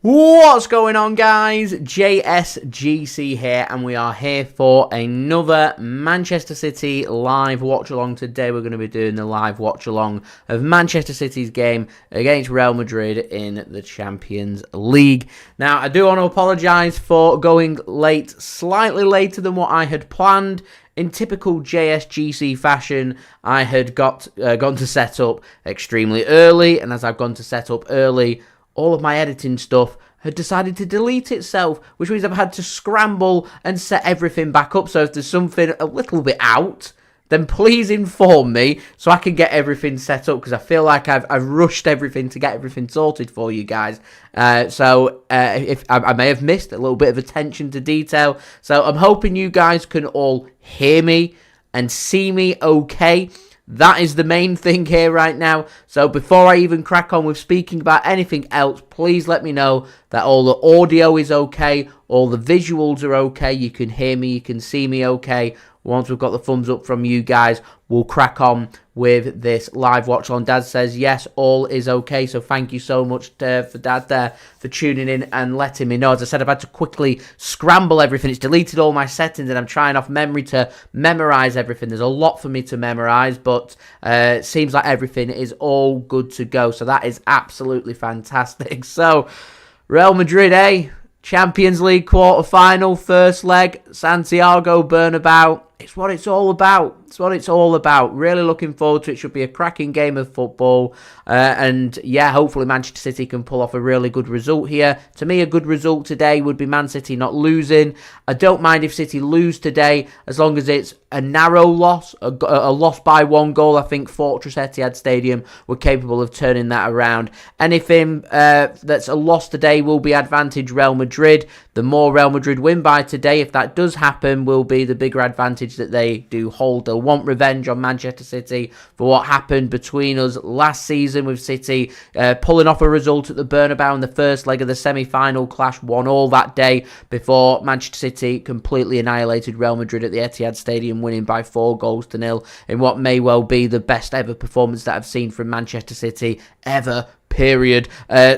What's going on, guys? JSGC here, and we are here for another Manchester City live watch-along. Today we're going to be doing the live watch-along of Manchester City's game against Real Madrid in the Champions League. Now, I do want to apologise for going late, slightly later than what I had planned. In typical JSGC fashion, I had gone to set up extremely early, and as I've gone to set up early, all of my editing stuff had decided to delete itself, which means I've had to scramble and set everything back up. So if there's something a little bit out, then please inform me so I can get everything set up, because I feel like I've rushed everything to get everything sorted for you guys. If I may have missed a little bit of attention to detail. So I'm hoping you guys can all hear me and see me okay. That is the main thing here right now. So before I even crack on with speaking about anything else, please let me know that all the audio is okay, all the visuals are okay, you can hear me, you can see me okay. Once we've got the thumbs up from you guys, we'll crack on with this live watch on. Dad says, yes, all is okay. So thank you so much for Dad there for tuning in and letting me know. As I said, I've had to quickly scramble everything. It's deleted all my settings and I'm trying off memory to memorize everything. There's a lot for me to memorize, but it seems like everything is all good to go. So that is absolutely fantastic. So Real Madrid, Champions League quarter-final, first leg, Santiago Bernabeu. It's what it's all about. It's what it's all about. Really looking forward to it. Should be a cracking game of football. And yeah, hopefully Manchester City can pull off a really good result here. To me, a good result today would be Man City not losing. I don't mind if City lose today, as long as it's a narrow loss, a loss by 1 goal. I think Fortress Etihad Stadium were capable of turning that around. Anything that's a loss today will be advantage Real Madrid. The more Real Madrid win by today, if that does happen, will be the bigger advantage that they do hold. They'll want revenge on Manchester City for what happened between us last season, with City pulling off a result at the Bernabeu in the first leg of the semi-final clash, 1-1 that day, before Manchester City completely annihilated Real Madrid at the Etihad Stadium, winning by 4-0 in what may well be the best ever performance that I've seen from Manchester City ever. Period.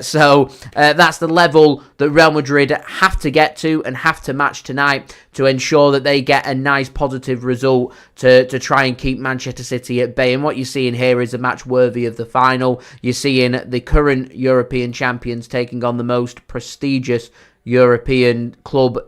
So that's the level that Real Madrid have to get to and have to match tonight to ensure that they get a nice positive result to try and keep Manchester City at bay. And what you're seeing here is a match worthy of the final. You're seeing the current European champions taking on the most prestigious European club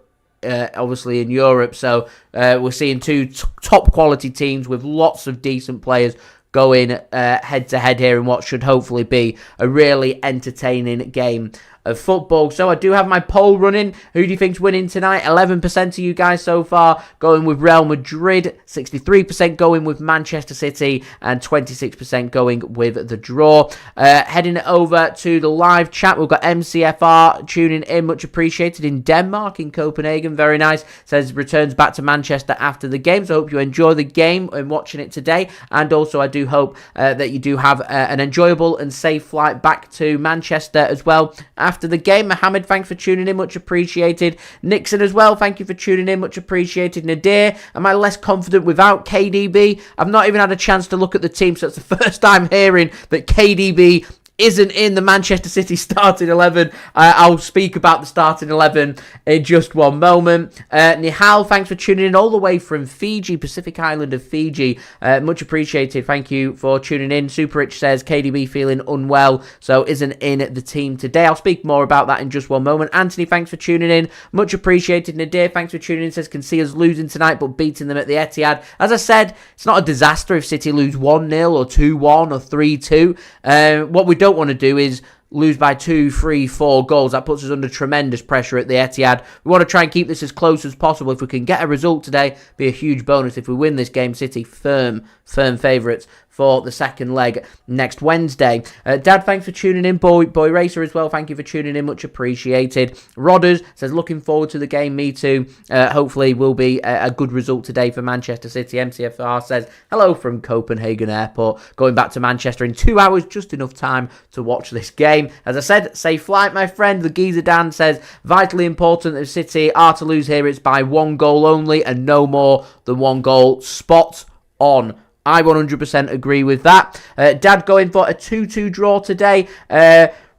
obviously in Europe. So we're seeing two top quality teams with lots of decent players going head-to-head here in what should hopefully be a really entertaining game of football. So I do have my poll running. Who do you think's winning tonight? 11% of you guys so far going with Real Madrid, 63% going with Manchester City, and 26% going with the draw. Heading over to the live chat, we've got MCFR tuning in, much appreciated, in Denmark, in Copenhagen, very nice. Says returns back to Manchester after the game, so I hope you enjoy the game and watching it today, and also I do hope that you do have an enjoyable and safe flight back to Manchester as well after the game. Mohammed, thanks for tuning in, much appreciated. Nixon as well, thank you for tuning in, much appreciated. Nadir, am I less confident without KDB? I've not even had a chance to look at the team, so it's the first time hearing that KDB isn't in the Manchester City starting 11. I'll speak about the starting 11 in just one moment. Nihal, thanks for tuning in all the way from Fiji, Pacific Island of Fiji. Much appreciated. Thank you for tuning in. Super Rich says KDB feeling unwell, so isn't in the team today. I'll speak more about that in just one moment. Anthony, thanks for tuning in. Much appreciated. Nadir, thanks for tuning in. Says can see us losing tonight, but beating them at the Etihad. As I said, it's not a disaster if City lose 1-0 or 2-1 or 3-2. What we don't want to do is lose by 2, 3, 4 goals. That puts us under tremendous pressure at the Etihad. We want to try and keep this as close as possible. If we can get a result today, be a huge bonus. If we win this game, City firm favourites for the second leg next Wednesday. Dad, thanks for tuning in. Boy Racer as well, thank you for tuning in, much appreciated. Rodders says, looking forward to the game, me too. Hopefully will be a good result today for Manchester City. MCFR says, hello from Copenhagen Airport. Going back to Manchester in 2 hours, just enough time to watch this game. As I said, safe flight, my friend. The Geezer Dan says, vitally important that City are to lose here. It's by 1 goal only and no more than 1 goal. Spot on. I 100% agree with that. Dad going for a 2-2 draw today.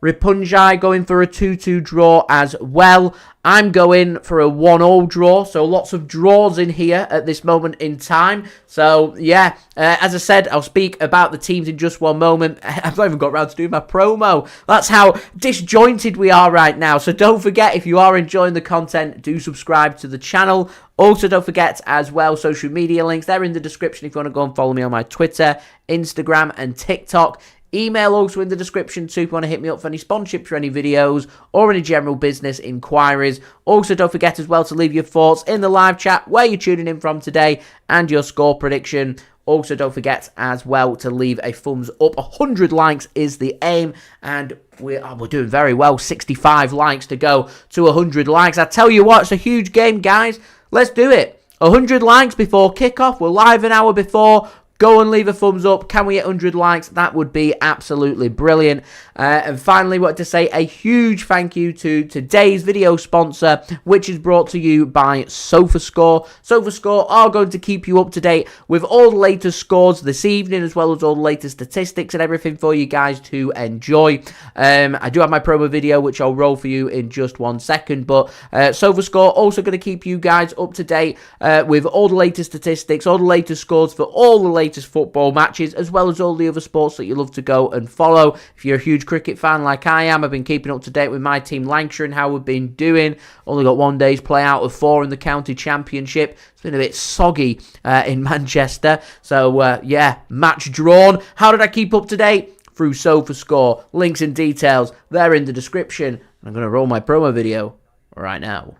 Ripunjai going for a 2-2 draw as well. I'm going for a 1-1 draw, so lots of draws in here at this moment in time. So, yeah, as I said, I'll speak about the teams in just one moment. I've not even got around to doing my promo. That's how disjointed we are right now. So don't forget, if you are enjoying the content, do subscribe to the channel. Also, don't forget as well, social media links, they're in the description if you want to go and follow me on my Twitter, Instagram, and TikTok. Email also in the description too if you want to hit me up for any sponsorship for any videos or any general business inquiries. Also, don't forget as well to leave your thoughts in the live chat where you're tuning in from today and your score prediction. Also, don't forget as well to leave a thumbs up. 100 likes is the aim, and we're doing very well. 65 likes to go to 100 likes. I tell you what, it's a huge game, guys. Let's do it. 100 likes before kickoff. We're live an hour before. Go and leave a thumbs up. Can we get 100 likes? That would be absolutely brilliant. And finally, wanted to say a huge thank you to today's video sponsor, which is brought to you by SofaScore. SofaScore are going to keep you up to date with all the latest scores this evening, as well as all the latest statistics and everything for you guys to enjoy. I do have my promo video, which I'll roll for you in just 1 second. But SofaScore also going to keep you guys up to date with all the latest statistics, all the latest scores for all the latest football matches, as well as all the other sports that you love to go and follow. If you're a huge cricket fan like I am, I've been keeping up to date with my team Lancashire and how we've been doing. Only got 1 day's play out of 4 in the county championship. It's been a bit soggy in Manchester. So, yeah, match drawn. How did I keep up to date? Through SofaScore. Links and details, they're in the description. I'm going to roll my promo video right now.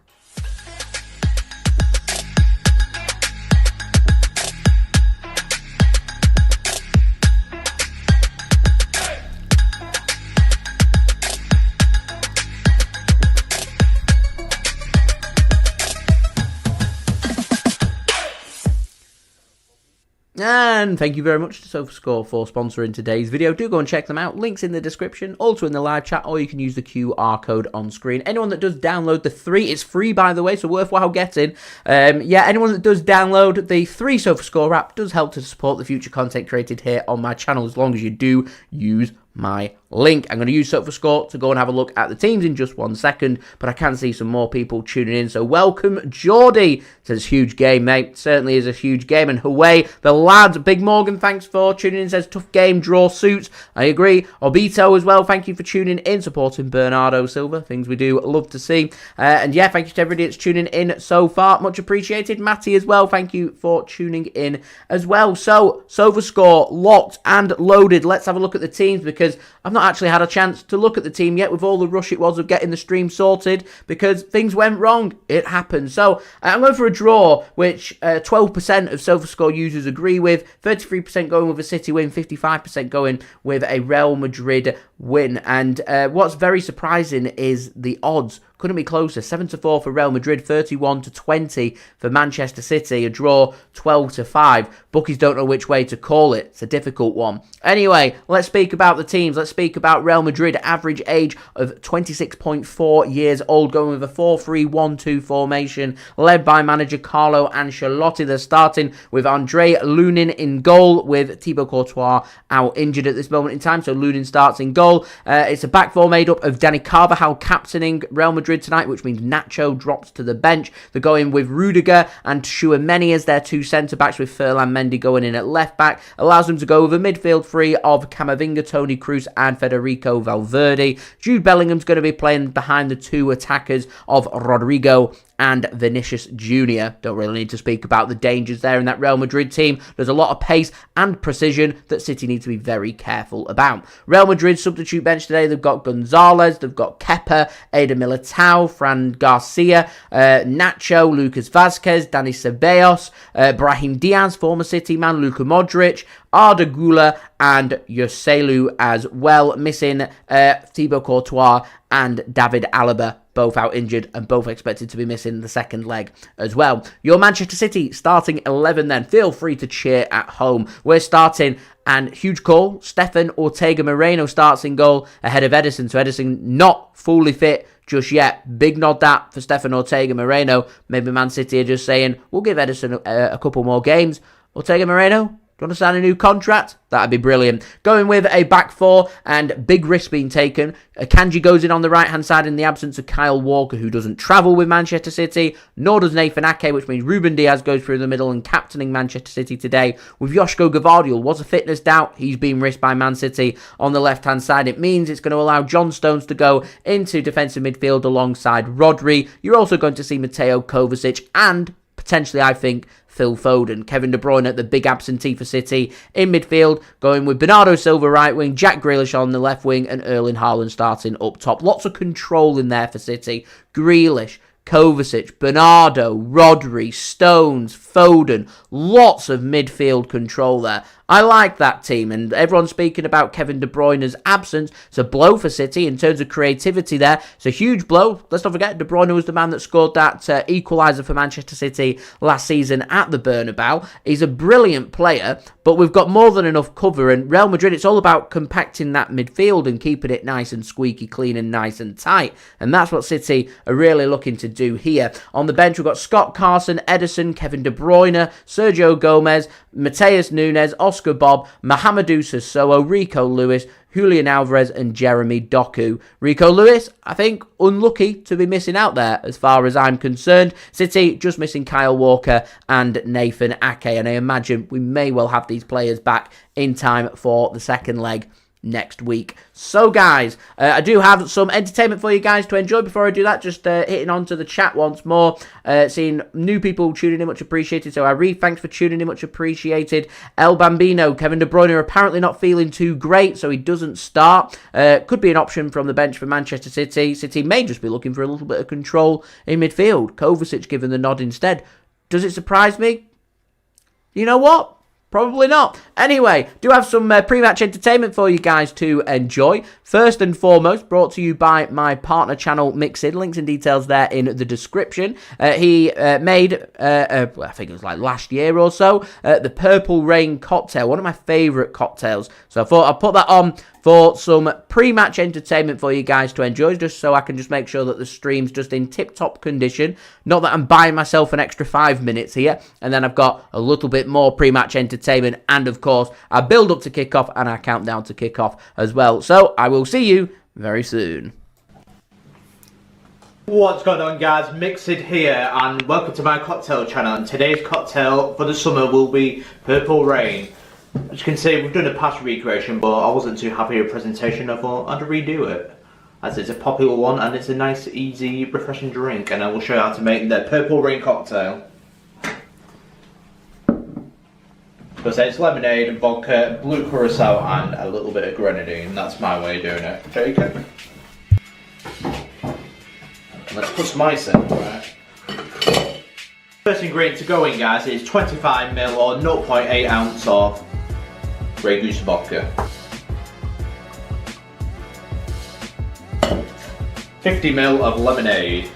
And thank you very much to SofaScore for sponsoring today's video. Do go and check them out. Links in the description, also in the live chat, or you can use the QR code on screen. Anyone that does download the 3, it's free by the way, so worthwhile getting. Yeah, anyone that does download the 3 SofaScore app does help to support the future content created here on my channel, as long as you do use my link. I'm going to use SofaScore to go and have a look at the teams in just 1 second, but I can see some more people tuning in. So welcome, Geordie. Says huge game, mate. Certainly is a huge game. And away, the lads. Big Morgan, thanks for tuning in. Says tough game, draw suits. I agree. Obito as well. Thank you for tuning in, supporting Bernardo Silva. Things we do love to see. And yeah, thank you to everybody that's tuning in so far. Much appreciated. Matty as well. Thank you for tuning in as well. So SofaScore locked and loaded. Let's have a look at the teams, because I've not actually had a chance to look at the team yet with all the rush it was of getting the stream sorted, because things went wrong. It happened. So I'm going for a draw, which 12% of SofaScore users agree with, 33% going with a City win, 55% going with a Real Madrid win. And what's very surprising is the odds. Couldn't be closer. 7-4 for Real Madrid, 31-20 for Manchester City. A draw, 12-5. Bookies don't know which way to call it. It's a difficult one. Anyway, let's speak about the teams. Let's speak about Real Madrid. Average age of 26.4 years old, going with a 4-3-1-2 formation, led by manager Carlo Ancelotti. They're starting with Andre Lunin in goal, with Thibaut Courtois out injured at this moment in time. So Lunin starts in goal. It's a back four made up of Dani Carvajal captaining Real Madrid tonight, which means Nacho drops to the bench. They're going with Rudiger and Tchouameni as their 2 centre-backs, with Ferland Mendy going in at left-back. Allows them to go with a midfield three of Camavinga, Toni Kroos and Federico Valverde. Jude Bellingham's going to be playing behind the 2 attackers of Rodrigo and Vinicius JR. Don't really need to speak about the dangers there in that Real Madrid team. There's a lot of pace and precision that City need to be very careful about. Real Madrid substitute bench today, they've got Gonzalez, they've got Kepa, Eder Militao, Fran Garcia, Nacho, Lucas Vazquez, Dani Ceballos, Brahim Diaz, former City man, Luka Modric, Arda Güler and Joselu as well. Missing Thibaut Courtois and David Alaba, both out injured and both expected to be missing the second leg as well. Your Manchester City starting 11 then. Feel free to cheer at home. We're starting, and huge call, Stefan Ortega-Moreno starts in goal ahead of Ederson. So Ederson not fully fit just yet. Big nod that for Stefan Ortega-Moreno. Maybe Man City are just saying, we'll give Ederson a couple more games. Ortega-Moreno, Do you want to sign a new contract? That'd be brilliant. Going with a back four and big risk being taken. Akanji goes in on the right-hand side in the absence of Kyle Walker, who doesn't travel with Manchester City, nor does Nathan Ake, which means Ruben Dias goes through the middle and captaining Manchester City today. With Josko Gvardiol, was a fitness doubt. He's been risked by Man City on the left-hand side. It means it's going to allow John Stones to go into defensive midfield alongside Rodri. You're also going to see Mateo Kovacic and potentially, I think, Phil Foden. Kevin De Bruyne at the big absentee for City in midfield, going with Bernardo Silva right wing, Jack Grealish on the left wing, and Erling Haaland starting up top. Lots of control in there for City. Grealish, Kovacic, Bernardo, Rodri, Stones, Foden. Lots of midfield control there. I like that team, and everyone's speaking about Kevin De Bruyne's absence. It's a blow for City in terms of creativity there. It's a huge blow. Let's not forget, De Bruyne was the man that scored that equaliser for Manchester City last season at the Bernabeu. He's a brilliant player, but we've got more than enough cover, and Real Madrid, it's all about compacting that midfield and keeping it nice and squeaky clean and nice and tight, and that's what City are really looking to do here. On the bench, we've got Scott Carson, Ederson, Kevin De Bruyne, Sergio Gomez, Matheus Nunes, Oscar Bobb, Mahamadou Sissoko, Rico Lewis, Julian Alvarez and Jeremy Doku. Rico Lewis, I think, unlucky to be missing out there as far as I'm concerned. City just missing Kyle Walker and Nathan Ake, and I imagine we may well have these players back in time for the second leg next week. So guys, I do have some entertainment for you guys to enjoy. Before I do that, just hitting on to the chat once more, seeing new people tuning in, much appreciated. So I read, thanks for tuning in, much appreciated. El Bambino, Kevin De Bruyne apparently not feeling too great, so he doesn't start. Could be an option from the bench for Manchester City. City may just be looking for a little bit of control in midfield. Kovacic given the nod instead. Does it surprise me? You know what? Probably not. Anyway, do have some pre-match entertainment for you guys to enjoy. First and foremost, brought to you by my partner channel, Mixid. Links and details there in the description. He made, I think it was like last year or so, the Purple Rain cocktail, one of my favourite cocktails. So I thought I'd put that on for some pre-match entertainment for you guys to enjoy, just so I can just make sure that the stream's just in tip-top condition. Not that I'm buying myself an extra 5 minutes here, and then I've got a little bit more pre-match entertainment, and of course, I build up to kick-off, and I count down to kick-off as well. So, I will see you very soon. What's going on, guys? Mixid here, and welcome to my cocktail channel. And today's cocktail for the summer will be Purple Rain. As you can see, we've done a past recreation, but I wasn't too happy with the presentation. I thought I'd redo it, as it's a popular one and it's a nice, easy, refreshing drink. And I will show you how to make the Purple Rain cocktail. So it's lemonade and vodka, blue curacao and a little bit of grenadine. That's my way of doing it. Shake it. Let's put some ice in. Right. First ingredient to go in, guys, is 25ml or 0.8 ounce of Grey Goose vodka, 50ml of lemonade,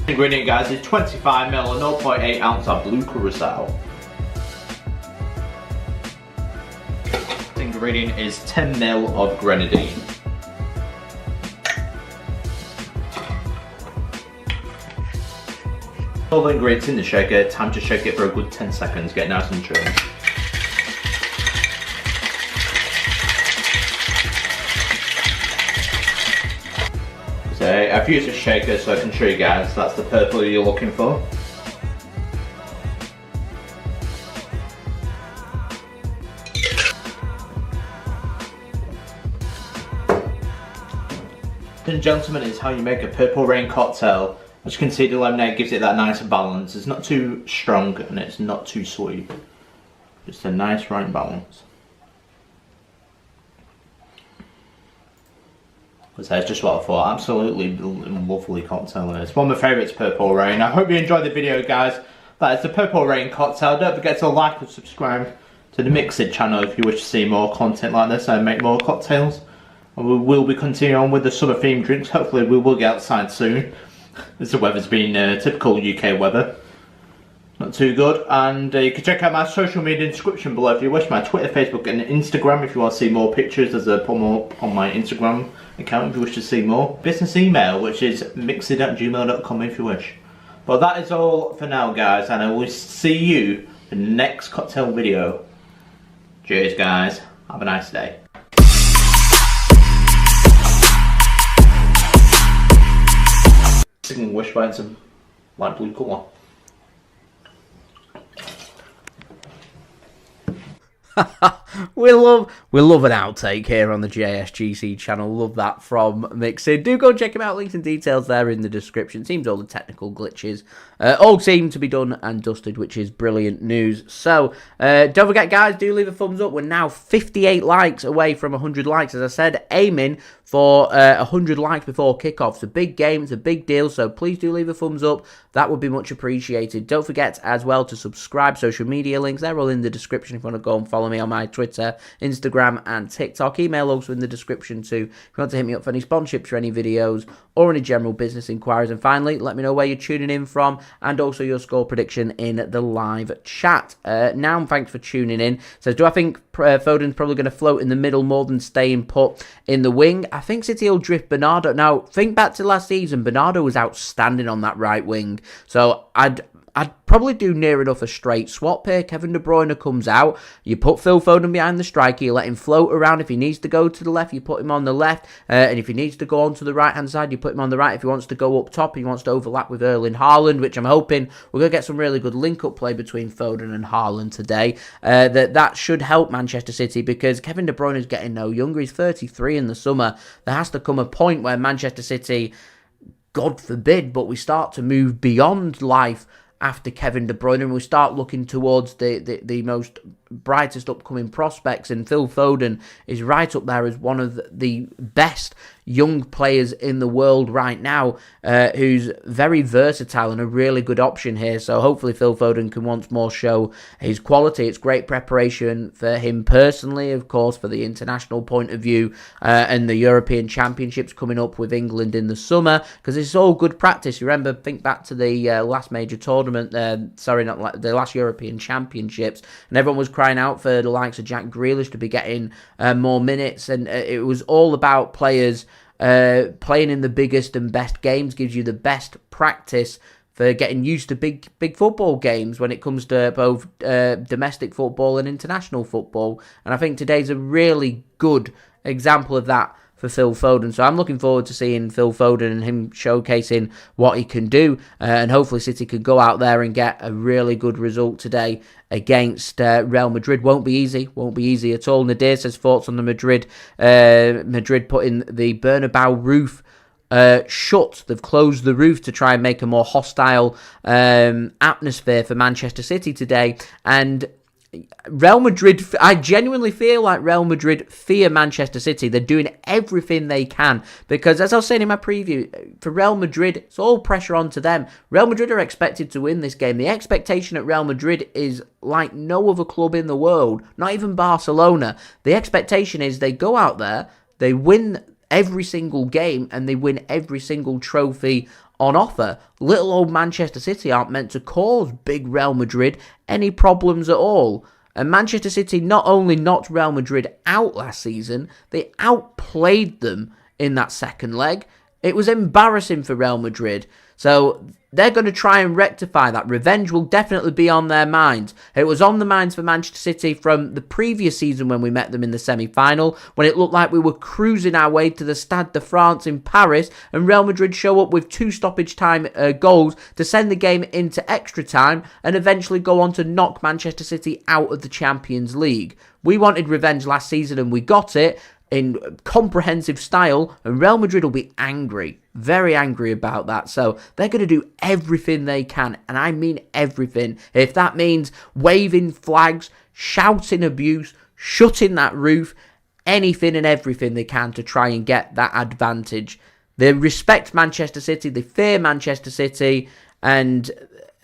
ingredient, guys, is 25ml or 0.8 ounce of blue curacao. Ingredient is 10ml of grenadine. All the ingredients in the shaker, time to shake it for a good 10 seconds, get nice and chilled. So I've used a shaker so I can show you guys, that's the purple you're looking for. Ladies and gentlemen, is how you make a Purple Rain cocktail. As you can see, the lemonade gives it that nice balance. It's not too strong and it's not too sweet. Just a nice right balance. So that's just what I thought. Absolutely lovely cocktail. It's one of my favourites, Purple Rain. I hope you enjoyed the video, guys. That is the Purple Rain cocktail. Don't forget to like and subscribe to the Mixid channel if you wish to see more content like this and make more cocktails. And we will be continuing on with the summer themed drinks. Hopefully we will get outside soon, as the weather's been typical UK weather. Not too good. And you can check out my social media description below if you wish. My Twitter, Facebook and Instagram if you want to see more pictures. There's a more on my Instagram account if you wish to see more. Business email, which is mixed@gmail.com if you wish. But that is all for now, guys, and I will see you in the next cocktail video. Cheers, guys. Have a nice day. Wish by some light blue colour. We love an outtake here on the JSGC channel. Love that from Mixed. Do go check him out. Links and details there in the description. Seems all the technical glitches all seem to be done and dusted, which is brilliant news. So don't forget, guys, do leave a thumbs up. We're now 58 likes away from 100 likes. As I said, aiming for 100 likes before kickoff. It's a big game. It's a big deal. So please do leave a thumbs up. That would be much appreciated. Don't forget as well to subscribe. Social media links, they're all in the description if you want to go and follow me on my Twitter, Instagram and TikTok. Email also in the description too if you want to hit me up for any sponsorships or any videos or any general business inquiries. And finally, let me know where you're tuning in from and also your score prediction in the live chat. Now, thanks for tuning in. So do I think Foden's probably going to float in the middle more than staying put in the wing? I think City will drift Bernardo. Now, think back to last season. Bernardo was outstanding on that right wing. So I'd probably do near enough a straight swap here. Kevin De Bruyne comes out. You put Phil Foden behind the striker. You let him float around. If he needs to go to the left, you put him on the left. And if he needs to go on to the right-hand side, you put him on the right. If he wants to go up top, he wants to overlap with Erling Haaland, which I'm hoping we're going to get some really good link-up play between Foden and Haaland today. That should help Manchester City because Kevin De Bruyne is getting no younger. He's 33 in the summer. There has to come a point where Manchester City, God forbid, but we start to move beyond life after Kevin De Bruyne and we start looking towards the most brightest upcoming prospects, and Phil Foden is right up there as one of the best young players in the world right now, who's very versatile and a really good option here. So hopefully Phil Foden can once more show his quality. It's great preparation for him personally, of course, for the international point of view, and the European Championships coming up with England in the summer, because it's all good practice. You remember, think back to the last major tournament, the last European Championships, and everyone was crying out for the likes of Jack Grealish to be getting more minutes, and it was all about players playing in the biggest and best games gives you the best practice for getting used to big football games when it comes to both domestic football and international football. And I think today's a really good example of that for Phil Foden. So I'm looking forward to seeing Phil Foden and him showcasing what he can do. And hopefully City could go out there and get a really good result today against Real Madrid. Won't be easy at all. Nadir says thoughts on the Madrid putting the Bernabeu roof shut. They've closed the roof to try and make a more hostile atmosphere for Manchester City today. And Real Madrid, I genuinely feel like Real Madrid fear Manchester City. They're doing everything they can because, as I was saying in my preview, for Real Madrid, it's all pressure onto them. Real Madrid are expected to win this game. The expectation at Real Madrid is like no other club in the world, not even Barcelona. The expectation is they go out there, they win every single game, and they win every single trophy on offer. Little old Manchester City aren't meant to cause big Real Madrid any problems at all. And Manchester City not only knocked Real Madrid out last season, they outplayed them in that second leg. It was embarrassing for Real Madrid. So they're going to try and rectify that. Revenge will definitely be on their minds. It was on the minds for Manchester City from the previous season when we met them in the semi-final, when it looked like we were cruising our way to the Stade de France in Paris, and Real Madrid show up with 2 stoppage time goals to send the game into extra time and eventually go on to knock Manchester City out of the Champions League. We wanted revenge last season and we got it in comprehensive style, and Real Madrid will be angry, very angry about that. So they're going to do everything they can, and I mean everything. If that means waving flags, shouting abuse, shutting that roof, anything and everything they can to try and get that advantage. They respect Manchester City, they fear Manchester City, and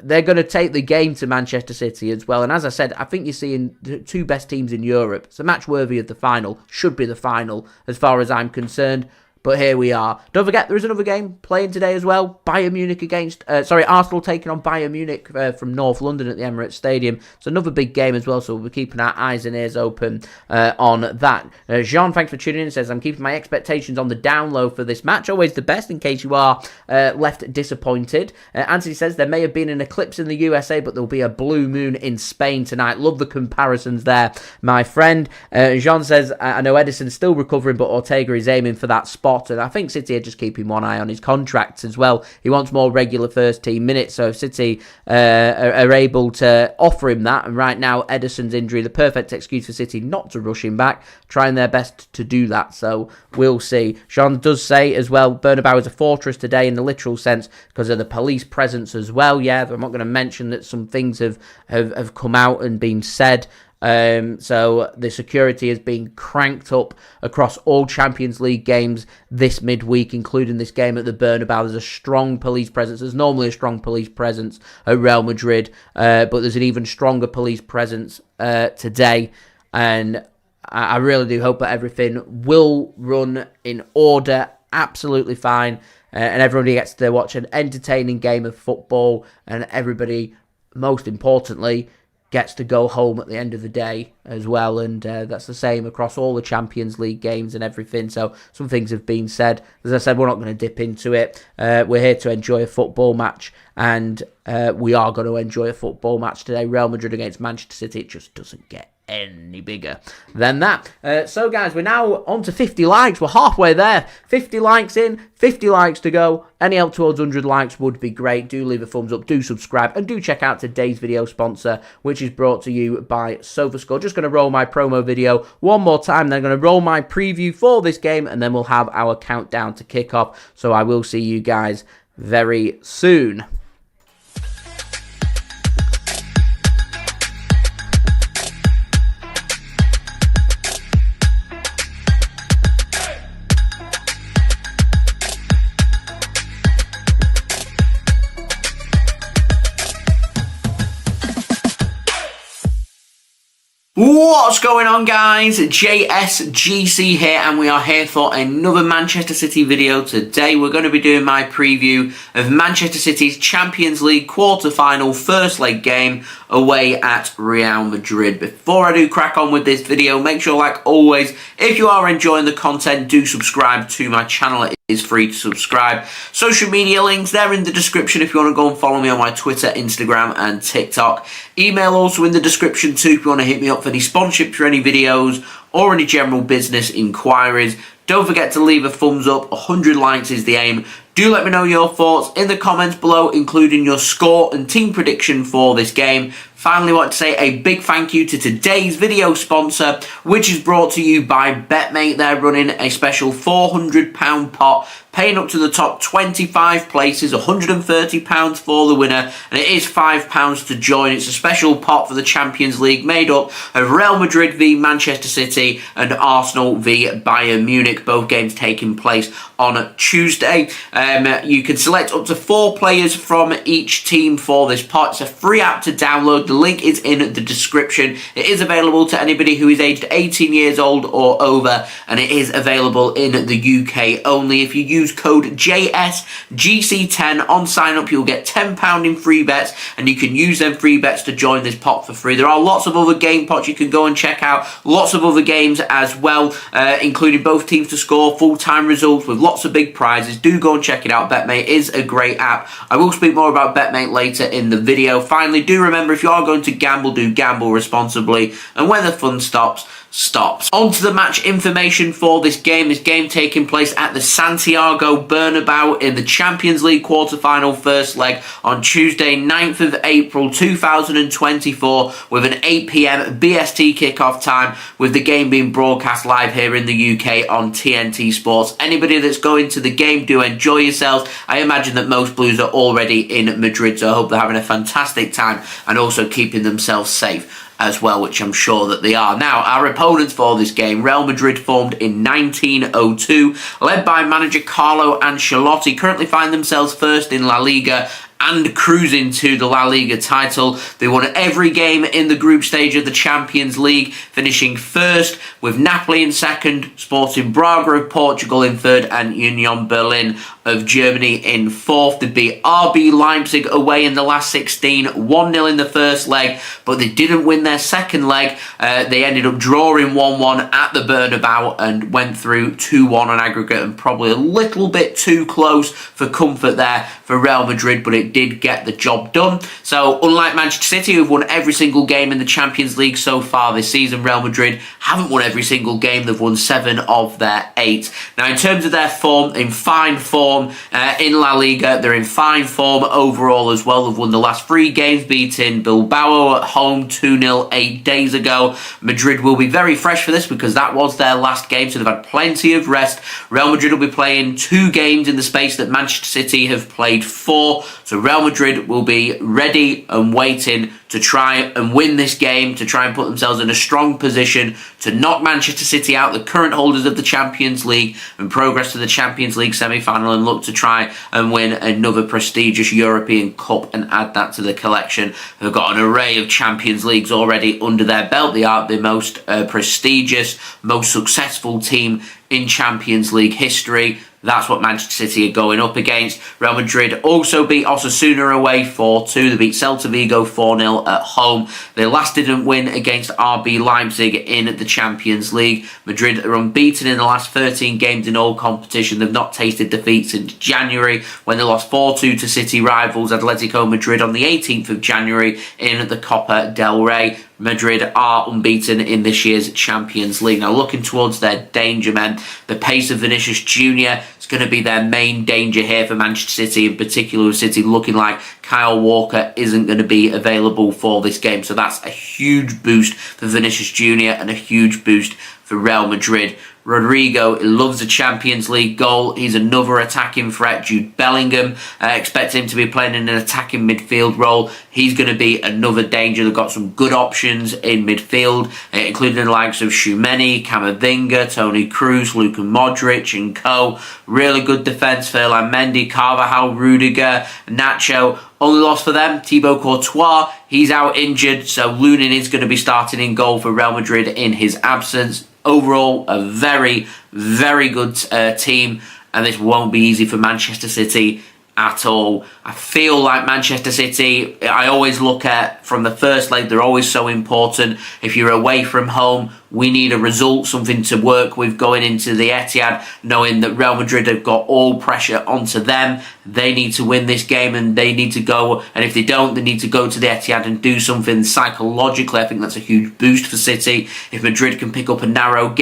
they're going to take the game to Manchester City as well. And as I said, I think you're seeing the 2 best teams in Europe. It's a match worthy of the final. Should be the final as far as I'm concerned. But here we are. Don't forget, there is another game playing today as well. Bayern Munich Arsenal taking on Bayern Munich from North London at the Emirates Stadium. It's another big game as well, so we'll be keeping our eyes and ears open on that. Jean, thanks for tuning in, says, I'm keeping my expectations on the down low for this match. Always the best in case you are left disappointed. Anthony says, there may have been an eclipse in the USA, but there'll be a blue moon in Spain tonight. Love the comparisons there, my friend. Jean says, I know Ederson's still recovering, but Ortega is aiming for that spot, and I think City are just keeping one eye on his contracts as well. He wants more regular first team minutes, so if City are able to offer him that, and right now Ederson's injury, the perfect excuse for City not to rush him back, trying their best to do that, so we'll see. Jean does say as well, Bernabeu is a fortress today in the literal sense because of the police presence as well. Yeah, I'm not going to mention that some things have come out and been said. So the security has been cranked up across all Champions League games this midweek, including this game at the Bernabeu. There's a strong police presence. There's normally a strong police presence at Real Madrid, but there's an even stronger police presence today. And I really do hope that everything will run in order, absolutely fine, and everybody gets to watch an entertaining game of football, and everybody, most importantly, gets to go home at the end of the day as well, and that's the same across all the Champions League games and everything. So some things have been said. As I said, we're not going to dip into it. We're here to enjoy a football match, and we are going to enjoy a football match today. Real Madrid against Manchester City. It just doesn't get any bigger than that. So guys, we're now on to 50 likes. We're halfway there. 50 likes in, 50 likes to go. Any help towards 100 likes would be great. Do leave a thumbs up, do subscribe, and do check out today's video sponsor, which is brought to you by SofaScore. Just going to roll my promo video one more time, then I'm going to roll my preview for this game, and then we'll have our countdown to kick off. So I will see you guys very soon. What's going on, guys? JSGC here, and we are here for another Manchester City video. Today we're going to be doing my preview of Manchester City's Champions League quarter-final first leg game away at Real Madrid. Before I do crack on with this video, make sure, like always, if you are enjoying the content, do subscribe to my channel. It is free to subscribe. Social media links, they're in the description if you want to go and follow me on my Twitter, Instagram and TikTok. Email also in the description too if you want to hit me up for any sponsorship for any videos or any general business inquiries. Don't forget to leave a thumbs up. 100 likes is the aim. Do let me know your thoughts in the comments below, including your score and team prediction for this game. Finally, I want to say a big thank you to today's video sponsor, which is brought to you by BetMate. They're running a special £400 pot, paying up to the top 25 places, £130 for the winner, and it is £5 to join. It's a special pot for the Champions League made up of Real Madrid v Manchester City and Arsenal v Bayern Munich, both games taking place on Tuesday. You can select up to 4 players from each team for this pot. It's a free app to download. The link is in the description. It is available to anybody who is aged 18 years old or over, and it is available in the UK only. If you use code JSGC10 on sign up, you'll get £10 in free bets, and you can use them free bets to join this pot for free. There are lots of other game pots you can go and check out, lots of other games as well, including both teams to score, full-time results with lots of big prizes. Do go and check it out. BetMate is a great app. I will speak more about BetMate later in the video. Finally, do remember, if you are going to gamble, do gamble responsibly, and when the fun stops. On to the match information for this game. This game taking place at the Santiago Bernabeu in the Champions League quarter-final first leg on Tuesday, 9th of April 2024, with an 8 PM BST kickoff time, with the game being broadcast live here in the UK on TNT Sports. Anybody that's going to the game, do enjoy yourselves. I imagine that most Blues are already in Madrid, so I hope they're having a fantastic time and also keeping themselves safe as well, which I'm sure that they are. Now, our opponents for this game, Real Madrid, formed in 1902, led by manager Carlo Ancelotti, currently find themselves first in La Liga and cruising to the La Liga title. They won every game in the group stage of the Champions League, finishing first with Napoli in second, Sporting Braga of Portugal in third, and Union Berlin of Germany in fourth. They beat RB Leipzig away in the last 16, 1-0 in the first leg, but they didn't win their second leg. They ended up drawing 1-1 at the Bernabeu and went through 2-1 on aggregate, and probably a little bit too close for comfort there for Real Madrid, but it did get the job done. So unlike Manchester City, who've won every single game in the Champions League so far this season, Real Madrid haven't won every single game. They've won 7 of their 8. Now, in terms of their form, in fine form in La Liga, they're in fine form overall as well. They've won the last 3 games, beating Bilbao at home 2-0 8 days ago. Madrid will be very fresh for this because that was their last game, so they've had plenty of rest. Real Madrid will be playing 2 games in the space that Manchester City have played 4. So Real Madrid will be ready and waiting to try and win this game, to try and put themselves in a strong position to knock Manchester City out, the current holders of the Champions League, and progress to the Champions League semi-final and look to try and win another prestigious European Cup and add that to the collection. They've got an array of Champions Leagues already under their belt. They are the most prestigious, most successful team in Champions League history. That's what Manchester City are going up against. Real Madrid also beat Osasuna away 4-2. They beat Celta Vigo 4-0 at home. They last didn't win against RB Leipzig in the Champions League. Madrid are unbeaten in the last 13 games in all competition. They've not tasted defeat since January when they lost 4-2 to City rivals Atletico Madrid on the 18th of January in the Copa del Rey. Madrid are unbeaten in this year's Champions League. Now, looking towards their danger men, the pace of Vinicius Jr. is going to be their main danger here for Manchester City, in particular with City looking like Kyle Walker isn't going to be available for this game. So that's a huge boost for Vinicius Jr. and a huge boost for Real Madrid. Rodrigo loves a Champions League goal. He's another attacking threat. Jude Bellingham, expect him to be playing in an attacking midfield role. He's going to be another danger. They've got some good options in midfield, including the likes of Tchouameni, Camavinga, Toni Kroos, Luka Modric and co. Really good defence. Ferland Mendy, Carvajal, Rudiger, Nacho. Only loss for them, Thibaut Courtois. He's out injured, so Lunin is going to be starting in goal for Real Madrid in his absence. Overall, a very, very good team, and this won't be easy for Manchester City at all. I feel like Manchester City, I always look at from the first leg, they're always so important. If you're away from home, we need a result, something to work with going into the Etihad, knowing that Real Madrid have got all pressure onto them. They need to win this game and they need to go, and if they don't, they need to go to the Etihad and do something psychologically. I think that's a huge boost for City. If Madrid can pick up a narrow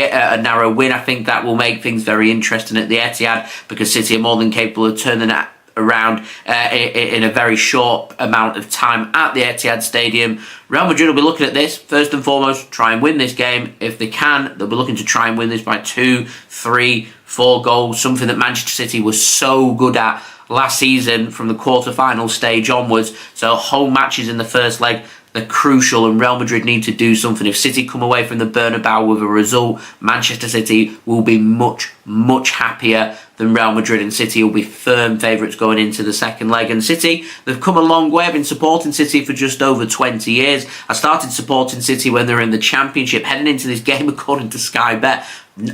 win, I think that will make things very interesting at the Etihad, because City are more than capable of turning that around in a very short amount of time at the Etihad Stadium. Real Madrid will be looking at this, first and foremost, try and win this game. If they can, they'll be looking to try and win this by 2, 3, 4 goals, something that Manchester City was so good at last season from the quarter-final stage onwards. So home matches in the first leg, they're crucial, and Real Madrid need to do something. If City come away from the Bernabeu with a result, Manchester City will be much, much happier than Real Madrid, and City will be firm favourites going into the second leg. And City, they've come a long way. I've been supporting City for just over 20 years. I started supporting City when they were in the Championship, heading into this game according to Sky Bet.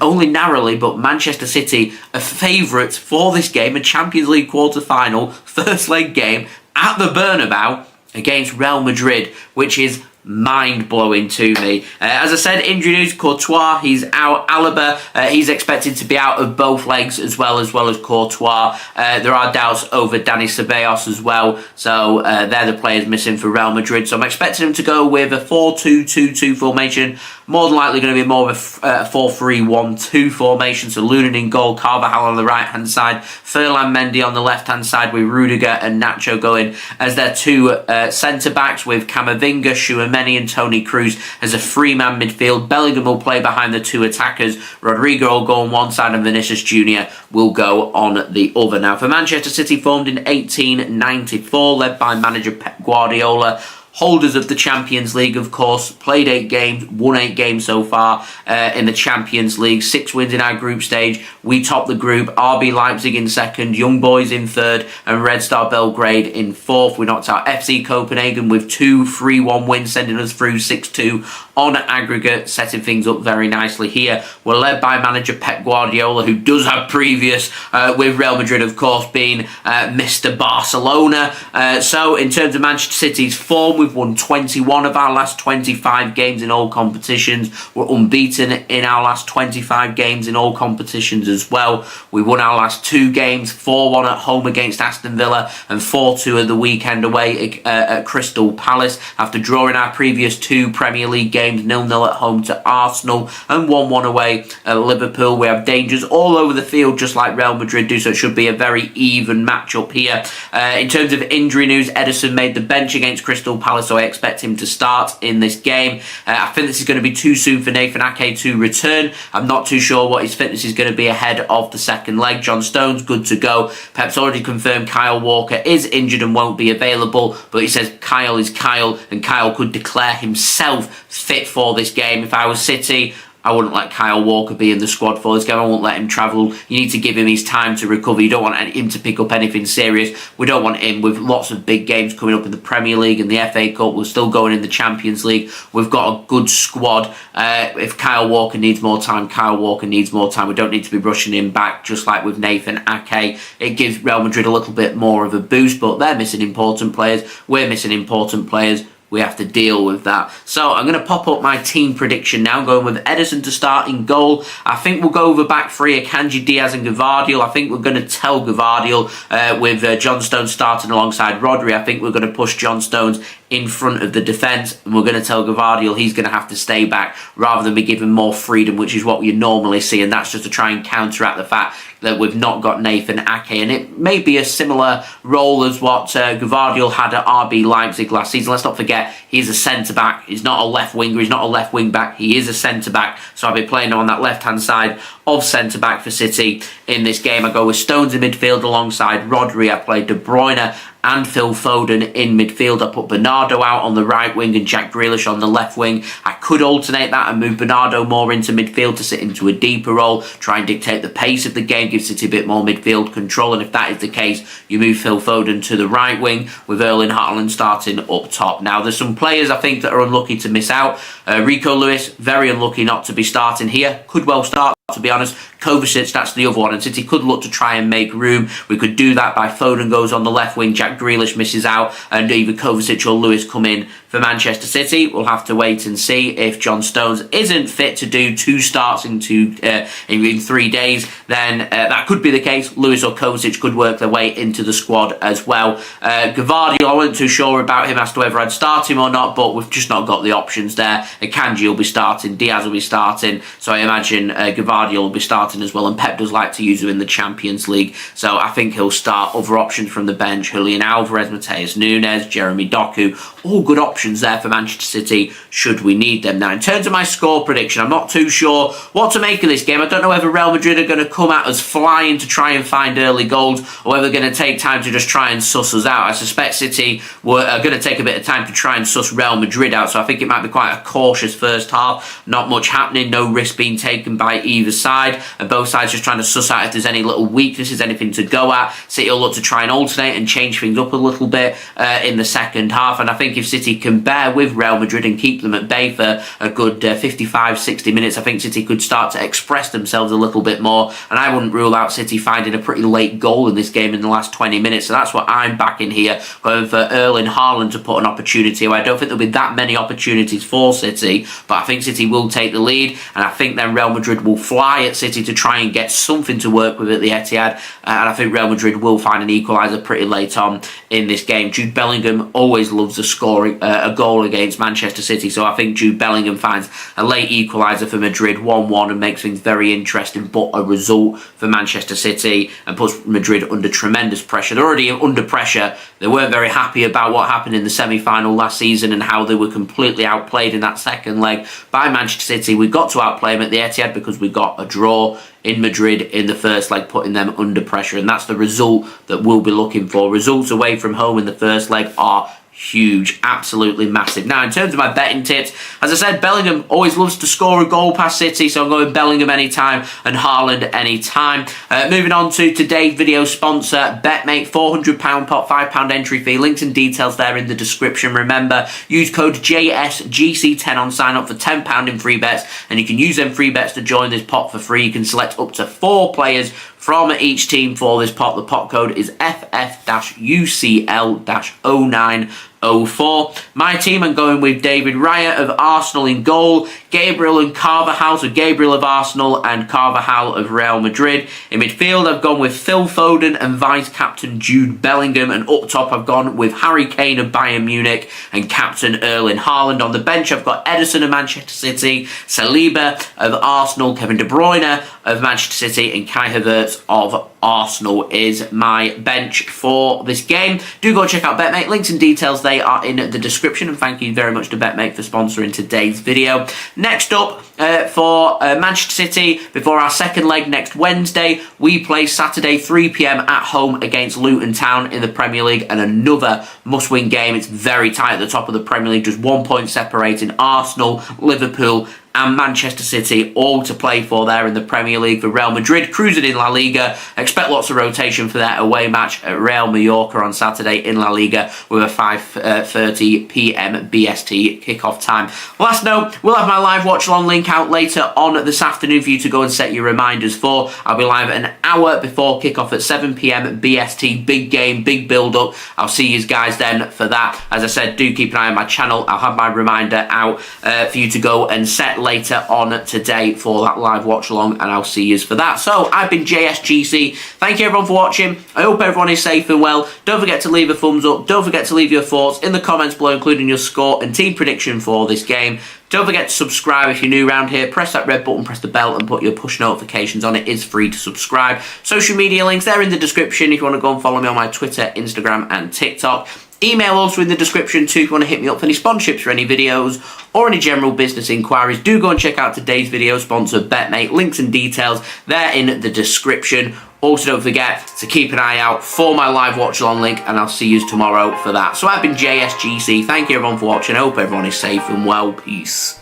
Only narrowly, but Manchester City are favourites for this game, a Champions League quarter-final, first leg game at the Bernabeu against Real Madrid, which is mind-blowing to me. As I said, injury news, Courtois, he's out. Alaba, he's expected to be out of both legs as well as Courtois. There are doubts over Dani Ceballos as well, so they're the players missing for Real Madrid. So I'm expecting him to go with a 4-2-2-2 formation, more than likely going to be more of a 4-3-1-2 formation. So Lunin in goal, Carvajal on the right-hand side, Ferland Mendy on the left-hand side with Rudiger and Nacho going as their 2 centre-backs, with Camavinga, Tchouameni and Toni Kroos as a 3-man midfield. Bellingham will play behind the 2 attackers. Rodrigo will go on one side and Vinicius Jr. will go on the other. Now, for Manchester City, formed in 1894, led by manager Pep Guardiola, holders of the Champions League, of course, played 8 games, won 8 games so far in the Champions League, 6 wins in our group stage. We top the group, RB Leipzig in second, Young Boys in third, and Red Star Belgrade in fourth. We knocked out FC Copenhagen with 2 3-1 wins, sending us through 6-2 on aggregate, setting things up very nicely here. We're led by manager Pep Guardiola, who does have previous with Real Madrid, of course, being Mr. Barcelona. So in terms of Manchester City's form, we've won 21 of our last 25 games in all competitions. We're unbeaten in our last 25 games in all competitions as well. We won our last 2 games, 4-1 at home against Aston Villa and 4-2 at the weekend away at Crystal Palace, after drawing our previous 2 Premier League games 0-0 at home to Arsenal and 1-1 away at Liverpool. We have dangers all over the field, just like Real Madrid do, so it should be a very even match-up here. In terms of injury news, Ederson made the bench against Crystal Palace, so I expect him to start in this game. I think this is going to be too soon for Nathan Ake to return. I'm not too sure what his fitness is going to be ahead of the second leg. John Stones, good to go. Pep's already confirmed Kyle Walker is injured and won't be available, but he says Kyle is Kyle, and Kyle could declare himself fit for this game. If I was City, I wouldn't let Kyle Walker be in the squad for this game. I won't let him travel. You need to give him his time to recover. You don't want him to pick up anything serious. We don't want him with lots of big games coming up in the Premier League and the FA Cup. We're still going in the Champions League. We've got a good squad. If Kyle Walker needs more time, Kyle Walker needs more time. We don't need to be rushing him back, just like with Nathan Ake. It gives Real Madrid a little bit more of a boost, but they're missing important players. We're missing important players. We have to deal with that. So I'm going to pop up my team prediction now, going with Ederson to start in goal. I think we'll go over back 3, Akanji, Dias and Gvardiol. I think we're going to tell Gvardiol with John Stones starting alongside Rodri. I think we're going to push John Stones in front of the defence, and we're going to tell Gvardiol he's going to have to stay back rather than be given more freedom, which is what you normally see, and that's just to try and counteract the fact that we've not got Nathan Ake, and it may be a similar role as what Gvardiol had at RB Leipzig last season. Let's not forget, he's a centre-back. He's not a left winger. He's not a left wing-back. He is a centre-back, so I'll be playing on that left-hand side of centre-back for City in this game. I go with Stones in midfield alongside Rodri. I play De Bruyne and Phil Foden in midfield. I put Bernardo out on the right wing and Jack Grealish on the left wing. I could alternate that and move Bernardo more into midfield to sit into a deeper role, try and dictate the pace of the game, give City a bit more midfield control, and if that is the case, you move Phil Foden to the right wing with Erling Haaland starting up top. Now, there's some players I think that are unlucky to miss out. Rico Lewis, very unlucky not to be starting here. Could well start, to be honest. Kovacic, that's the other one, and City could look to try and make room. We could do that by Foden goes on the left wing, Jack Grealish misses out, and either Kovacic or Lewis come in for Manchester City. We'll have to wait and see. If John Stones isn't fit to do 2 starts in 3 days, then that could be the case. Lewis or Kovacic could work their way into the squad as well. Gvardiol, I wasn't too sure about him as to whether I'd start him or not, but we've just not got the options there. Akanji will be starting, Diaz will be starting, so I imagine Gvardiol will be starting as well, and Pep does like to use him in the Champions League, so I think he'll start. Other options from the bench: Julian Alvarez, Matheus Nunes, Jeremy Doku, all good options there for Manchester City should we need them. Now, in terms of my score prediction, I'm not too sure what to make of this game. I don't know whether Real Madrid are going to come at us flying to try and find early goals, or whether they're going to take time to just try and suss us out. I suspect City are going to take a bit of time to try and suss Real Madrid out, so I think it might be quite a cautious first half. Not much happening, no risk being taken by either side, and both sides just trying to suss out if there's any little weaknesses, anything to go at. City will look to try and alternate and change things up a little bit in the second half, and I think if City can bear with Real Madrid and keep them at bay for a good 55-60 minutes, I think City could start to express themselves a little bit more, and I wouldn't rule out City finding a pretty late goal in this game in the last 20 minutes, so that's what I'm backing here, going for Erling Haaland to put an opportunity away. I don't think there'll be that many opportunities for City, but I think City will take the lead, and I think then Real Madrid will fly at City to try and get something to work with at the Etihad, and I think Real Madrid will find an equaliser pretty late on in this game. Jude Bellingham always loves to score a goal against Manchester City, so I think Jude Bellingham finds a late equaliser for Madrid, 1-1, and makes things very interesting, but a result for Manchester City and puts Madrid under tremendous pressure. They're already under pressure. They weren't very happy about what happened in the semi-final last season and how they were completely outplayed in that second leg by Manchester City. We got to outplay them at the Etihad because we got a draw in Madrid in the first leg, putting them under pressure, and that's the result that we'll be looking for. Results away from home in the first leg are huge, absolutely massive. Now, in terms of my betting tips, as I said, Bellingham always loves to score a goal past City, so I'm going Bellingham anytime and Haaland anytime. Moving on to today's video sponsor, BetMate, £400 pot, £5 entry fee. Links and details there in the description. Remember, use code JSGC10 on sign up for £10 in free bets, and you can use them free bets to join this pot for free. You can select up to 4 players from each team for this pot. The pot code is FF-UCL-0904. My team, I'm going with David Raya of Arsenal in goal, Gabriel and Carvajal, so Gabriel of Arsenal and Carvajal of Real Madrid. In midfield, I've gone with Phil Foden and vice-captain Jude Bellingham, and up top I've gone with Harry Kane of Bayern Munich and captain Erling Haaland. On the bench, I've got Ederson of Manchester City, Saliba of Arsenal, Kevin De Bruyne of Manchester City, and Kai Havertz of Arsenal is my bench for this game. Do go check out BetMate. Links and details, they are in the description, and thank you very much to BetMate for sponsoring today's video. Next up, for Manchester City, before our second leg next Wednesday, we play Saturday 3 p.m. at home against Luton Town in the Premier League, and another must-win game. It's very tight at the top of the Premier League, just 1 point separating Arsenal, Liverpool and Manchester City, all to play for there in the Premier League. For Real Madrid, cruising in La Liga. Expect lots of rotation for their away match at Real Mallorca on Saturday in La Liga with a 5:30 p.m. BST kickoff time. Last note, we'll have my live watch-along link out later on this afternoon for you to go and set your reminders for. I'll be live an hour before kickoff at 7 p.m. BST. Big game, big build-up. I'll see you guys then for that. As I said, do keep an eye on my channel. I'll have my reminder out for you to go and set later on today for that live watch along, and I'll see you for that. So I've been JSGC. Thank you everyone for watching. I hope everyone is safe and well. Don't forget to leave a thumbs up. Don't forget to leave your thoughts in the comments below, including your score and team prediction for this game. Don't forget to subscribe if you're new around here. Press that red button, press the bell, and put your push notifications on. It is free to subscribe. Social media links, they're in the description if you want to go and follow me on my Twitter, Instagram and TikTok. Email also in the description too if you want to hit me up for any sponsorships for any videos or any general business inquiries. Do go and check out today's video sponsor, BetMate. Links and details, they're in the description. Also, don't forget to keep an eye out for my live watch-along link, and I'll see you tomorrow for that. So I've been JSGC. Thank you everyone for watching. I hope everyone is safe and well. Peace.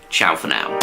Ciao for now.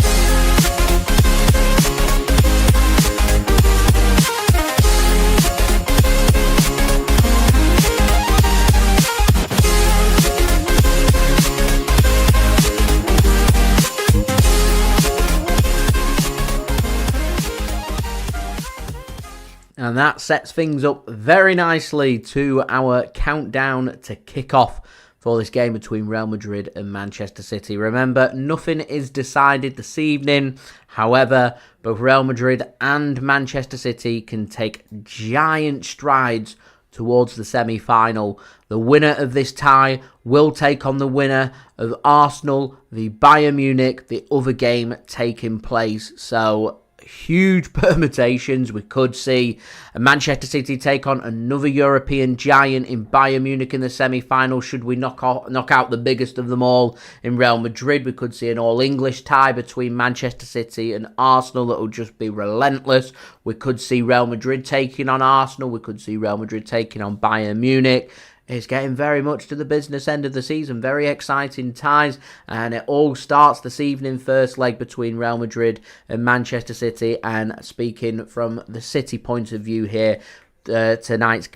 And that sets things up very nicely to our countdown to kick off for this game between Real Madrid and Manchester City. Remember, nothing is decided this evening. However, both Real Madrid and Manchester City can take giant strides towards the semi-final. The winner of this tie will take on the winner of Arsenal v Bayern Munich, the other game taking place. So huge permutations. We could see Manchester City take on another European giant in Bayern Munich in the semi-final. Should we knock out the biggest of them all in Real Madrid, we could see an all-English tie between Manchester City and Arsenal that will just be relentless. We could see Real Madrid taking on Arsenal. We could see Real Madrid taking on Bayern Munich. It's getting very much to the business end of the season. Very exciting ties. And it all starts this evening. First leg between Real Madrid and Manchester City. And speaking from the City point of view here tonight's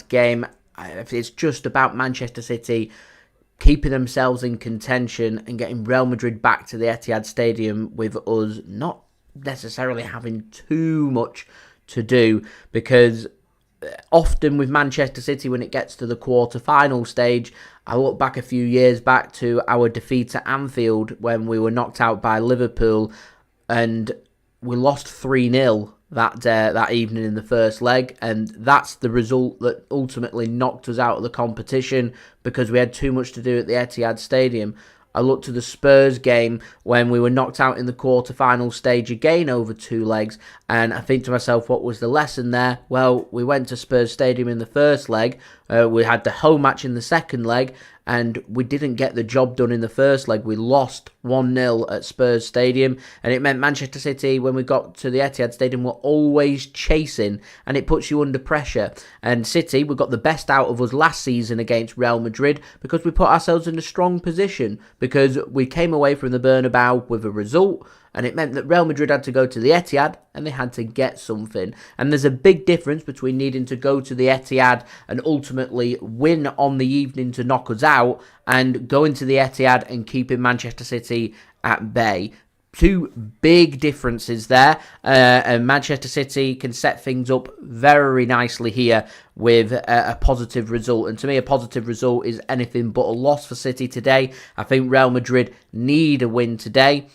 game, it's just about Manchester City keeping themselves in contention and getting Real Madrid back to the Etihad Stadium with us not necessarily having too much to do, because often with Manchester City, when it gets to the quarter-final stage, I look back a few years back to our defeat at Anfield when we were knocked out by Liverpool, and we lost 3-0 that evening in the first leg, and that's the result that ultimately knocked us out of the competition because we had too much to do at the Etihad Stadium. I look to the Spurs game when we were knocked out in the quarter-final stage again over 2 legs, and I think to myself, what was the lesson there? Well, we went to Spurs Stadium in the first leg We had the home match in the second leg, and we didn't get the job done in the first leg. We lost 1-0 at Spurs Stadium, and it meant Manchester City, when we got to the Etihad Stadium, were always chasing, and it puts you under pressure. And City, we got the best out of us last season against Real Madrid because we put ourselves in a strong position, because we came away from the Bernabeu with a result, and it meant that Real Madrid had to go to the Etihad and they had to get something. And there's a big difference between needing to go to the Etihad and ultimately win on the evening to knock us out, and going to the Etihad and keeping Manchester City at bay. Two big differences there, and Manchester City can set things up very nicely here with a positive result. And to me, a positive result is anything but a loss for City today. I think Real Madrid need a win today.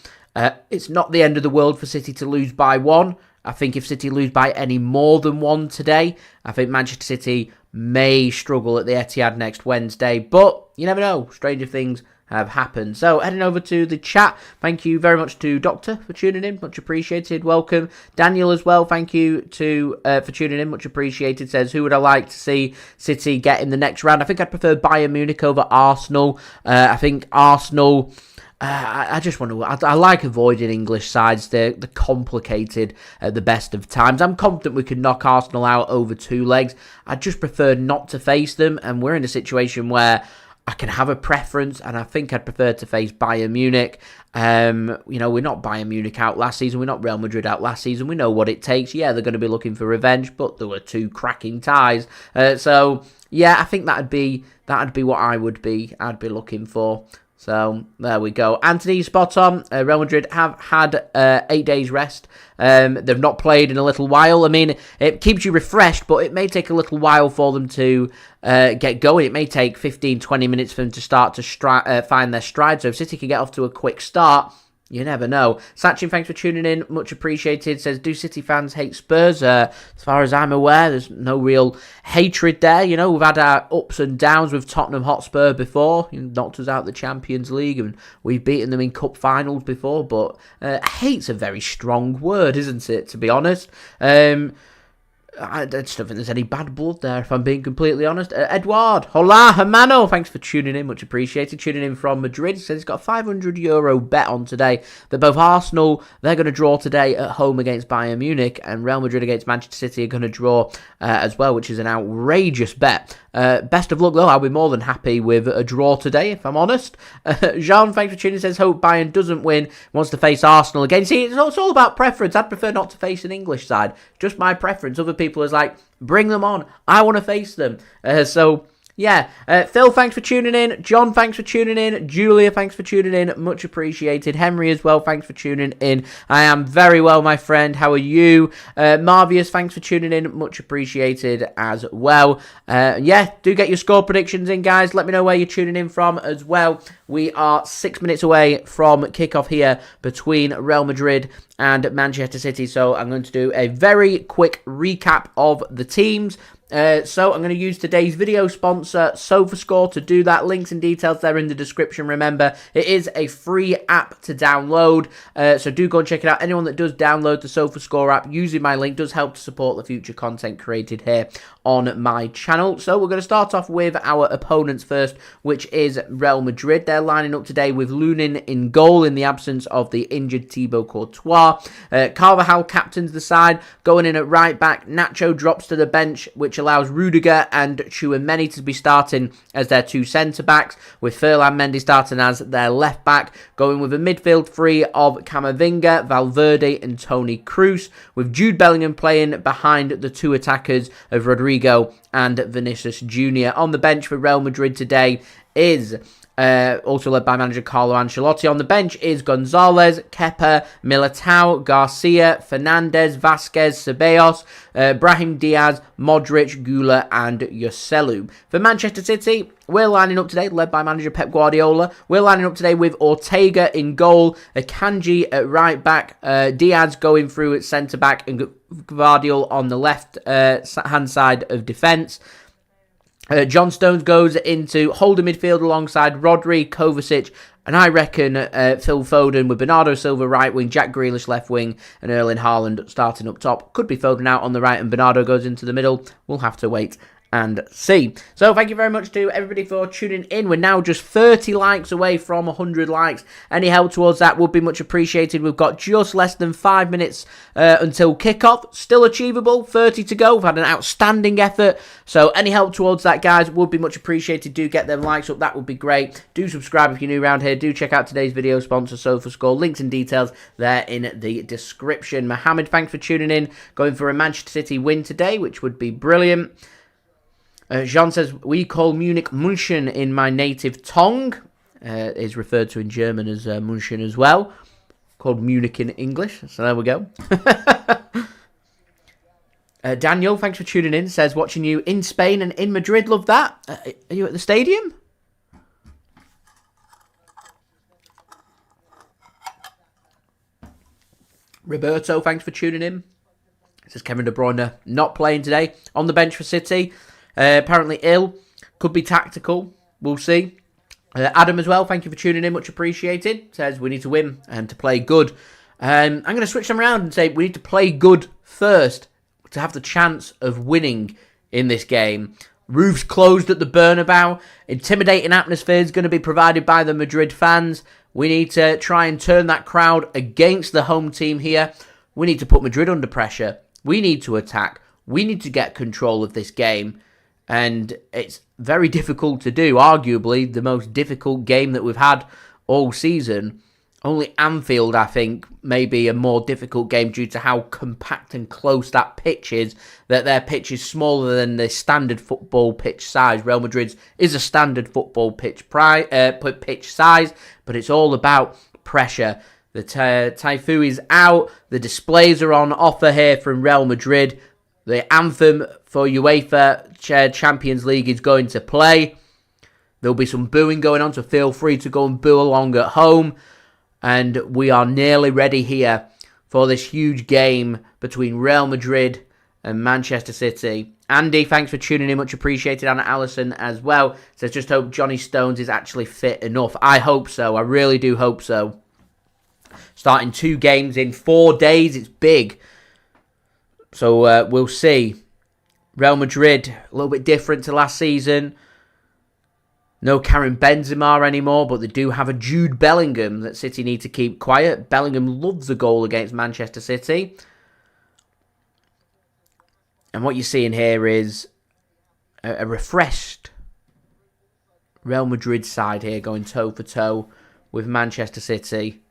It's not the end of the world for City to lose by 1. I think if City lose by any more than 1 today, I think Manchester City may struggle at the Etihad next Wednesday. But you never know. Stranger things have happened. So heading over to the chat, thank you very much to Doctor for tuning in, much appreciated. Welcome. Daniel as well, thank you to for tuning in, much appreciated. Says, who would I like to see City get in the next round? I think I'd prefer Bayern Munich over Arsenal. I think Arsenal, I just want to. I like avoiding English sides. They're complicated at the best of times. I'm confident we can knock Arsenal out over 2 legs. I just prefer not to face them, and we're in a situation where I can have a preference, and I think I'd prefer to face Bayern Munich. We're not Bayern Munich out last season. We're not Real Madrid out last season. We know what it takes. Yeah, they're going to be looking for revenge, but there were 2 cracking ties. So yeah, I think that'd be what I'd be looking for. So there we go. Anthony, spot on. Real Madrid have had 8 days rest. They've not played in a little while. I mean, it keeps you refreshed, but it may take a little while for them to get going. It may take 15-20 minutes for them to start to find their stride. So if City can get off to a quick start, you never know. Sachin, thanks for tuning in. Much appreciated. Says, do City fans hate Spurs? As far as I'm aware, there's no real hatred there. You know, we've had our ups and downs with Tottenham Hotspur before. You know, knocked us out the Champions League, and we've beaten them in cup finals before. But hate's a very strong word, isn't it, to be honest? I just don't think there's any bad blood there, if I'm being completely honest. Edward, hola, hermano, thanks for tuning in, much appreciated. Tuning in from Madrid, he says he's got a €500 bet on today that both Arsenal, they're going to draw today at home against Bayern Munich, and Real Madrid against Manchester City are going to draw as well, which is an outrageous bet. Best of luck though, I'll be more than happy with a draw today, if I'm honest. Jean, thanks for tuning in, says hope Bayern doesn't win, wants to face Arsenal again. See, it's all about preference. I'd prefer not to face an English side, just my preference. Other people is like, bring them on, I want to face them. Yeah, Phil, thanks for tuning in. John, thanks for tuning in. Julia, thanks for tuning in. Much appreciated. Henry as well, thanks for tuning in. I am very well, my friend. How are you? Marvius, thanks for tuning in. Much appreciated as well. Yeah, do get your score predictions in, guys. Let me know where you're tuning in from as well. We are 6 minutes away from kickoff here between Real Madrid and Manchester City. So I'm going to do a very quick recap of the teams. So I'm going to use today's video sponsor, SofaScore, to do that. Links and details there in the description. Remember, it is a free app to download, so do go and check it out. Anyone that does download the SofaScore app using my link does help to support the future content created here on my channel. So we're going to start off with our opponents first, which is Real Madrid. They're lining up today with Lunin in goal in the absence of the injured Thibaut Courtois. Carvajal captains the side, going in at right back. Nacho drops to the bench, which allows Rudiger and Tchouameni to be starting as their 2 centre-backs, with Ferland Mendy starting as their left-back, going with a midfield three of Camavinga, Valverde and Toni Kroos, with Jude Bellingham playing behind the 2 attackers of Rodrigo and Vinicius JR. On the bench for Real Madrid today is also led by manager Carlo Ancelotti. On the bench is Gonzalez, Kepa, Militao, Garcia, Fernandes, Vasquez, Ceballos, Brahim Diaz, Modric, Gula and Joselu. For Manchester City, we're lining up today, led by manager Pep Guardiola. We're lining up today with Ortega in goal, Akanji at right back, Diaz going through at centre back, and Gvardiol on the left hand side of defence. John Stones goes into holding midfield alongside Rodri, Kovacic, and I reckon Phil Foden with Bernardo Silva right wing, Jack Grealish left wing, and Erling Haaland starting up top. Could be Foden out on the right and Bernardo goes into the middle. We'll have to wait and C. So thank you very much to everybody for tuning in. We're now just 30 likes away from 100 likes. Any help towards that would be much appreciated. We've got just less than 5 minutes until kickoff. Still achievable, 30 to go. We've had an outstanding effort. So any help towards that, guys, would be much appreciated. Do get them likes up, that would be great. Do subscribe if you're new around here. Do check out today's video sponsor, SofaScore. Links and details there in the description. Mohammed, thanks for tuning in. Going for a Manchester City win today, which would be brilliant. Jean says, we call Munich München in my native tongue. Is referred to in German as München as well. Called Munich in English. So there we go. Daniel, thanks for tuning in. Says, watching you in Spain and in Madrid. Love that. Are you at the stadium? Roberto, thanks for tuning in. Says Kevin De Bruyne not playing today. On the bench for City. Apparently ill. Could be tactical. We'll see. Adam as well, thank you for tuning in. Much appreciated. Says we need to win and to play good. I'm going to switch them around and say we need to play good first to have the chance of winning in this game. Roofs closed at the Bernabeu. Intimidating atmosphere is going to be provided by the Madrid fans. We need to try and turn that crowd against the home team here. We need to put Madrid under pressure. We need to attack. We need to get control of this game. And it's very difficult to do. Arguably, the most difficult game that we've had all season. Only Anfield, I think, may be a more difficult game due to how compact and close that pitch is. That their pitch is smaller than the standard football pitch size. Real Madrid's is a standard football pitch size, but it's all about pressure. The Taifu is out. The displays are on offer here from Real Madrid. The anthem for UEFA Champions League is going to play. There'll be some booing going on, so feel free to go and boo along at home. And we are nearly ready here for this huge game between Real Madrid and Manchester City. Andy, thanks for tuning in. Much appreciated. Anna Allison as well. Says, just hope Johnny Stones is actually fit enough. I hope so. I really do hope so. Starting 2 games in 4 days. It's big. So we'll see. Real Madrid, a little bit different to last season. No Karim Benzema anymore, but they do have a Jude Bellingham that City need to keep quiet. Bellingham loves a goal against Manchester City. And what you're seeing here is a refreshed Real Madrid side here going toe-for-toe with Manchester City.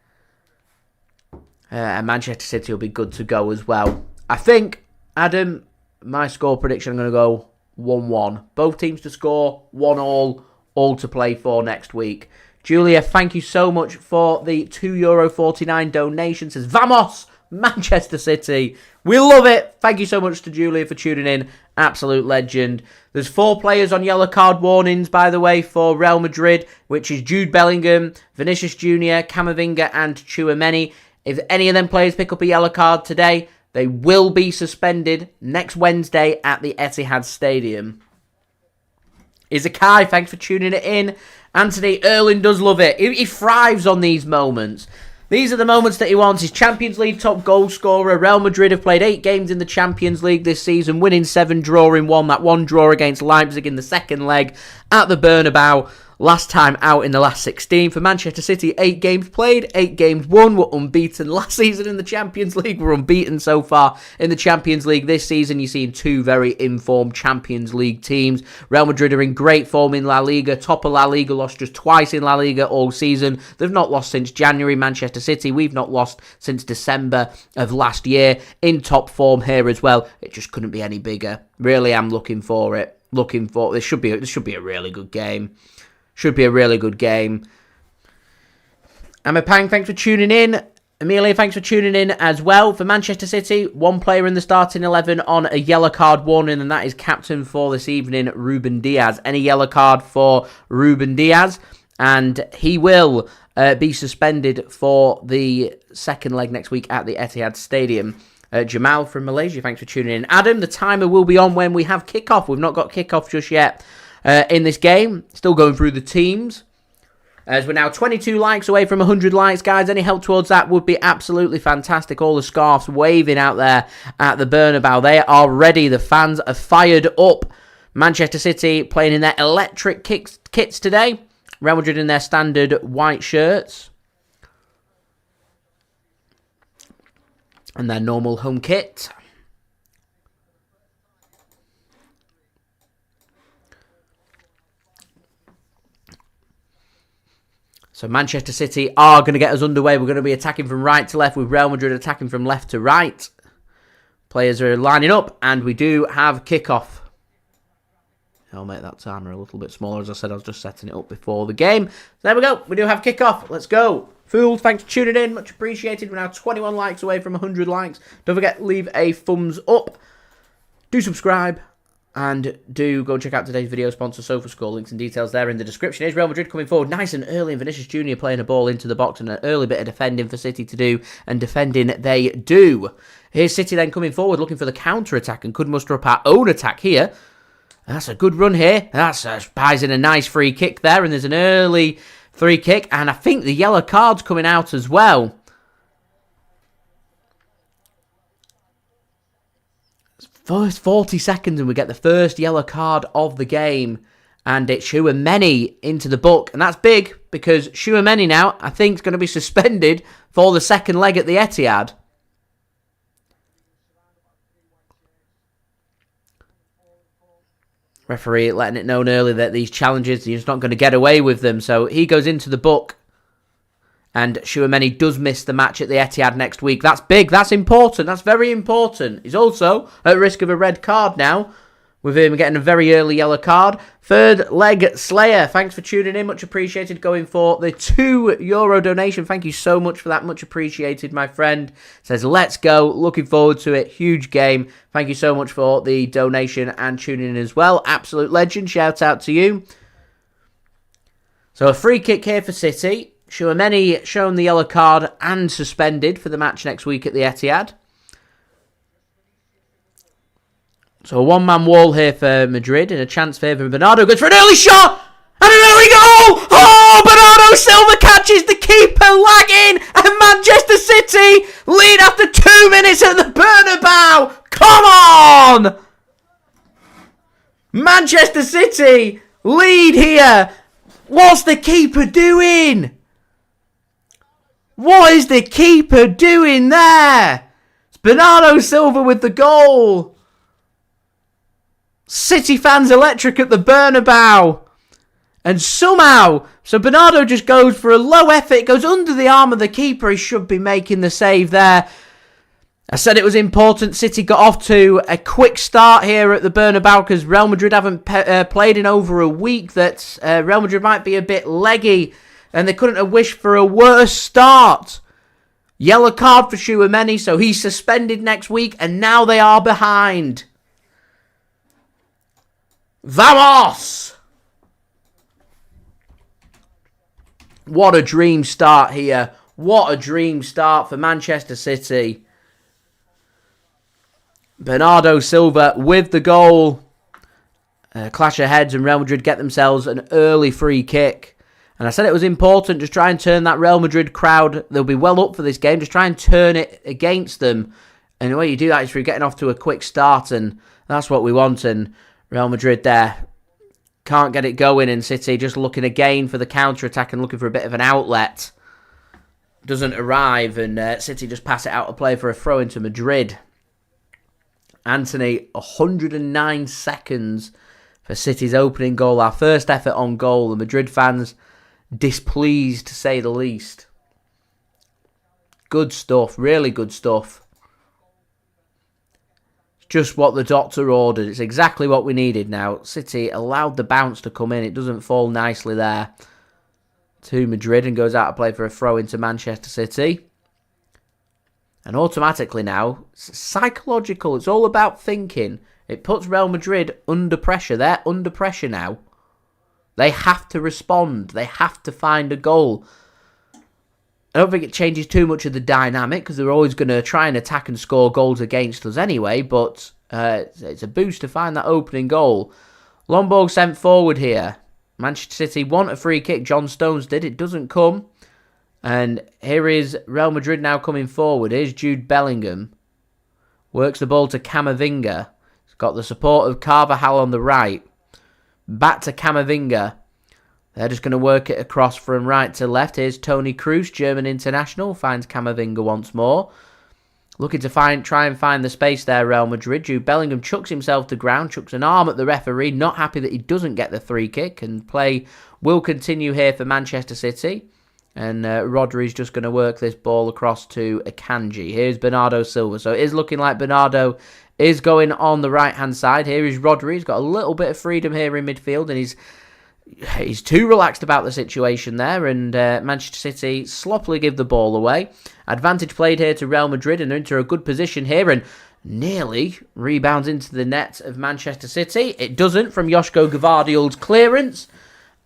And Manchester City will be good to go as well. I think, Adam, my score prediction, I'm going to go 1-1. Both teams to score, 1-1, all to play for next week. Julia, thank you so much for the €2.49 donation. Says, Vamos, Manchester City. We love it. Thank you so much to Julia for tuning in. Absolute legend. There's 4 players on yellow card warnings, by the way, for Real Madrid, which is Jude Bellingham, Vinicius JR, Camavinga and Tchouameni. If any of them players pick up a yellow card today, they will be suspended next Wednesday at the Etihad Stadium. Izakai, thanks for tuning it in. Anthony Erling does love it. He thrives on these moments. These are the moments that he wants. He's Champions League top goal scorer. Real Madrid have played 8 games in the Champions League this season, winning 7, drawing 1. That 1 draw against Leipzig in the second leg at the Bernabeu. Last time out in the last 16. For Manchester City, 8 games played, 8 games won. We're unbeaten last season in the Champions League. We're unbeaten so far in the Champions League this season. You're seeing 2 very informed Champions League teams. Real Madrid are in great form in La Liga. Top of La Liga, lost just twice in La Liga all season. They've not lost since January. Manchester City, we've not lost since December of last year. In top form here as well. It just couldn't be any bigger. Really am looking for it. This should be a really good game. Should be a really good game. Amapang, thanks for tuning in. Amelia, thanks for tuning in as well. For Manchester City, 1 player in the starting 11 on a yellow card warning, and that is captain for this evening, Ruben Dias. Any yellow card for Ruben Dias, and he will be suspended for the second leg next week at the Etihad Stadium. Jamal from Malaysia, thanks for tuning in. Adam, the timer will be on when we have kickoff. We've not got kickoff just yet. In this game, still going through the teams. As we're now 22 likes away from 100 likes, guys. Any help towards that would be absolutely fantastic. All the scarves waving out there at the Bernabeu. They are ready. The fans are fired up. Manchester City playing in their electric kits today. Real Madrid in their standard white shirts. And their normal home kit. So Manchester City are going to get us underway. We're going to be attacking from right to left with Real Madrid attacking from left to right. Players are lining up and we do have kickoff. I'll make that timer a little bit smaller. As I said, I was just setting it up before the game. So there we go. We do have kickoff. Let's go. Fools, thanks for tuning in. Much appreciated. We're now 21 likes away from 100 likes. Don't forget, leave a thumbs up. Do subscribe. And do go check out today's video sponsor, SofaScore. Links and details there in the description. Here's Real Madrid coming forward nice and early. And Vinicius JR playing a ball into the box. And an early bit of defending for City to do. And defending they do. Here's City then coming forward looking for the counter-attack. And could muster up our own attack here. That's a good run here. That's buys in a nice free kick there. And there's an early free kick. And I think the yellow card's coming out as well. First 40 seconds and we get the first yellow card of the game. And it's Tchouameni into the book. And that's big because Tchouameni now, I think, is going to be suspended for the second leg at the Etihad. Referee letting it known early that these challenges, you're just not going to get away with them. So he goes into the book. And Tchouameni does miss the match at the Etihad next week. That's big. That's important. That's very important. He's also at risk of a red card now, with him getting a very early yellow card. Third leg Slayer. Thanks for tuning in. Much appreciated. Going for the €2 donation. Thank you so much for that. Much appreciated, my friend. Says, let's go. Looking forward to it. Huge game. Thank you so much for the donation and tuning in as well. Absolute legend. Shout out to you. So a free kick here for City. Tchouameni shown the yellow card and suspended for the match next week at the Etihad. So a one-man wall here for Madrid and a chance for Bernardo. Goes for an early shot and an early goal! Oh, Bernardo Silva catches the keeper lagging and Manchester City lead after 2 minutes at the Bernabeu! Come on! Manchester City lead here. What's the keeper doing? What is the keeper doing there? It's Bernardo Silva with the goal. City fans electric at the Bernabeu. And somehow, so Bernardo just goes for a low effort, goes under the arm of the keeper. He should be making the save there. I said it was important. City got off to a quick start here at the Bernabeu because Real Madrid haven't played in over a week. That Real Madrid might be a bit leggy. And they couldn't have wished for a worse start. Yellow card for Tchouameni, so he's suspended next week. And now they are behind. Vamos! What a dream start here. What a dream start for Manchester City. Bernardo Silva with the goal. Clash of heads and Real Madrid get themselves an early free kick. And I said it was important, just try and turn that Real Madrid crowd. They'll be well up for this game. Just try and turn it against them. And the way you do that is through getting off to a quick start. And that's what we want. And Real Madrid there can't get it going. And City just looking again for the counter-attack and looking for a bit of an outlet. Doesn't arrive. And City just pass it out of play for a throw into Madrid. Anthony, 109 seconds for City's opening goal. Our first effort on goal. The Madrid fans displeased, to say the least. Good stuff. Really good stuff. Just what the doctor ordered. It's exactly what we needed now. City allowed the bounce to come in. It doesn't fall nicely there to Madrid and goes out of play for a throw into Manchester City. And automatically now, it's psychological. It's all about thinking. It puts Real Madrid under pressure. They're under pressure now. They have to respond. They have to find a goal. I don't think it changes too much of the dynamic because they're always going to try and attack and score goals against us anyway. But it's a boost to find that opening goal. Long ball sent forward here. Manchester City want a free kick. John Stones did. It doesn't come. And here is Real Madrid now coming forward. Here's Jude Bellingham. Works the ball to Camavinga. He's got the support of Carvajal on the right. Back to Camavinga. They're just going to work it across from right to left. Here's Toni Kroos, German international. Finds Camavinga once more. Looking to try and find the space there, Real Madrid. Jude Bellingham chucks himself to ground, chucks an arm at the referee. Not happy that he doesn't get the free kick. And play will continue here for Manchester City. And Rodri's just going to work this ball across to Akanji. Here's Bernardo Silva. So it is looking like Bernardo is going on the right-hand side. Here is Rodri. He's got a little bit of freedom here in midfield. And he's too relaxed about the situation there, and Manchester City sloppily give the ball away. Advantage played here to Real Madrid, and they're into a good position here, and nearly rebounds into the net of Manchester City. It doesn't from Josko Gvardiol's clearance,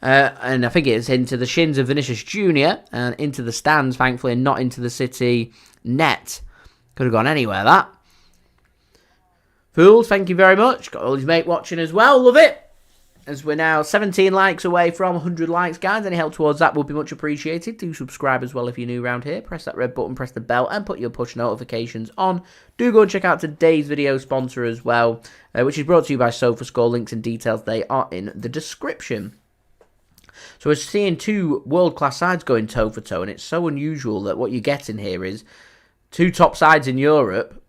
and I think it's into the shins of Vinicius JR, and into the stands, thankfully, and not into the City net. Could have gone anywhere, that. Fools, thank you very much. Got all his mate watching as well, love it. As we're now 17 likes away from 100 likes, guys. Any help towards that would be much appreciated. Do subscribe as well if you're new around here. Press that red button, press the bell, and put your push notifications on. Do go and check out today's video sponsor as well, which is brought to you by SofaScore. Links and details, they are in the description. So we're seeing two world-class sides going toe-for-toe, and it's so unusual that what you're getting here is two top sides in Europe,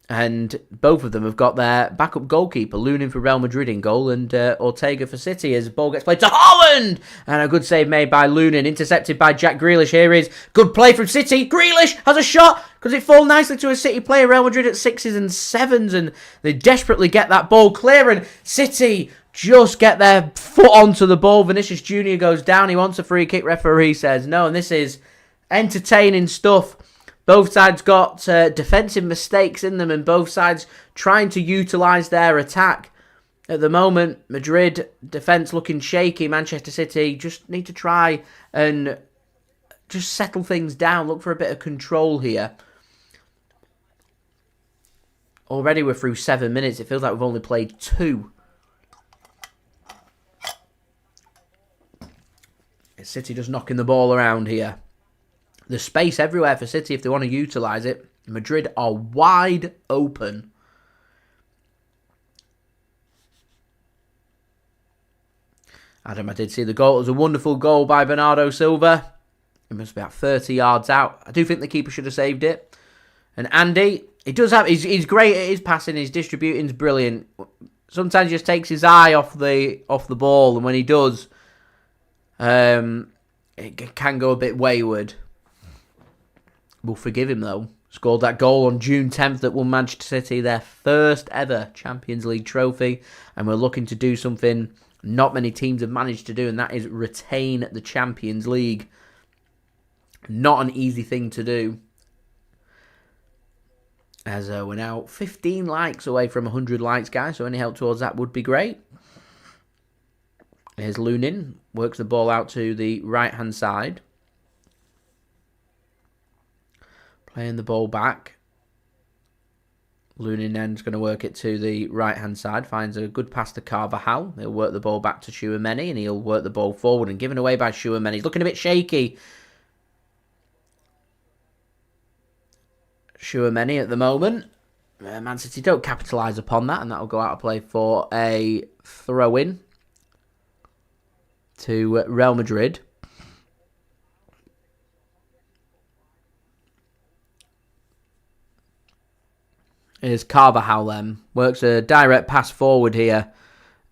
and both of them have got their backup goalkeeper, Lunin for Real Madrid in goal, and Ortega for City, as the ball gets played to Haaland! And a good save made by Lunin, intercepted by Jack Grealish. Here is good play from City. Grealish has a shot. Does it fall nicely to a City player? Real Madrid at 6s and 7s, and they desperately get that ball clear, and City just get their foot onto the ball. Vinicius JR goes down. He wants a free kick. Referee says no, and this is entertaining stuff. Both sides got defensive mistakes in them, and both sides trying to utilise their attack. At the moment, Madrid defence looking shaky. Manchester City just need to try and just settle things down. Look for a bit of control here. Already we're through 7 minutes. It feels like we've only played 2. It's City just knocking the ball around here. There's space everywhere for City if they want to utilise it. Madrid are wide open. Adam, I did see the goal. It was a wonderful goal by Bernardo Silva. It must be about 30 yards out. I do think the keeper should have saved it. And Andy, he's great at his passing. His distributing's brilliant. Sometimes he just takes his eye off the ball, and when he does, it can go a bit wayward. We'll forgive him, though. Scored that goal on June 10th that won Manchester City their first ever Champions League trophy. And we're looking to do something not many teams have managed to do, and that is retain the Champions League. Not an easy thing to do. As we're now 15 likes away from 100 likes, guys. So any help towards that would be great. Here's Lunin. Works the ball out to the right-hand side. Playing the ball back. Lunin then's going to work it to the right-hand side. Finds a good pass to Carvajal. He'll work the ball back to Tchouameni, and he'll work the ball forward. And given away by Tchouameni. He's looking a bit shaky. Tchouameni at the moment. Man City don't capitalise upon that, and that'll go out of play for a throw-in to Real Madrid. Here's Carvajal then. Works a direct pass forward here.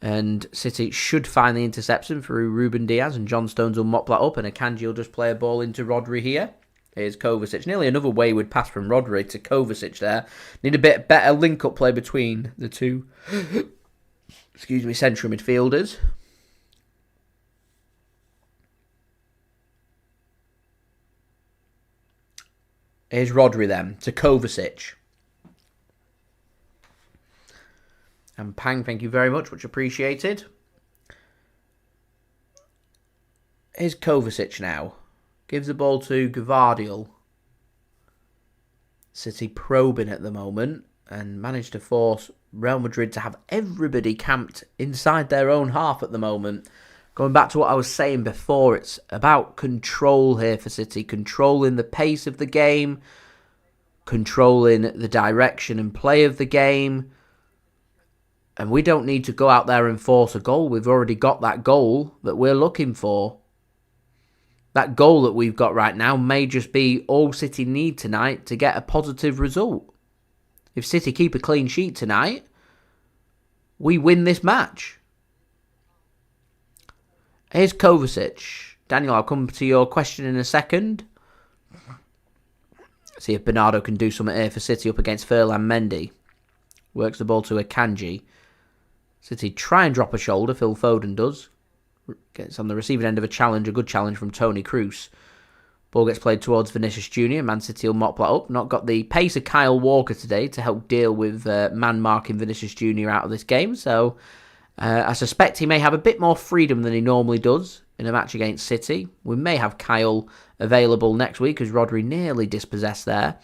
And City should find the interception through Ruben Dias. And John Stones will mop that up. And Akanji will just play a ball into Rodri here. Here's Kovacic. Nearly another wayward pass from Rodri to Kovacic there. Need a bit better link-up play between the two central midfielders. Here's Rodri then to Kovacic. And Pang, thank you very much appreciated. Here's Kovacic now. Gives the ball to Gvardiol. City probing at the moment and managed to force Real Madrid to have everybody camped inside their own half at the moment. Going back to what I was saying before, it's about control here for City. Controlling the pace of the game. Controlling the direction and play of the game. And we don't need to go out there and force a goal. We've already got that goal that we're looking for. That goal that we've got right now may just be all City need tonight to get a positive result. If City keep a clean sheet tonight, we win this match. Here's Kovacic. Daniel, I'll come to your question in a second. See if Bernardo can do something here for City up against Ferland Mendy. Works the ball to Akanji. City try and drop a shoulder. Phil Foden does. Gets on the receiving end of a challenge. A good challenge from Toni Kroos. Ball gets played towards Vinicius JR. Man City will mop that up. Not got the pace of Kyle Walker today to help deal with man-marking Vinicius JR out of this game. So I suspect he may have a bit more freedom than he normally does in a match against City. We may have Kyle available next week as Rodri nearly dispossessed there.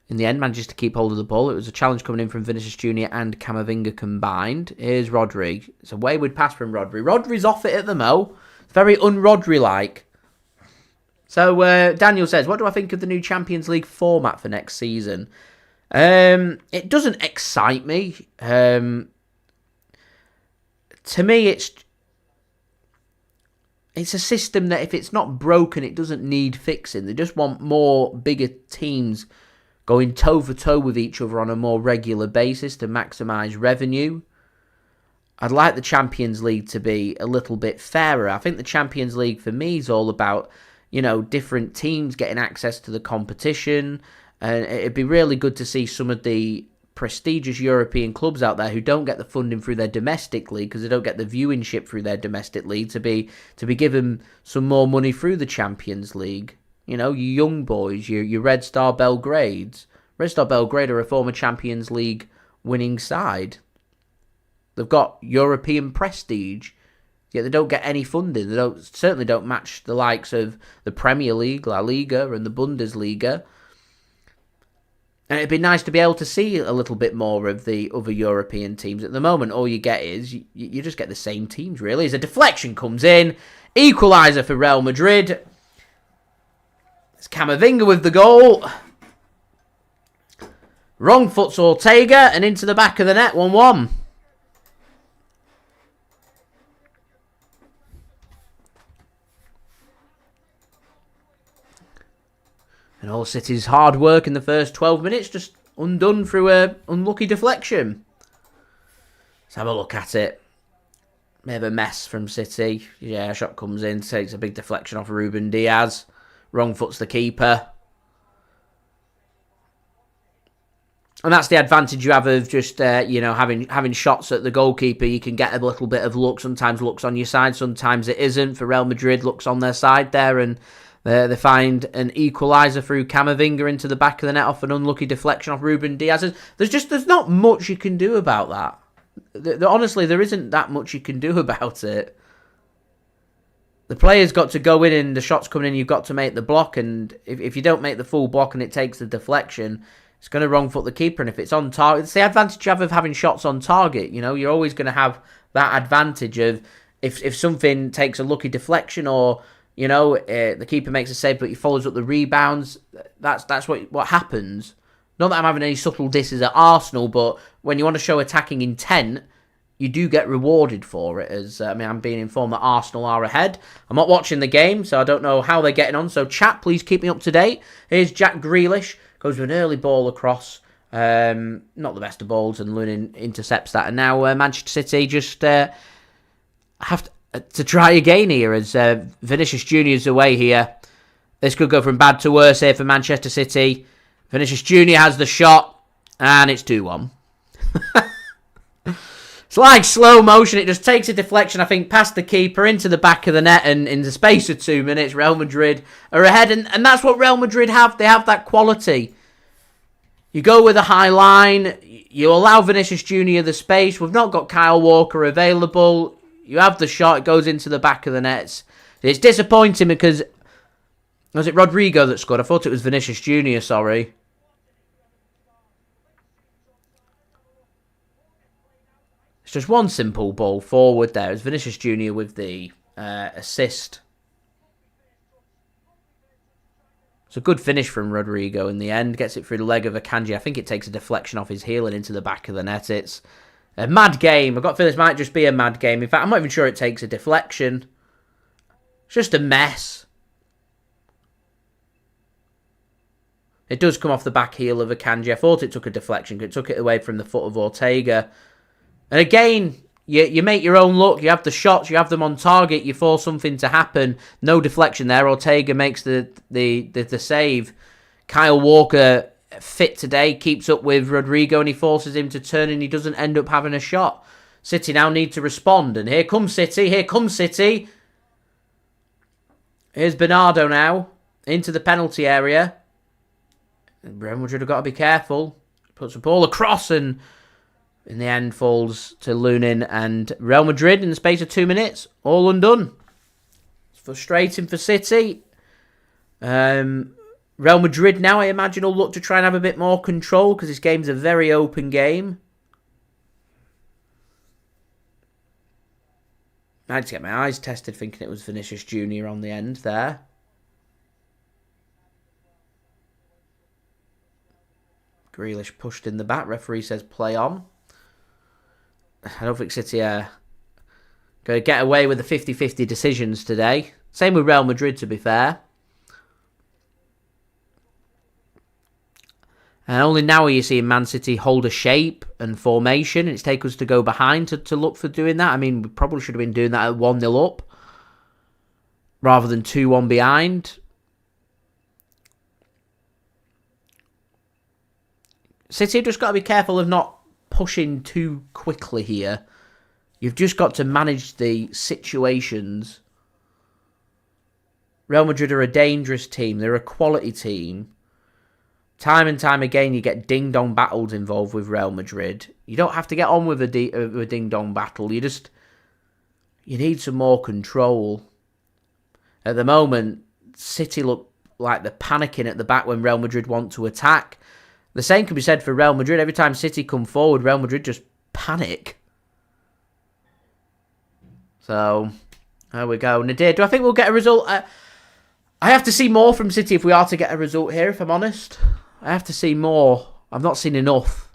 In the end, manages to keep hold of the ball. It was a challenge coming in from Vinicius JR and Camavinga combined. Here's Rodri. It's a wayward pass from Rodri. Rodri's off it at the mo. It's very un-Rodri-like. So, Daniel says, what do I think of the new Champions League format for next season? It doesn't excite me. To me, it's a system that if it's not broken, it doesn't need fixing. They just want more bigger teams going toe-for-toe with each other on a more regular basis to maximise revenue. I'd like the Champions League to be a little bit fairer. I think the Champions League for me is all about, different teams getting access to the competition. And it'd be really good to see some of the prestigious European clubs out there who don't get the funding through their domestic league because they don't get the viewership through their domestic league to be given some more money through the Champions League. Your young boys, your Red Star Belgrades. Red Star Belgrade are a former Champions League winning side. They've got European prestige, yet they don't get any funding. They certainly don't match the likes of the Premier League, La Liga, and the Bundesliga. And it'd be nice to be able to see a little bit more of the other European teams. At the moment, all you get is, you just get the same teams, really. As a deflection comes in, equaliser for Real Madrid. It's Camavinga with the goal. Wrong foot's Ortega and into the back of the net, 1-1. And all City's hard work in the first 12 minutes just undone through a unlucky deflection. Let's have a look at it. Bit of a mess from City. Yeah, shot comes in, takes a big deflection off Ruben Dias. Wrong foot's the keeper. And that's the advantage you have of just, having shots at the goalkeeper. You can get a little bit of luck. Sometimes luck's on your side, sometimes it isn't. For Real Madrid, luck's on their side there. And they find an equaliser through Camavinga into the back of the net off an unlucky deflection off Ruben Dias. There's not much you can do about that. Honestly, there isn't that much you can do about it. The player's got to go in and the shot's coming in, you've got to make the block. And if you don't make the full block and it takes the deflection, it's going to wrong foot the keeper. And if it's on target, it's the advantage you have of having shots on target. You're always going to have that advantage of if something takes a lucky deflection or, the keeper makes a save but he follows up the rebounds, that's what happens. Not that I'm having any subtle disses at Arsenal, but when you want to show attacking intent, you do get rewarded for it. I'm being informed that Arsenal are ahead. I'm not watching the game, so I don't know how they're getting on. So chat, please keep me up to date. Here's Jack Grealish. Goes with an early ball across. Not the best of balls, and Lunin intercepts that. And now Manchester City just have to try again here as Vinicius Jr.'s away here. This could go from bad to worse here for Manchester City. Vinicius Jr. has the shot, and it's 2-1. It's like slow motion. It just takes a deflection, I think, past the keeper into the back of the net, and in the space of 2 minutes, Real Madrid are ahead. And that's what Real Madrid have. They have that quality. You go with a high line. You allow Vinicius Jr. the space. We've not got Kyle Walker available. You have the shot. It goes into the back of the nets. It's disappointing because... Was it Rodrigo that scored? I thought it was Vinicius Jr., sorry. It's just one simple ball forward there. It's Vinicius Jr. with the assist. It's a good finish from Rodrigo in the end. Gets it through the leg of Akanji. I think it takes a deflection off his heel and into the back of the net. It's A mad game. I've got to feel this might just be a mad game. In fact, I'm not even sure it takes a deflection. It's just a mess. It does come off the back heel of Akanji. I thought it took a deflection. It took it away from the foot of Ortega. And again, you make your own luck. You have the shots. You have them on target. You force something to happen. No deflection there. Ortega makes the save. Kyle Walker, fit today, keeps up with Rodrigo and he forces him to turn and he doesn't end up having a shot. City now need to respond. And here comes City. Here comes City. Here's Bernardo now into the penalty area. Real Madrid have got to be careful. Puts the ball across and in the end falls to Lunin and Real Madrid in the space of 2 minutes. All undone. It's frustrating for City. Real Madrid now, I imagine, will look to try and have a bit more control because this game's a very open game. I had to get my eyes tested thinking it was Vinicius JR on the end there. Grealish pushed in the back. Referee says play on. I don't think City are going to get away with the 50-50 decisions today. Same with Real Madrid, to be fair. And only now are you seeing Man City hold a shape and formation. It's taken us to go behind to look for doing that. I mean, we probably should have been doing that at 1-0 up rather than 2-1 behind. City have just got to be careful of not pushing too quickly here. You've just got to manage the situations. Real Madrid are a dangerous team. They're a quality team. Time and time again, you get ding-dong battles involved with Real Madrid. You don't have to get on with a ding-dong battle. You need some more control. At the moment, City look like they're panicking at the back when Real Madrid want to attack. The same can be said for Real Madrid. Every time City come forward, Real Madrid just panic. So, there we go. Nadir, do I think we'll get a result? I have to see more from City if we are to get a result here, if I'm honest. I have to see more. I've not seen enough.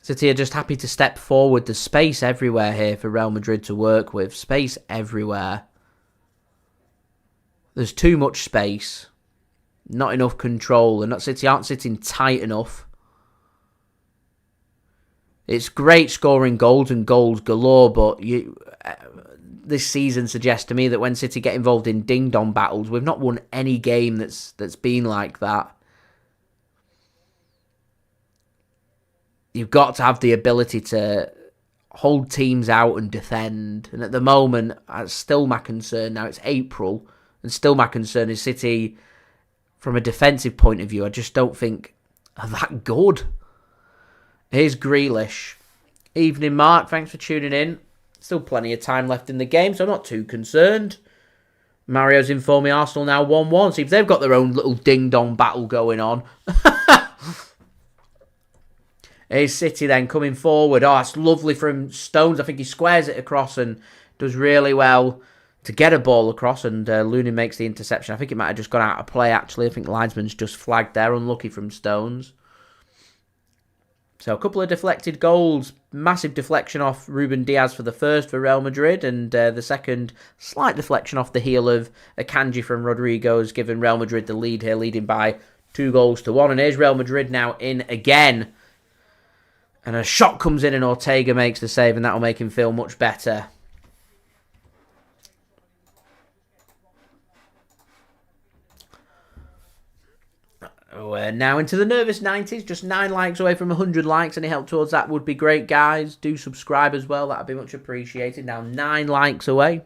City are just happy to step forward. There's space everywhere here for Real Madrid to work with. Space everywhere. There's too much space. Not enough control. And City aren't sitting tight enough. It's great scoring goals and goals galore, but this season suggests to me that when City get involved in ding-dong battles, we've not won any game that's been like that. You've got to have the ability to hold teams out and defend. And at the moment, that's still my concern. Now it's April. And still my concern is City, from a defensive point of view, I just don't think are that good. Here's Grealish. Evening, Mark. Thanks for tuning in. Still plenty of time left in the game, so I'm not too concerned. Mario's informed me Arsenal now 1-1. See if they've got their own little ding-dong battle going on. Here's City then coming forward. Oh, it's lovely from Stones. I think he squares it across and does really well to get a ball across, and Lunin makes the interception. I think it might have just gone out of play, actually. I think the linesman's just flagged there. Unlucky from Stones. So a couple of deflected goals. Massive deflection off Ruben Dias for the first for Real Madrid, and the second, slight deflection off the heel of Akanji from Rodrigo has given Real Madrid the lead here, leading by 2-1. And here's Real Madrid now in again. And a shot comes in and Ortega makes the save, and that'll make him feel much better. We're now into the nervous 90s, just 9 likes away from 100 likes. Any help towards that would be great, guys. Do subscribe as well, that would be much appreciated. Now 9 likes away.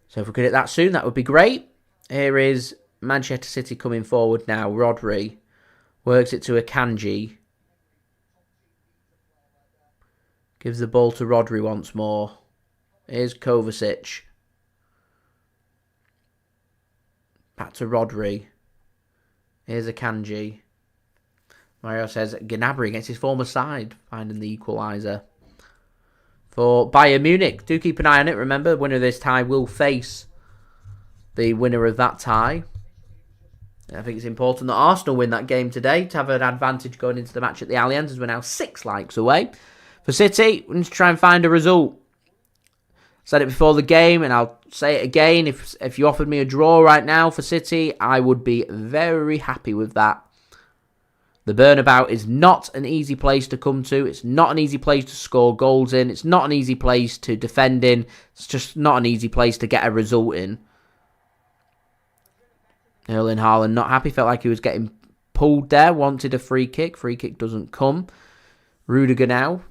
So if we could hit that soon, that would be great. Here is Manchester City coming forward now. Rodri works it to Akanji. Gives the ball to Rodri once more. Here's Kovacic. Back to Rodri. Here's Akanji. Mario says Gnabry against his former side, finding the equaliser. For Bayern Munich, do keep an eye on it. Remember, the winner of this tie will face the winner of that tie. I think it's important that Arsenal win that game today to have an advantage going into the match at the Allianz, as we're now 6 likes away. For City, we need to try and find a result. Said it before the game, and I'll say it again. If you offered me a draw right now for City, I would be very happy with that. The Bernabeu is not an easy place to come to. It's not an easy place to score goals in. It's not an easy place to defend in. It's just not an easy place to get a result in. Erling Haaland not happy. Felt like he was getting pulled there. Wanted a free kick. Free kick doesn't come. Rudiger now.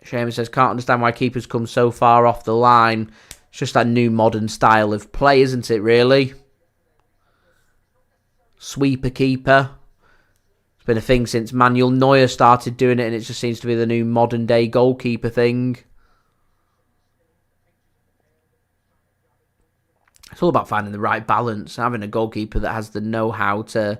Shaman says, can't understand why keepers come so far off the line. It's just that new modern style of play, isn't it, really? Sweeper keeper. It's been a thing since Manuel Neuer started doing it, and it just seems to be the new modern day goalkeeper thing. It's all about finding the right balance. Having a goalkeeper that has the know-how to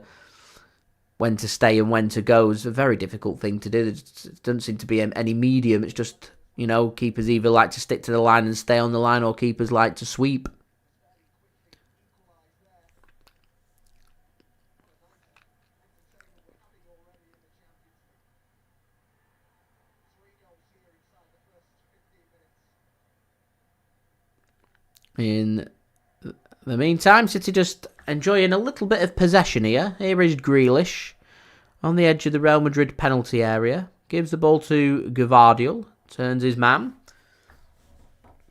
when to stay and when to go is a very difficult thing to do. There doesn't seem to be any medium. It's just, you know, keepers either like to stick to the line and stay on the line, or keepers like to sweep. In the meantime, City just enjoying a little bit of possession here. Here is Grealish on the edge of the Real Madrid penalty area. Gives the ball to Gvardiol. Turns his man.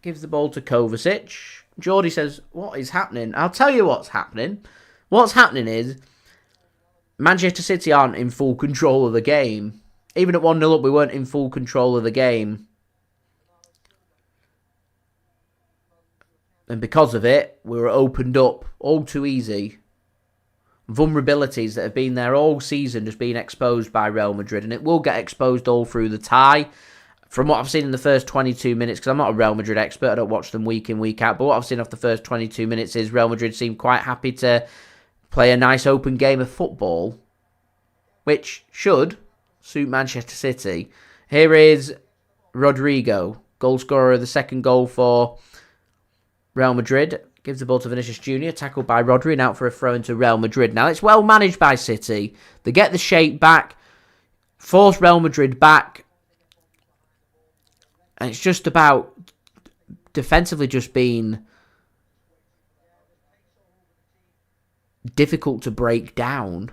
Gives the ball to Kovacic. Jordi says, what is happening? I'll tell you what's happening. What's happening is Manchester City aren't in full control of the game. Even at 1-0 up, we weren't in full control of the game. And because of it, we were opened up all too easy. Vulnerabilities that have been there all season just being exposed by Real Madrid. And it will get exposed all through the tie. From what I've seen in the first 22 minutes, because I'm not a Real Madrid expert, I don't watch them week in, week out. But what I've seen off the first 22 minutes is Real Madrid seem quite happy to play a nice open game of football, which should suit Manchester City. Here is Rodrigo, goal scorer of the second goal for Real Madrid. Gives the ball to Vinicius JR, tackled by Rodri, and out for a throw into Real Madrid. Now, it's well managed by City. They get the shape back, force Real Madrid back, and it's just about defensively just being difficult to break down,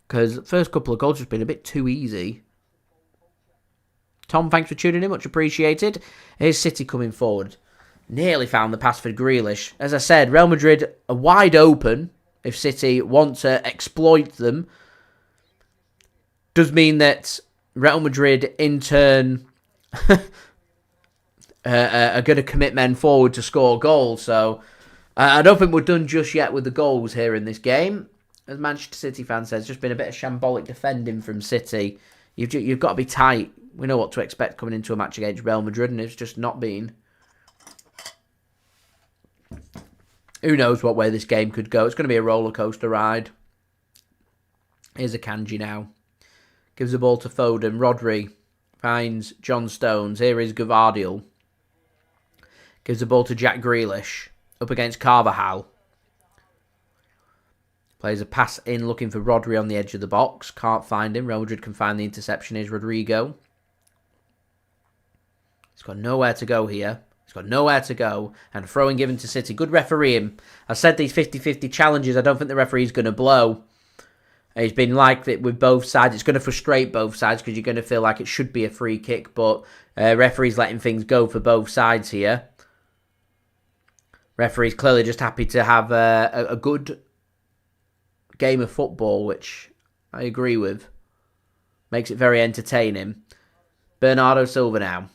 because the first couple of goals have been a bit too easy. Tom, thanks for tuning in, much appreciated. Here's City coming forward. Nearly found the pass for Grealish. As I said, Real Madrid are wide open if City want to exploit them. Does mean that Real Madrid, in turn, are going to commit men forward to score goals. So I don't think we're done just yet with the goals here in this game. As Manchester City fan says, just been a bit of shambolic defending from City. You've got to be tight. We know what to expect coming into a match against Real Madrid, and it's just not been. Who knows what way this game could go. It's going to be a roller coaster ride. Here's Akanji now. Gives the ball to Foden. Rodri finds John Stones. Here is Gvardiol. Gives the ball to Jack Grealish. Up against Carvajal. Plays a pass in looking for Rodri on the edge of the box. Can't find him. Real Madrid can find the interception. Here's Rodrigo. He's got nowhere to go here. He's got nowhere to go. And a throw-in given to City. Good refereeing. I said these 50-50 challenges, I don't think the referee's going to blow. He's been like that with both sides. It's going to frustrate both sides because you're going to feel like it should be a free kick. But referee's letting things go for both sides here. Referee's clearly just happy to have a good game of football, which I agree with. Makes it very entertaining. Bernardo Silva now.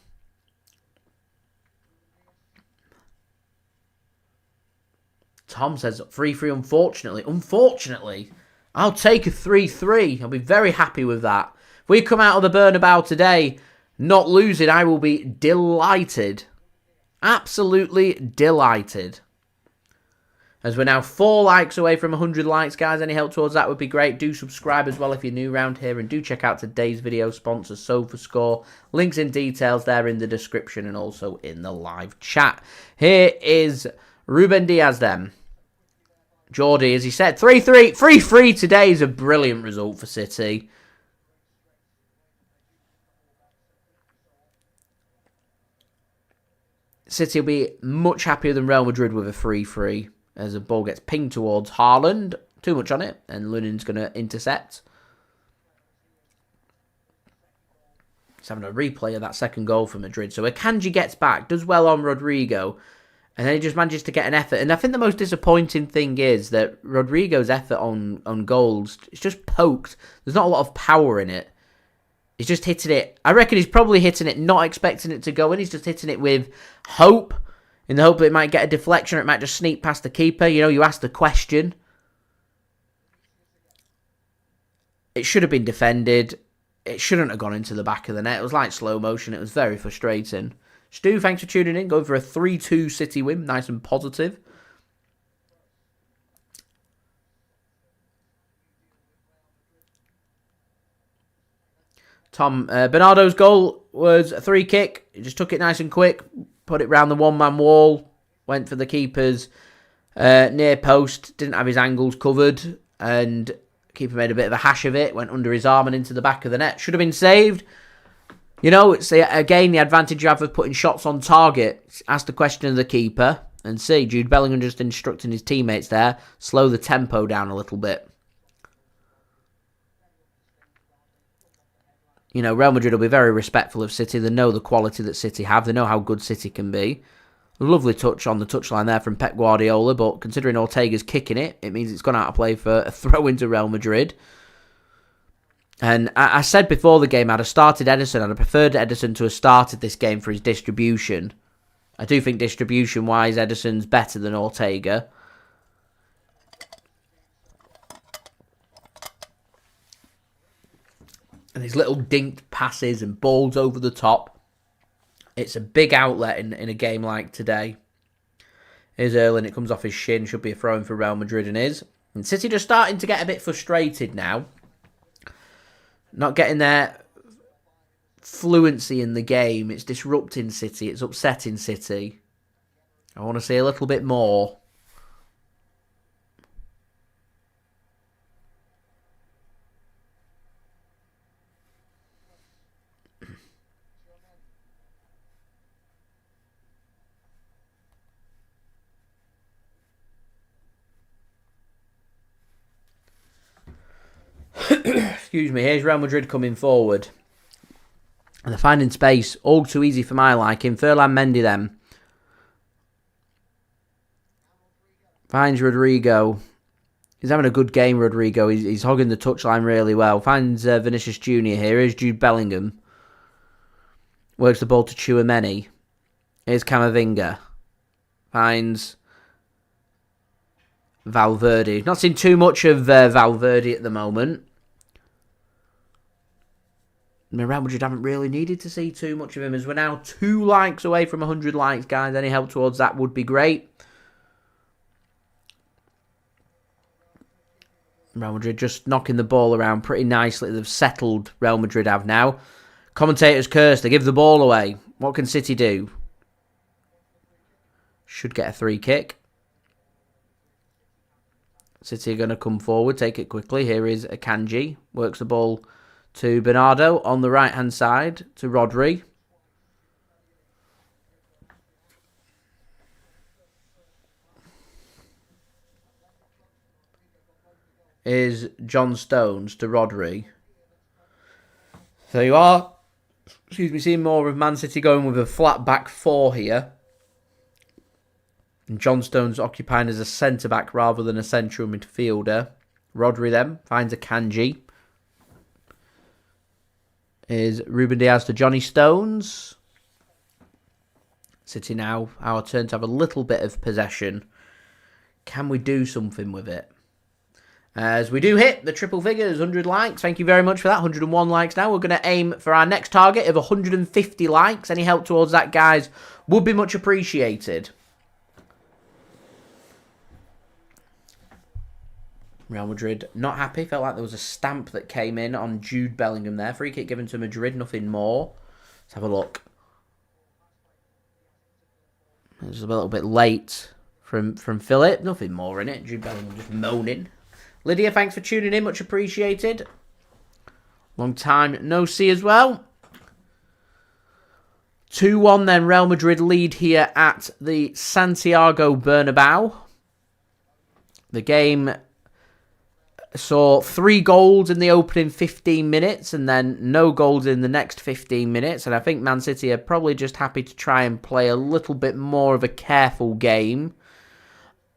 Tom says 3-3, unfortunately. Unfortunately, I'll take a 3-3. I'll be very happy with that. If we come out of the Bernabeu today not losing, I will be delighted. Absolutely delighted. As we're now 4 likes away from 100 likes, guys. Any help towards that would be great. Do subscribe as well if you're new around here. And do check out today's video sponsor, SofaScore. Links and details there in the description and also in the live chat. Here is Ruben Dias then. Jordi, as he said, 3-3. 3-3 today is a brilliant result for City. City will be much happier than Real Madrid with a 3-3 as the ball gets pinged towards Haaland. Too much on it, and Lunen's going to intercept. He's having a replay of that second goal for Madrid. So Akanji gets back, does well on Rodrigo, and then he just manages to get an effort. And I think the most disappointing thing is that Rodrigo's effort on goals is just poked. There's not a lot of power in it. He's just hitting it. I reckon he's probably hitting it, not expecting it to go in. He's just hitting it with hope, in the hope that it might get a deflection or it might just sneak past the keeper. You know, you ask the question. It should have been defended. It shouldn't have gone into the back of the net. It was like slow motion. It was very frustrating. Stu, thanks for tuning in. Going for a 3-2 City win. Nice and positive. Tom, Bernardo's goal was a free kick. He just took it nice and quick. Put it round the one-man wall. Went for the keeper's near post. Didn't have his angles covered. And keeper made a bit of a hash of it. Went under his arm and into the back of the net. Should have been saved. You know, it's again the advantage you have of putting shots on target. Ask the question of the keeper and see. Jude Bellingham just instructing his teammates there. Slow the tempo down a little bit. You know, Real Madrid will be very respectful of City. They know the quality that City have. They know how good City can be. A lovely touch on the touchline there from Pep Guardiola, but considering Ortega's kicking it, it means it's gone out of play for a throw into Real Madrid. And I said before the game, I'd have started Ederson. I'd have preferred Ederson to have started this game for his distribution. I do think distribution-wise, Ederson's better than Ortega. And his little dinked passes and balls over the top. It's a big outlet in a game like today. Here's Erling, it comes off his shin. Should be a throw-in for Real Madrid and is. And City just starting to get a bit frustrated now. Not getting their fluency in the game. It's disrupting City. It's upsetting City. I want to see a little bit more. Excuse me, here's Real Madrid coming forward. And they're finding space. All too easy for my liking. Ferland Mendy then. Finds Rodrigo. He's having a good game, Rodrigo. He's hogging the touchline really well. Finds Vinicius JR here. Here's Jude Bellingham. Works the ball to Tchouameni. Here's Camavinga. Finds Valverde. Not seen too much of Valverde at the moment. Real Madrid haven't really needed to see too much of him, as we're now 2 likes away from 100 likes, guys. Any help towards that would be great. Real Madrid just knocking the ball around pretty nicely. They've settled, Real Madrid have now. Commentators curse, they give the ball away. What can City do? Should get a free kick. City are going to come forward, take it quickly. Here is Akanji. Works the ball to Bernardo on the right-hand side to Rodri. Is John Stones to Rodri. So you are, seeing more of Man City going with a flat back 4 here. And John Stones occupying as a centre-back rather than a central midfielder. Rodri then finds Akanji. Is Ruben Dias to Johnny Stones. City now, our turn to have a little bit of possession. Can we do something with it? As we do hit the triple figures, 100 likes. Thank you very much for that. 101 likes now. We're going to aim for our next target of 150 likes. Any help towards that, guys, would be much appreciated. Real Madrid not happy. Felt like there was a stamp that came in on Jude Bellingham there. Free kick given to Madrid. Nothing more. Let's have a look. It was a little bit late from Philip. Nothing more in it. Jude Bellingham just moaning. Lydia, thanks for tuning in. Much appreciated. Long time no see as well. 2-1 then. Real Madrid lead here at the Santiago Bernabeu. The game saw 3 goals in the opening 15 minutes and then no goals in the next 15 minutes. And I think Man City are probably just happy to try and play a little bit more of a careful game.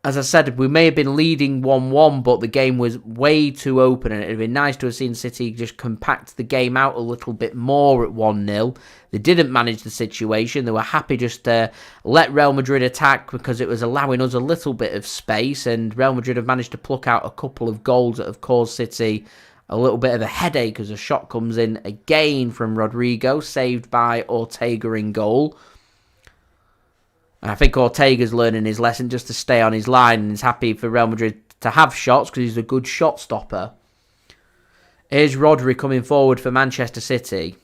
As I said, we may have been leading 1-1, but the game was way too open, and it would have been nice to have seen City just compact the game out a little bit more at 1-0. They didn't manage the situation. They were happy just to let Real Madrid attack because it was allowing us a little bit of space, and Real Madrid have managed to pluck out a couple of goals that have caused City a little bit of a headache as a shot comes in again from Rodrigo, saved by Ortega in goal. And I think Ortega's learning his lesson just to stay on his line and is happy for Real Madrid to have shots because he's a good shot stopper. Here's Rodri coming forward for Manchester City.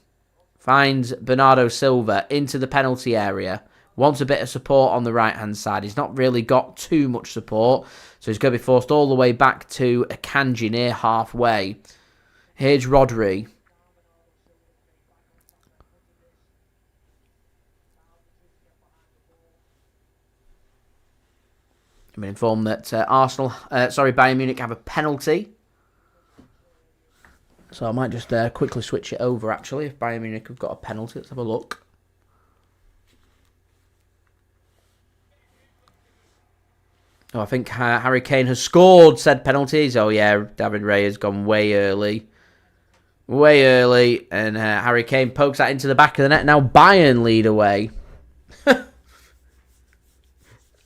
Finds Bernardo Silva into the penalty area. Wants a bit of support on the right-hand side. He's not really got too much support, so he's going to be forced all the way back to Akanji near halfway. Here's Rodri. I've been informed that Bayern Munich have a penalty. So I might just quickly switch it over, actually, if Bayern Munich have got a penalty. Let's have a look. Oh, I think Harry Kane has scored said penalties. Oh, yeah, David Ray has gone way early. Way early. And Harry Kane pokes that into the back of the net. Now Bayern lead away.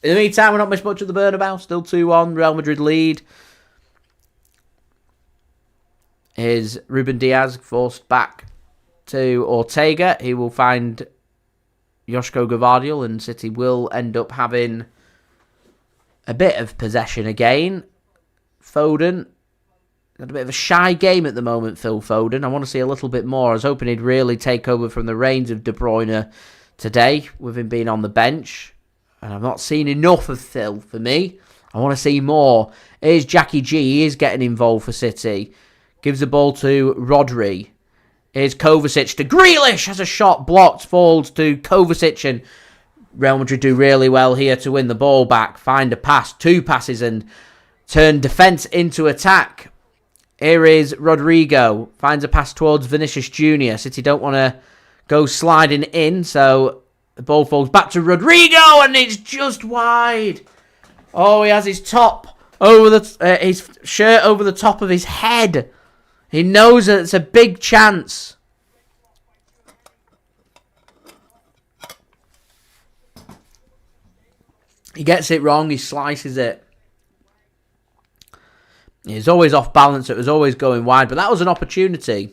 In the meantime, we're not missed much of the Bernabeu. Still 2-1. Real Madrid lead. Here's Ruben Dias forced back to Ortega. He will find Josko Gvardiol, and City will end up having a bit of possession again. Foden. Got a bit of a shy game at the moment, Phil Foden. I want to see a little bit more. I was hoping he'd really take over from the reins of De Bruyne today, with him being on the bench. And I've not seen enough of Phil for me. I want to see more. Here's Jackie G. He is getting involved for City. Gives the ball to Rodri. Here's Kovacic to Grealish. Has a shot blocked. Falls to Kovacic. And Real Madrid do really well here to win the ball back. Find a pass. 2 passes and turn defence into attack. Here is Rodrigo. Finds a pass towards Vinicius JR. City don't want to go sliding in. So the ball falls back to Rodrigo, and it's just wide. Oh, he has his top over his shirt over the top of his head. He knows that it's a big chance. He gets it wrong. He slices it. He's always off balance. It was always going wide, but that was an opportunity.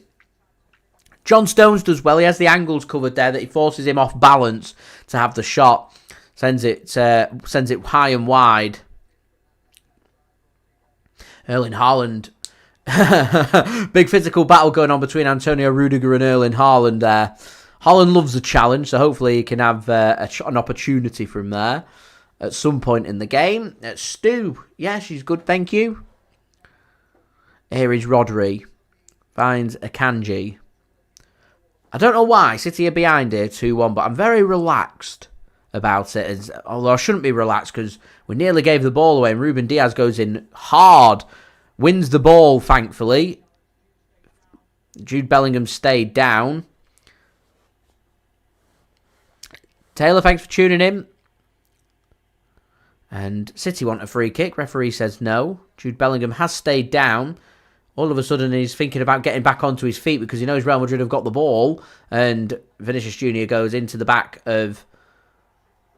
John Stones does well. He has the angles covered there that he forces him off balance to have the shot. Sends it high and wide. Erling Haaland. Big physical battle going on between Antonio Rudiger and Erling Haaland there. Haaland loves the challenge, so hopefully he can have an opportunity from there at some point in the game. Stu. Yeah, she's good, thank you. Here is Rodri. Finds Akanji. I don't know why City are behind here 2-1, but I'm very relaxed about it. Although I shouldn't be relaxed because we nearly gave the ball away and Ruben Dias goes in hard. Wins the ball, thankfully. Jude Bellingham stayed down. Taylor, thanks for tuning in. And City want a free kick. Referee says no. Jude Bellingham has stayed down. All of a sudden, he's thinking about getting back onto his feet because he knows Real Madrid have got the ball, and Vinicius Jr. goes into the back of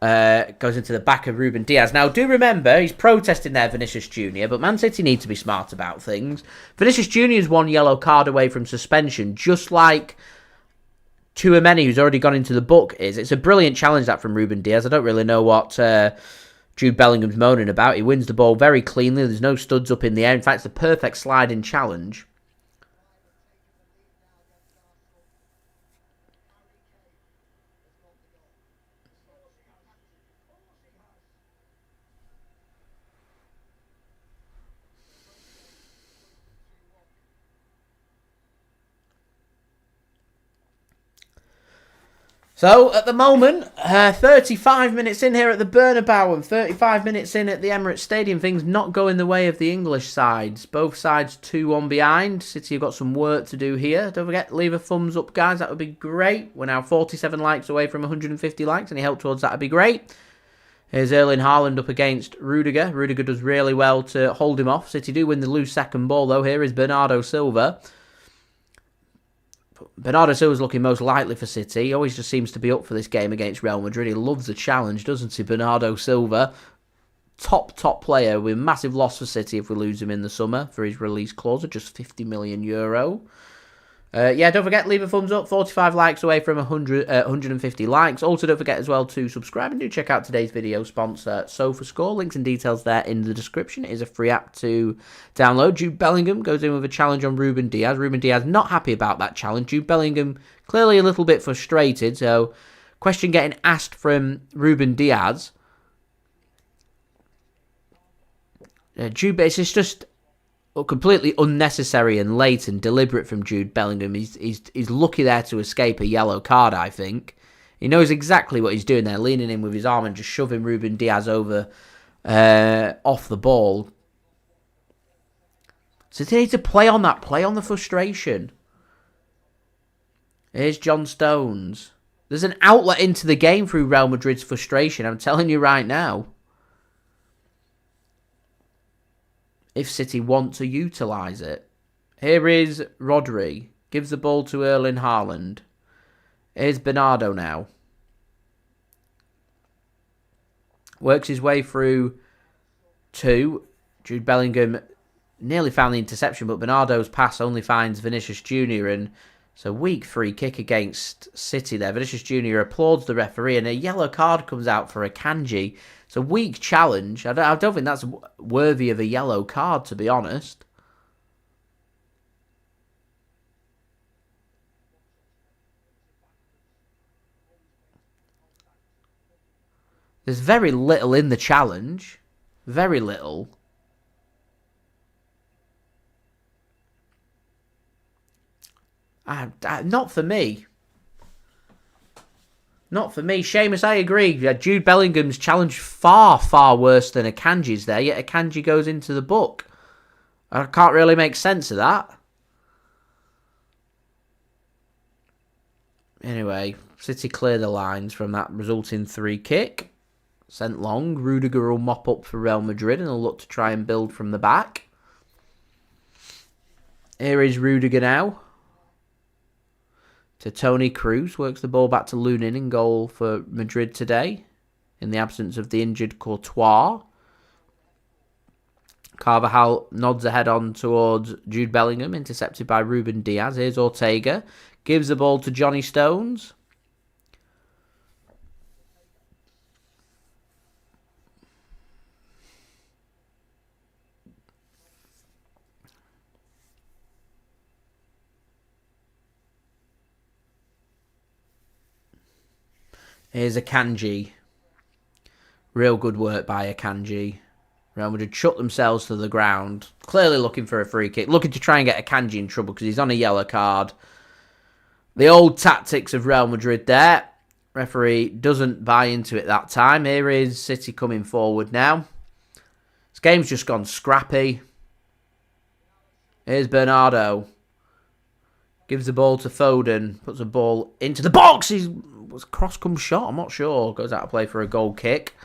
Ruben Dias. Now, do remember he's protesting there, Vinicius Jr. But Man City need to be smart about things. Vinicius Jr. is 1 yellow card away from suspension, just like Tchouameni, who's already gone into the book, is. It's a brilliant challenge that from Ruben Dias. I don't really know what Jude Bellingham's moaning about. He wins the ball very cleanly. There's no studs up in the air. In fact, it's a perfect sliding challenge. So, at the moment, 35 minutes in here at the Bernabeu and 35 minutes in at the Emirates Stadium. Things not going the way of the English sides. Both sides 2-1 behind. City have got some work to do here. Don't forget, leave a thumbs up, guys. That would be great. We're now 47 likes away from 150 likes. Any help towards that would be great. Here's Erling Haaland up against Rudiger. Rudiger does really well to hold him off. City do win the loose second ball, though. Here is Bernardo Silva. Bernardo Silva's looking most likely for City. He always just seems to be up for this game against Real Madrid. He loves the challenge, doesn't he, Bernardo Silva? Top player with massive loss for City if we lose him in the summer for his release clause of just €50 million. Yeah, don't forget, leave a thumbs up. 45 likes away from 150 likes. Also, don't forget as well to subscribe and do check out today's video sponsor, SofaScore. Links and details there in the description. It is a free app to download. Jude Bellingham goes in with a challenge on Ruben Dias. Ruben Dias not happy about that challenge. Jude Bellingham clearly a little bit frustrated. So, question getting asked from Ruben Dias. It's just completely unnecessary and late and deliberate from Jude Bellingham. He's lucky there to escape a yellow card, I think. He knows exactly what he's doing there, leaning in with his arm and just shoving Ruben Dias over off the ball. So they need to play on that, play on the frustration. Here's John Stones. There's an outlet into the game through Real Madrid's frustration, I'm telling you right now. If City want to utilise it. Here is Rodri. Gives the ball to Erling Haaland. Here's Bernardo now. Works his way through two. Jude Bellingham nearly found the interception, but Bernardo's pass only finds Vinicius JR. And it's a weak free kick against City there. Vinicius JR applauds the referee, and a yellow card comes out for Akanji. It's a weak challenge. I don't think that's worthy of a yellow card, to be honest. There's very little in the challenge. Very little. Not for me. Not for me. Seamus, I agree. Yeah, Jude Bellingham's challenge far worse than Akanji's there, yet Akanji goes into the book. I can't really make sense of that. Anyway, City clear the lines from that resulting free kick. Sent long. Rudiger will mop up for Real Madrid and will look to try and build from the back. Here is Rudiger now. To Toni Kroos, works the ball back to Lunin in goal for Madrid today, in the absence of the injured Courtois. Carvajal nods ahead on towards Jude Bellingham, intercepted by Ruben Dias. Here's Ortega, gives the ball to Johnny Stones. Here's Akanji. Real good work by Akanji. Real Madrid shut themselves to the ground. Clearly looking for a free kick. Looking to try and get Akanji in trouble because he's on a yellow card. The old tactics of Real Madrid there. Referee doesn't buy into it that time. Here is City coming forward now. This game's just gone scrappy. Here's Bernardo. Gives the ball to Foden. Puts the ball into the box. He's was a cross-come shot. I'm not sure. Goes out of play for a goal kick.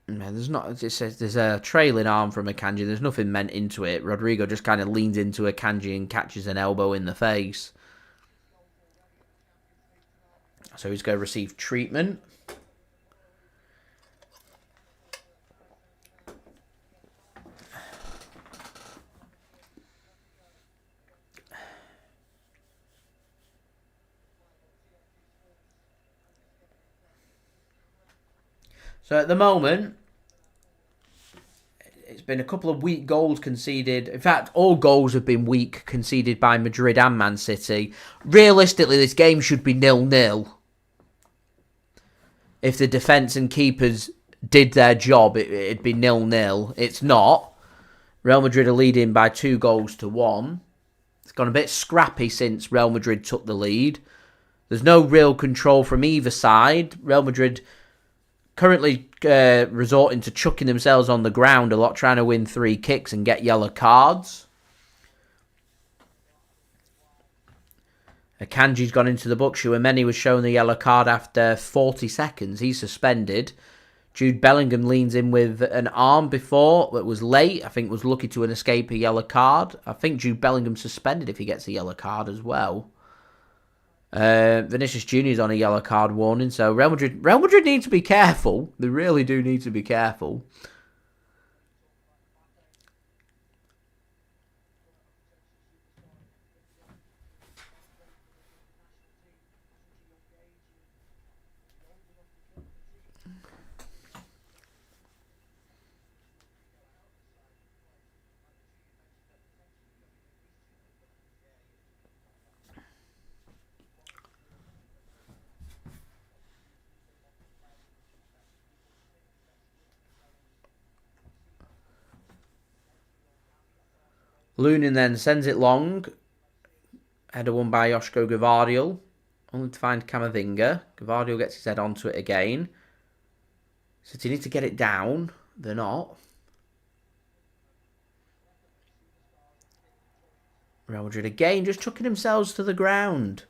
Man, there's a trailing arm from Akanji. There's nothing meant into it. Rodrigo just kind of leans into Akanji and catches an elbow in the face. So he's going to receive treatment. So at the moment, it's been a couple of weak goals conceded. In fact, all goals have been weak conceded by Madrid and Man City. Realistically, this game should be 0-0. If the defence and keepers did their job, it'd be 0-0. It's not. Real Madrid are leading by 2-1. It's gone a bit scrappy since Real Madrid took the lead. There's no real control from either side. Real Madrid currently resorting to chucking themselves on the ground a lot, trying to win 3 kicks and get yellow cards. Akanji's gone into the book. Tchouameni was shown the yellow card after 40 seconds. He's suspended. Jude Bellingham leans in with an arm before that was late. I think was lucky to escape a yellow card. I think Jude Bellingham suspended if he gets a yellow card as well. Vinicius JR is on a yellow card warning, so Real Madrid need to be careful. They really do need to be careful. Lunin then sends it long. Header won by Josko Gvardiol. Only to find Camavinga. Gvardiol gets his head onto it again. City need to get it down. They're not. Real Madrid again just chucking themselves to the ground.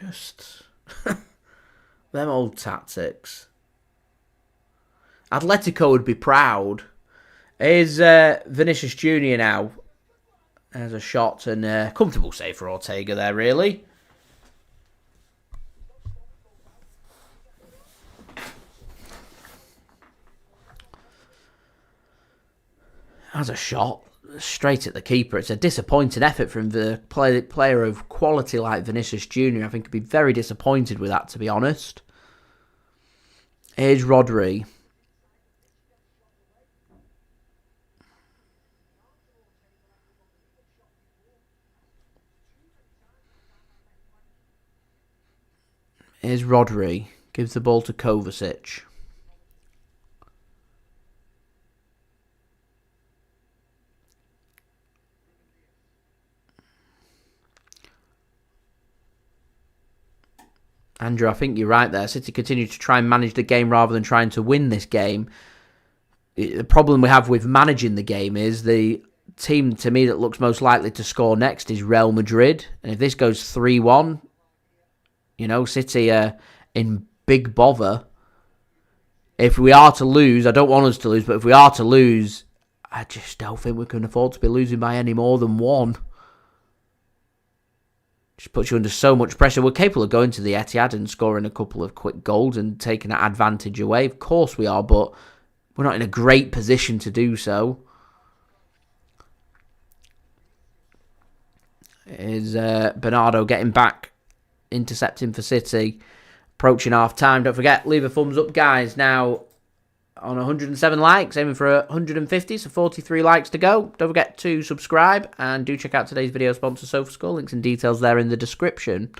Just them old tactics. Atletico would be proud. Here's Vinicius JR now. There's a shot and comfortable save for Ortega there, really. That's a shot straight at the keeper. It's a disappointing effort from the player of quality like Vinicius JR. I think he'd be very disappointed with that, to be honest. Here's Rodri. Here's Rodri. Gives the ball to Kovacic. Andrew, I think you're right there. City continue to try and manage the game rather than trying to win this game. The problem we have with managing the game is the team, to me, that looks most likely to score next is Real Madrid. And if this goes 3-1... City are in big bother. If we are to lose, I don't want us to lose, but if we are to lose, I just don't think we can afford to be losing by any more than 1. Just puts you under so much pressure. We're capable of going to the Etihad and scoring a couple of quick goals and taking that advantage away. Of course we are, but we're not in a great position to do so. Is Bernardo getting back? Intercepting for City, approaching half time. Don't forget, leave a thumbs up, guys. Now on 107 likes, aiming for 150, so 43 likes to go. Don't forget to subscribe and do check out today's video sponsor, SofaScore. Links and details there in the description.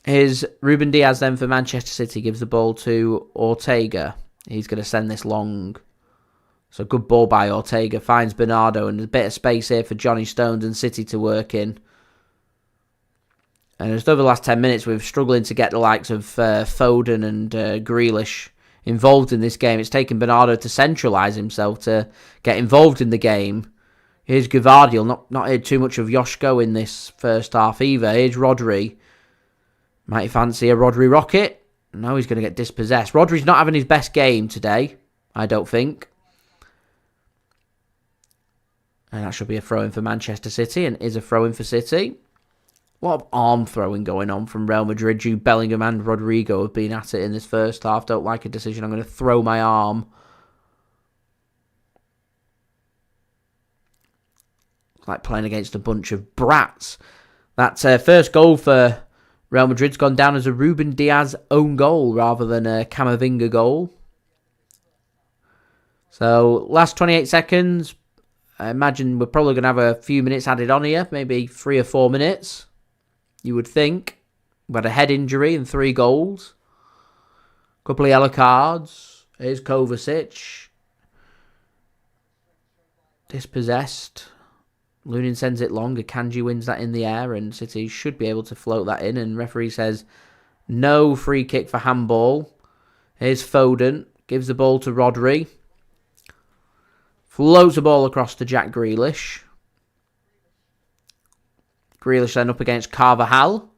Here's Ruben Dias then for Manchester City, gives the ball to Ortega. He's going to send this long. So good ball by Ortega, finds Bernardo, and there's a bit of space here for Johnny Stones and City to work in. And just over the last 10 minutes, we're struggling to get the likes of Foden and Grealish involved in this game. It's taken Bernardo to centralise himself to get involved in the game. Here's Gvardiol, not heard too much of Josko in this first half either. Here's Rodri. Might he fancy a Rodri rocket? No, he's going to get dispossessed. Rodri's not having his best game today, I don't think. And that should be a throw-in for Manchester City, and is a throw-in for City. A lot of arm throwing going on from Real Madrid. Jude Bellingham and Rodrigo have been at it in this first half. Don't like a decision. I'm going to throw my arm. It's like playing against a bunch of brats. That first goal for Real Madrid's gone down as a Ruben Dias own goal rather than a Camavinga goal. So, last 28 seconds. I imagine we're probably going to have a few minutes added on here. Maybe 3 or 4 minutes. You would think. We had a head injury and 3 goals. Couple of yellow cards. Here's Kovacic. Dispossessed. Lunin sends it long. Akanji wins that in the air, and City should be able to float that in. And referee says no free kick for handball. Here's Foden. Gives the ball to Rodri. Floats the ball across to Jack Grealish. Grealish then up against Carvajal.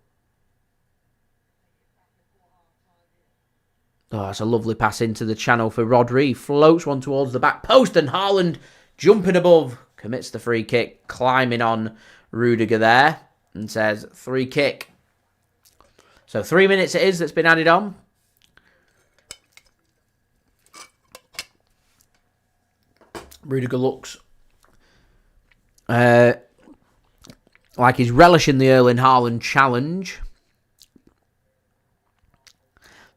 Oh, that's a lovely pass into the channel for Rodri. Floats one towards the back post, and Haaland jumping above. Commits the free kick, climbing on Rudiger there, and says free kick. So 3 minutes it is that's been added on. Rudiger looks like he's relishing the Erling Haaland challenge.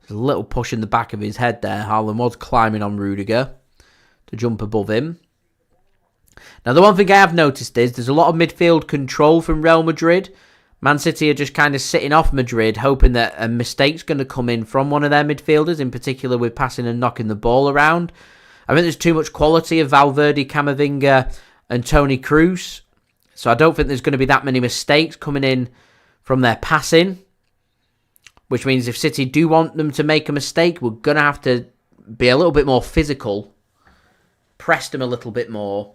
There's a little push in the back of his head there. Haaland was climbing on Rudiger to jump above him. Now, the one thing I have noticed is there's a lot of midfield control from Real Madrid. Man City are just kind of sitting off Madrid, hoping that a mistake's going to come in from one of their midfielders, in particular with passing and knocking the ball around. I think there's too much quality of Valverde, Camavinga and Toni Kroos. So I don't think there's going to be that many mistakes coming in from their passing. Which means if City do want them to make a mistake, we're going to have to be a little bit more physical. Press them a little bit more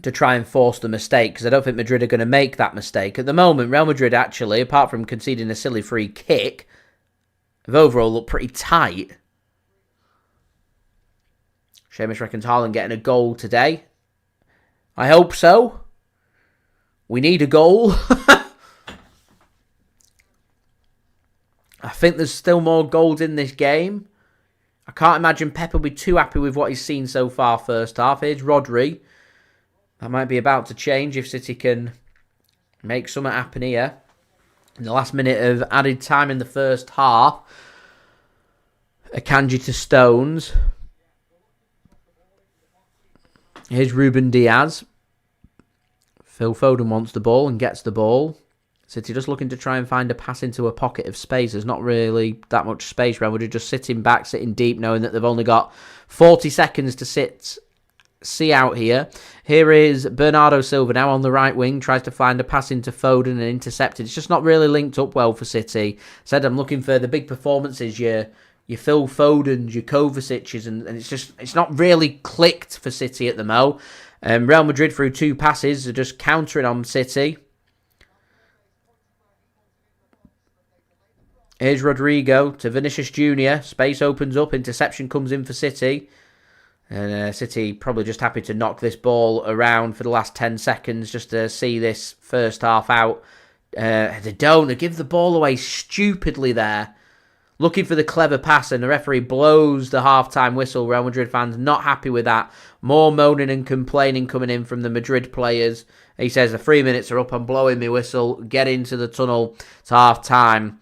to try and force the mistake, because I don't think Madrid are going to make that mistake. At the moment, Real Madrid actually, apart from conceding a silly free kick, have overall looked pretty tight. Seamus reckons Haaland getting a goal today. I hope so. We need a goal. I think there's still more goals in this game. I can't imagine Pep will be too happy with what he's seen so far first half. Here's Rodri. That might be about to change if City can make something happen here. In the last minute of added time in the first half. Akanji to Stones. Here's Ruben Dias. Phil Foden wants the ball and gets the ball. City just looking to try and find a pass into a pocket of space. There's not really that much space around. We're just sitting back, sitting deep, knowing that they've only got 40 seconds to see out here. Here is Bernardo Silva now on the right wing. Tries to find a pass into Foden and intercepted. It's just not really linked up well for City. Said I'm looking for the big performances, your Phil Fodens, your Kovacic's, and it's not really clicked for City at the mo. Real Madrid through 2 passes are just countering on City. Here's Rodrigo to Vinicius Jr. Space opens up. Interception comes in for City. And City probably just happy to knock this ball around for the last 10 seconds just to see this first half out. They don't. They give the ball away stupidly there. Looking for the clever pass, and the referee blows the half-time whistle. Real Madrid fans not happy with that. More moaning and complaining coming in from the Madrid players. He says the 3 minutes are up. I'm blowing my whistle. Get into the tunnel. It's half-time.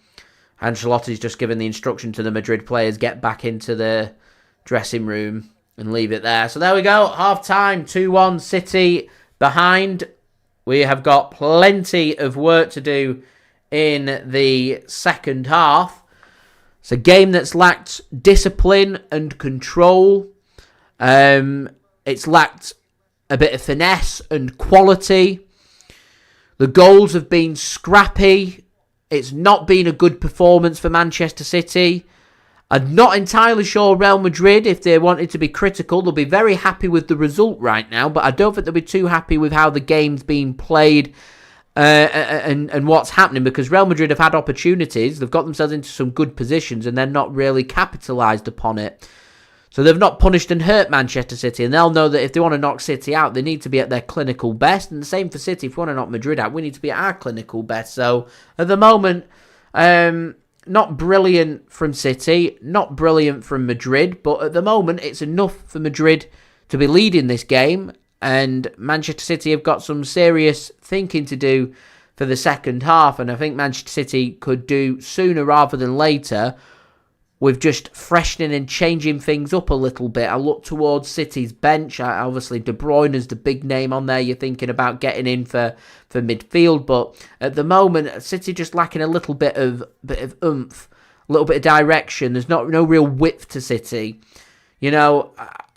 Ancelotti's just given the instruction to the Madrid players, get back into the dressing room and leave it there. So there we go, half-time, 2-1, City behind. We have got plenty of work to do in the second half. It's a game that's lacked discipline and control. It's lacked a bit of finesse and quality. The goals have been scrappy. It's not been a good performance for Manchester City. I'm not entirely sure Real Madrid, if they wanted to be critical, they'll be very happy with the result right now, but I don't think they'll be too happy with how the game's being played and what's happening, because Real Madrid have had opportunities, they've got themselves into some good positions, and they're not really capitalised upon it. So they've not punished and hurt Manchester City, and they'll know that if they want to knock City out, they need to be at their clinical best. And the same for City. If we want to knock Madrid out, we need to be at our clinical best. So at the moment, not brilliant from City, not brilliant from Madrid, but at the moment, it's enough for Madrid to be leading this game. And Manchester City have got some serious thinking to do for the second half, and I think Manchester City could do sooner rather than later with just freshening and changing things up a little bit. I look towards City's bench. Obviously, De Bruyne is the big name on there. You're thinking about getting in for midfield, but at the moment, City just lacking a little bit of oomph, a little bit of direction. There's no real width to City. You know,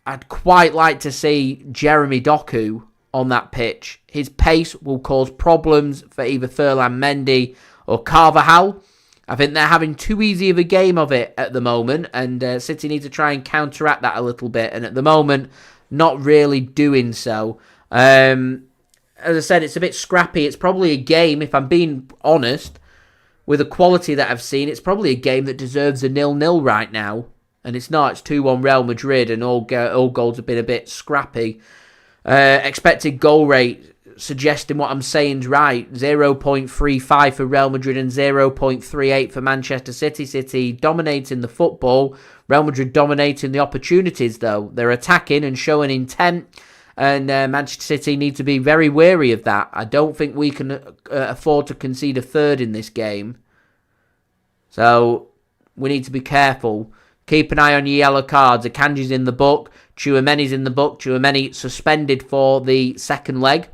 I'd quite like to see Jeremy Doku on that pitch. His pace will cause problems for either Ferland Mendy or Carvajal. I think they're having too easy of a game of it at the moment, and City need to try and counteract that a little bit, and at the moment, not really doing so. As I said, it's a bit scrappy. It's probably a game, if I'm being honest, with the quality that I've seen, it's probably a game that deserves a 0-0 right now, and it's not. It's 2-1 Real Madrid, and all goals have been a bit scrappy. Expected goal rate, suggesting what I'm saying is right, 0.35 for Real Madrid and 0.38 for Manchester City. City dominating the football, Real Madrid dominating the opportunities though. They're attacking and showing intent, and Manchester City need to be very wary of that. I don't think we can afford to concede a third in this game. So we need to be careful. Keep an eye on your yellow cards. Akanji's in the book. Tchouameni's in the book. Tchouameni suspended for the second leg.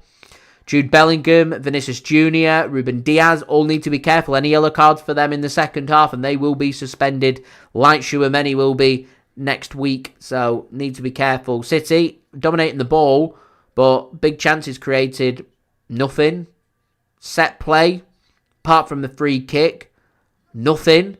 Jude Bellingham, Vinicius JR, Ruben Dias all need to be careful. Any yellow cards for them in the second half and they will be suspended, like Tchouameni will be next week. So need to be careful. City dominating the ball, but big chances created, nothing. Set play, apart from the free kick, nothing.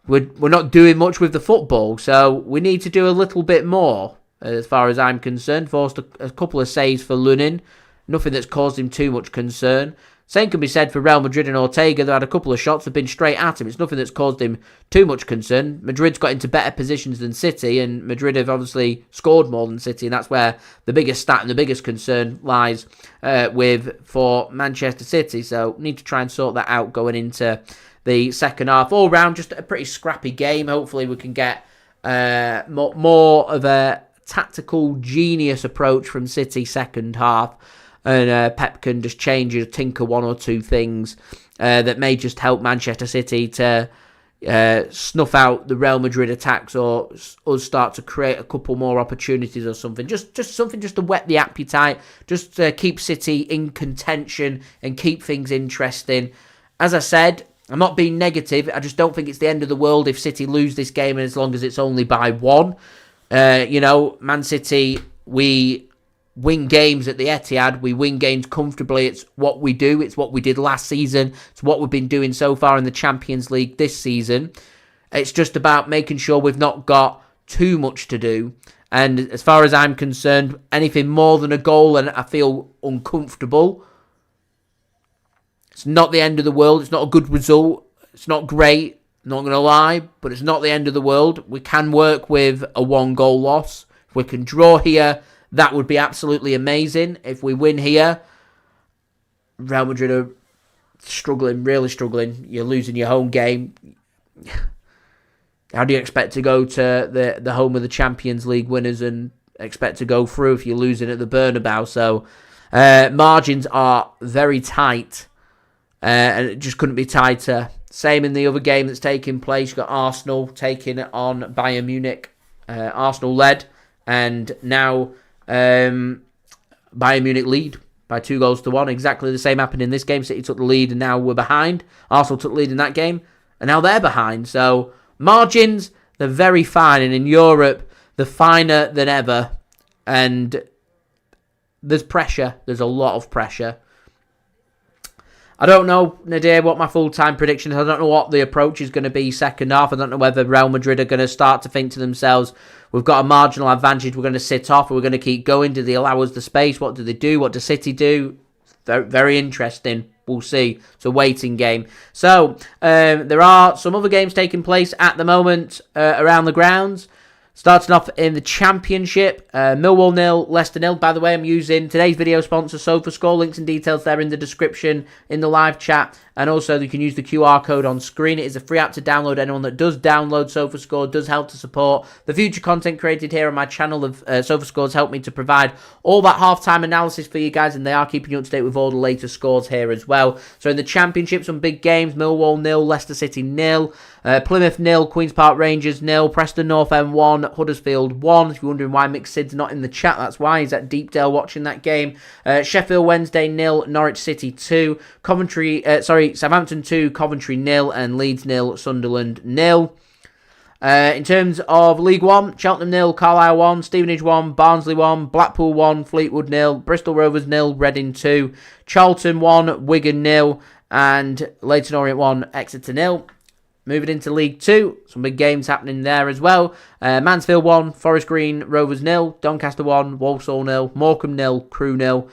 We're not doing much with the football, so we need to do a little bit more. As far as I'm concerned, forced a couple of saves for Lunin. Nothing that's caused him too much concern. Same can be said for Real Madrid and Ortega. They had a couple of shots that have been straight at him. It's nothing that's caused him too much concern. Madrid's got into better positions than City, and Madrid have obviously scored more than City, and that's where the biggest stat and the biggest concern lies for Manchester City. So need to try and sort that out going into the second half. All round, just a pretty scrappy game. Hopefully we can get more of a tactical genius approach from City second half, and Pep can just change or tinker one or two things that may just help Manchester City to snuff out the Real Madrid attacks, or us start to create a couple more opportunities or something. Just something just to whet the appetite, just to keep City in contention and keep things interesting. As I said, I'm not being negative. I just don't think it's the end of the world if City lose this game, and as long as it's only by one. Man City, we win games at the Etihad. We win games comfortably. It's what we do. It's what we did last season. It's what we've been doing so far in the Champions League this season. It's just about making sure we've not got too much to do. And as far as I'm concerned, anything more than a goal and I feel uncomfortable. It's not the end of the world. It's not a good result. It's not great. Not going to lie, but it's not the end of the world. We can work with a 1-goal loss. If we can draw here, that would be absolutely amazing. If we win here, Real Madrid are struggling, really struggling. You're losing your home game. How do you expect to go to the home of the Champions League winners and expect to go through if you're losing at the Bernabeu? So margins are very tight, and it just couldn't be tighter. Same in the other game that's taking place. You've got Arsenal taking it on Bayern Munich. Arsenal led, and now Bayern Munich lead by 2-1. Exactly the same happened in this game. City took the lead and now we're behind. Arsenal took the lead in that game and now they're behind. So margins, they're very fine, and in Europe, they're finer than ever. And there's pressure. There's a lot of pressure. I don't know, Nadir, what my full-time prediction is. I don't know what the approach is going to be second half. I don't know whether Real Madrid are going to start to think to themselves, we've got a marginal advantage, we're going to sit off, or we're going to keep going. Do they allow us the space? What do they do? What does City do? Very interesting. We'll see. It's a waiting game. So, there are some other games taking place at the moment around the grounds. Starting off in the Championship, Millwall 0, Leicester 0. By the way, I'm using today's video sponsor, SofaScore. Links and details there in the description in the live chat. And also, you can use the QR code on screen. It is a free app to download. Anyone that does download SofaScore does help to support the future content created here on my channel. Of SofaScore has helped me to provide all that halftime analysis for you guys, and they are keeping you up to date with all the latest scores here as well. So in the Championship, some big games: Millwall 0, Leicester City 0. Plymouth 0, Queen's Park Rangers 0, Preston North End 1, Huddersfield 1. If you're wondering why Mick Sid's not in the chat, that's why. He's at Deepdale watching that game. Sheffield Wednesday 0, Norwich City 2, Southampton 2, Coventry 0, and Leeds 0, Sunderland 0. In terms of League 1, Cheltenham 0, Carlisle 1, Stevenage 1, Barnsley 1, Blackpool 1, Fleetwood 0, Bristol Rovers 0, Reading 2, Charlton 1, Wigan 0, and Leyton Orient 1, Exeter 0. Moving into League 2, some big games happening there as well. Mansfield 1, Forest Green, Rovers 0, Doncaster 1, Walsall 0, Morecambe 0, Crewe 0,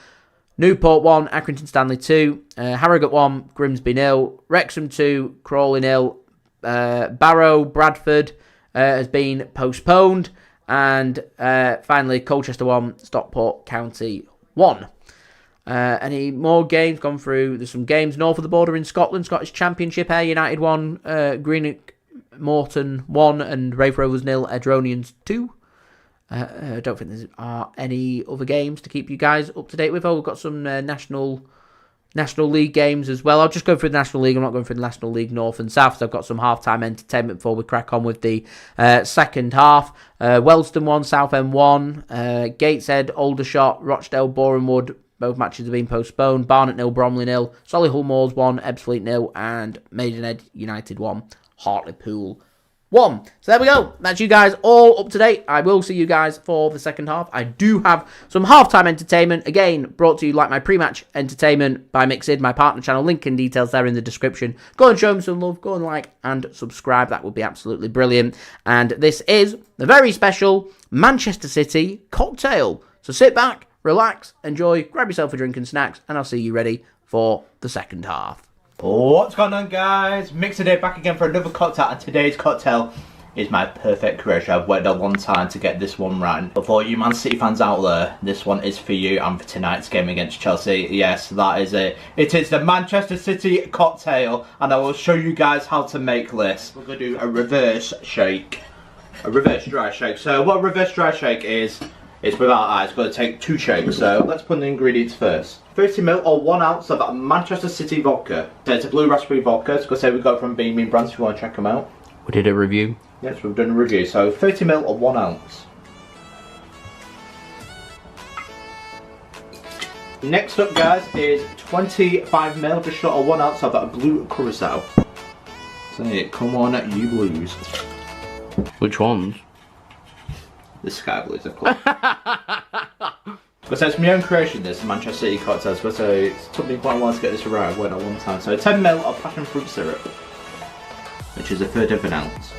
Newport 1, Accrington Stanley 2, Harrogate 1, Grimsby 0, Wrexham 2, Crawley 0, Barrow, Bradford has been postponed, and finally Colchester 1, Stockport County 1. Any more games gone through? There's some games north of the border in Scotland. Scottish Championship, Ayr United 1, Greenock Morton 1, and Raith Rovers 0, Edronians 2. I don't think there are any other games to keep you guys up to date with. Oh, we've got some National League games as well. I'll just go through the National League. I'm not going through the National League North and South, so I've got some half-time entertainment before we crack on with the second half. Wellston 1, Southend 1, Gateshead, Aldershot, Rochdale, Borehamwood. Both matches have been postponed. Barnet 0, Bromley 0, Solihull Moors 1, Ebbsfleet 0, and Maidenhead United 1, Hartlepool 1. So there we go. That's you guys all up to date. I will see you guys for the second half. I do have some halftime entertainment. Again, brought to you like my pre-match entertainment by Mick Sid, my partner channel. Link and details there in the description. Go and show him some love. Go and like and subscribe. That would be absolutely brilliant. And this is the very special Manchester City cocktail. So sit back, relax, enjoy, grab yourself a drink and snacks, and I'll see you ready for the second half. What's going on, guys? Mix today back again for another cocktail, and today's cocktail is my perfect creation. I've waited a long time to get this one right. But for you Man City fans out there, this one is for you and for tonight's game against Chelsea. Yes, that is it. It is the Manchester City cocktail, and I will show you guys how to make this. We're going to do a reverse shake. A reverse dry shake. So what a reverse dry shake is, it's without ice. It's going to take 2 shakes. So let's put in the ingredients first. 30ml or 1 ounce of Manchester City vodka. So it's a blue raspberry vodka. It's going to say we got it from Beaming Brands if you want to check them out. We did a review. Yes, we've done a review. So 30ml or 1 ounce. Next up, guys, is 25ml, just short of 1 ounce of that blue curacao. So come on, you blues. Which ones? The sky blues, of course. But so it's my own creation, this Manchester City cocktail. So it took me quite a while to get this right. I went at one time. So 10ml of passion fruit syrup, which is 1/3 of an ounce.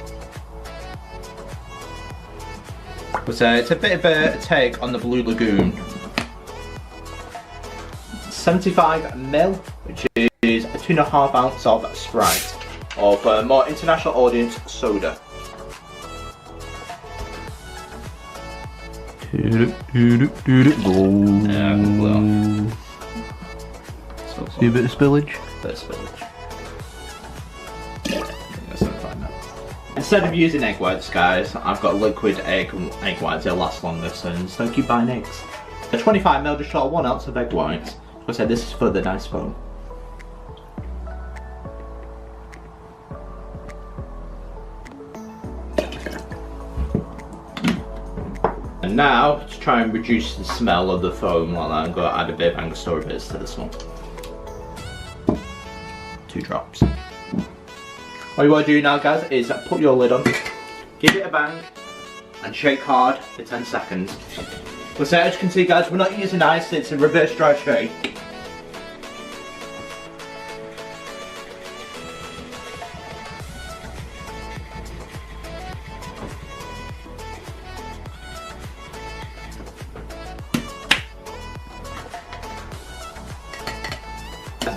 But it's a bit of a take on the Blue Lagoon. 75ml, which is 2.5 ounce of Sprite, or for a more international audience, soda. See a bit of spillage? Instead of using egg whites, guys, I've got liquid egg whites. They'll last longer, so don't keep buying eggs. 25ml, just short of 1 ounce of egg whites. Like I said, this is for the nice foam. And now, to try and reduce the smell of the foam like that, I'm going to add a bit of Angostura bitters to this one. 2 drops. What you want to do now, guys, is put your lid on, give it a bang, and shake hard for 10 seconds. But so as you can see, guys, we're not using ice, it's a reverse dry shake.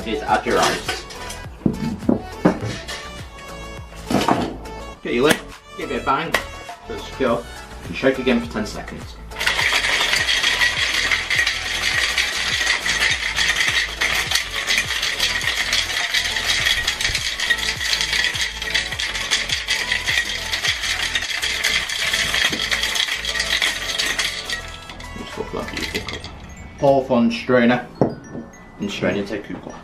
Is add your ice. Get your lid, give it a bang, so it's secure. shake again for 10 seconds. Off on strainer and strain into coup glass.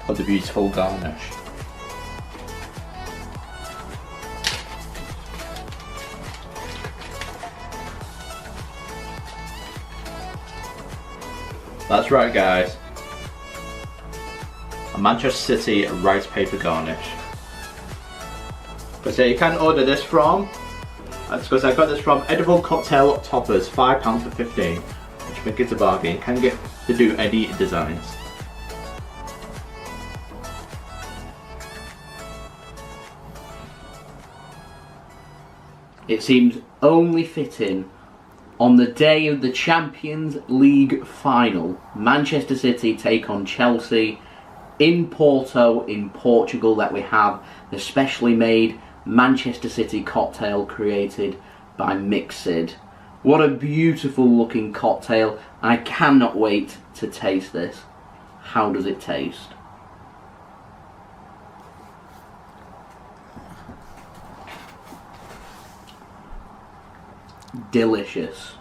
For the beautiful garnish. That's right, guys. A Manchester City rice paper garnish. But you can order this from, that's because I got this from Edible Cocktail Toppers, £5 for 15, which makes it a bargain. You can get to do any designs. It seems only fitting on the day of the Champions League final, Manchester City take on Chelsea in Porto in Portugal, that we have the specially made Manchester City cocktail created by Mixid. What a beautiful looking cocktail. I cannot wait to taste this. How does it taste? Delicious.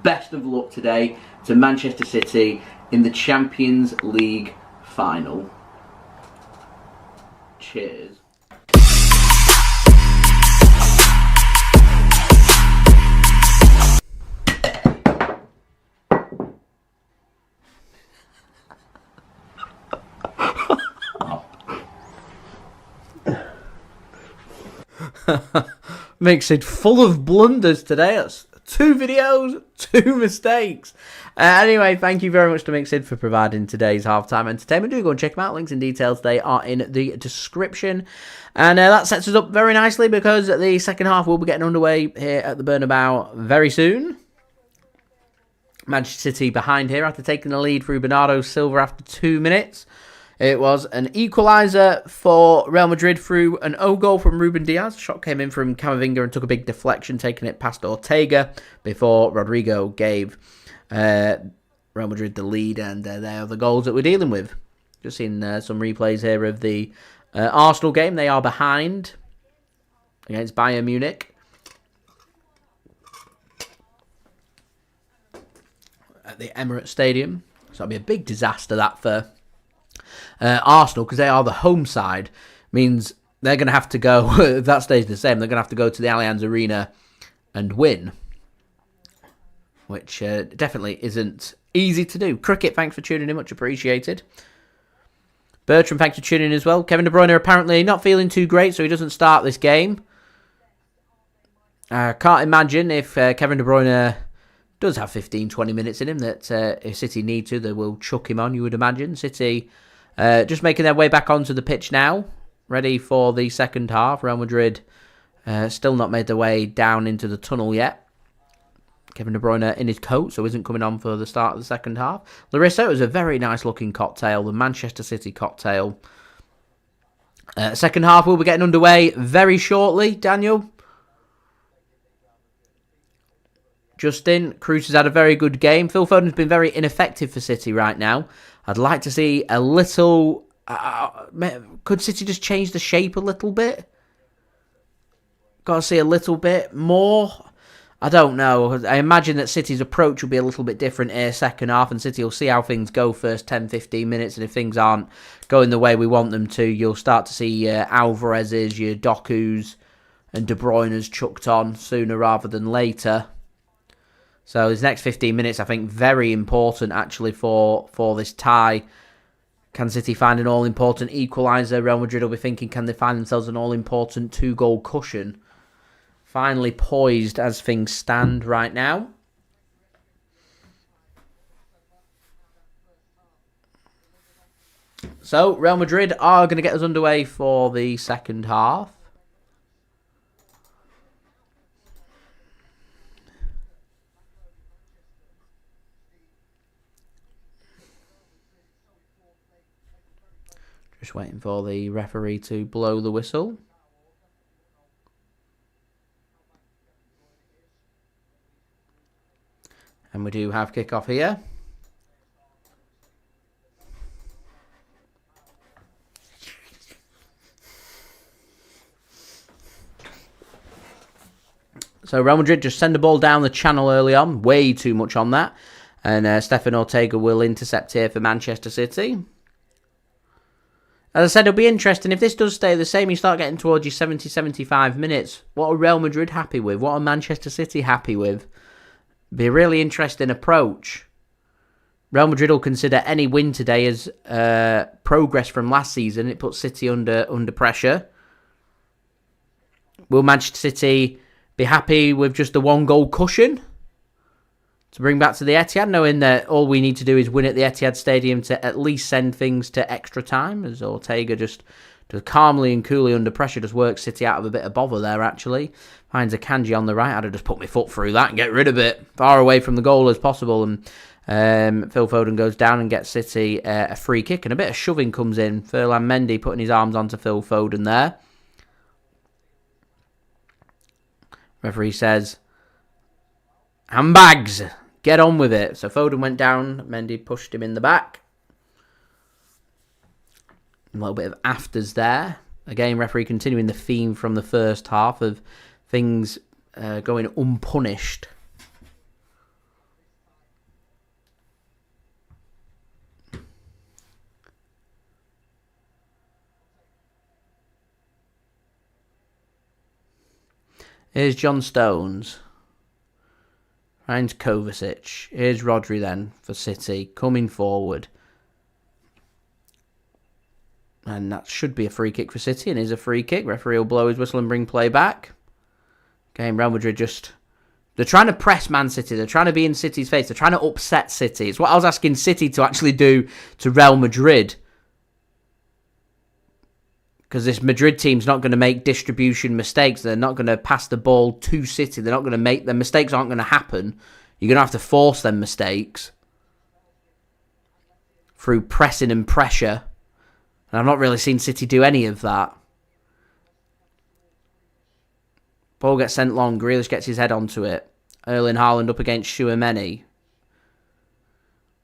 Best of luck today to Manchester City in the Champions League final. Cheers. Makes it full of blunders today. That's 2 videos, 2 mistakes. Anyway, thank you very much to Mixid for providing today's halftime entertainment. Do go and check them out. Links and details, they are in the description. And that sets us up very nicely because the second half will be getting underway here at the Bernabeu very soon. Manchester City behind here after taking the lead through Bernardo Silva after 2 minutes. It was an equaliser for Real Madrid through an own goal from Ruben Dias. Shot came in from Camavinga and took a big deflection, taking it past Ortega before Rodrigo gave Real Madrid the lead. And they are the goals that we're dealing with. Just seen some replays here of the Arsenal game. They are behind against Bayern Munich at the Emirates Stadium. So that'll be a big disaster, that, for Arsenal, because they are the home side. Means they're going to have to go, if that stays the same, they're going to have to go to the Allianz Arena and win, which definitely isn't easy to do. Cricket, thanks for tuning in, much appreciated. Bertram, thanks for tuning in as well. Kevin De Bruyne apparently not feeling too great, so he doesn't start this game. Can't imagine if Kevin De Bruyne does have 15-20 minutes in him, that if City need to, they will chuck him on, you would imagine. City just making their way back onto the pitch now, ready for the second half. Real Madrid still not made their way down into the tunnel yet. Kevin De Bruyne in his coat, so isn't coming on for the start of the second half. Larissa, it was a very nice looking cocktail, the Manchester City cocktail. Second half will be getting underway very shortly, Daniel. Justin, Kroos has had a very good game. Phil Foden's been very ineffective for City right now. I'd like to see a little... could City just change the shape a little bit? Got to see a little bit more. I don't know. I imagine that City's approach will be a little bit different here second half, and City will see how things go first 10-15 minutes, and if things aren't going the way we want them to, you'll start to see Alvarez's, your Doku's and De Bruyne's chucked on sooner rather than later. So this next 15 minutes, I think, very important actually for this tie. Can City find an all-important equaliser? Real Madrid will be thinking, can they find themselves an all-important 2-goal cushion? Finally poised as things stand right now. So Real Madrid are going to get us underway for the second half. Just waiting for the referee to blow the whistle. And we do have kick-off here. So Real Madrid just send the ball down the channel early on. Way too much on that. And Stefan Ortega will intercept here for Manchester City. As I said, it'll be interesting. If this does stay the same, you start getting towards your 70-75 minutes. What are Real Madrid happy with? What are Manchester City happy with? Be a really interesting approach. Real Madrid will consider any win today as progress from last season. It puts City under pressure. Will Manchester City be happy with just the 1-goal cushion to bring back to the Etihad, knowing that all we need to do is win at the Etihad Stadium to at least send things to extra time, as Ortega just calmly and coolly under pressure just works City out of a bit of bother there, actually. Finds Akanji on the right. I'd have just put my foot through that and get rid of it. Far away from the goal as possible. And Phil Foden goes down and gets City a free kick. And a bit of shoving comes in. Ferland Mendy putting his arms onto Phil Foden there. Referee says, handbags, get on with it. So Foden went down. Mendy pushed him in the back. A little bit of afters there. Again, referee continuing the theme from the first half of things going unpunished. Here's John Stones. Finds Kovacic. Here's Rodri then for City. Coming forward. And that should be a free kick for City. And is a free kick. Referee will blow his whistle and bring play back. Okay, Real Madrid just... They're trying to press Man City. They're trying to be in City's face. They're trying to upset City. It's what I was asking City to actually do to Real Madrid. Because this Madrid team's not going to make distribution mistakes. They're not going to pass the ball to City. They're not going to make... Their mistakes aren't going to happen. You're going to have to force them mistakes. Through pressing and pressure. And I've not really seen City do any of that. Ball gets sent long. Grealish gets his head onto it. Erling Haaland up against Tchouameni.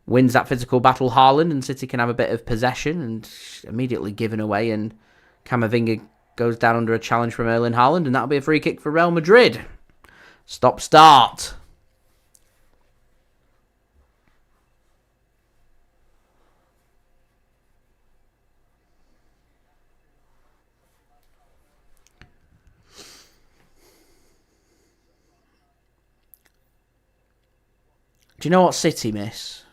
Wins that physical battle, Haaland, and City can have a bit of possession and immediately given away. And Camavinga goes down under a challenge from Erling Haaland, and that'll be a free kick for Real Madrid. Stop start. Do you know what City miss?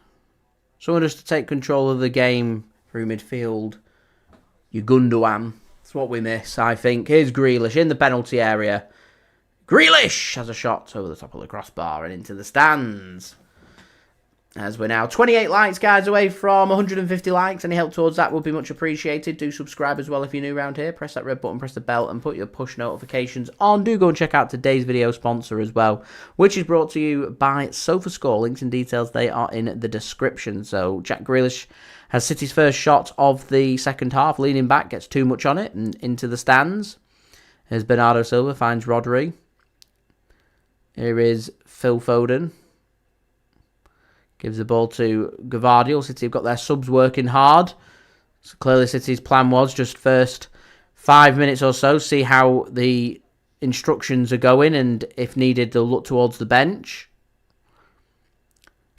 Someone just to take control of the game through midfield. Your Gundogan. That's what we miss, I think. Here's Grealish in the penalty area. Grealish has a shot over the top of the crossbar and into the stands. As we're now 28 likes, guys, away from 150 likes. Any help towards that would be much appreciated. Do subscribe as well if you're new around here. Press that red button, press the bell, and put your push notifications on. Do go and check out today's video sponsor as well, which is brought to you by SofaScore. Links and details, they are in the description. So Jack Grealish has City's first shot of the second half. Leaning back, gets too much on it, and into the stands. Here's Bernardo Silva, finds Rodri. Here is Phil Foden. Gives the ball to Gvardiol. City have got their subs working hard. So clearly City's plan was just first 5 minutes or so, see how the instructions are going, and if needed, they'll look towards the bench.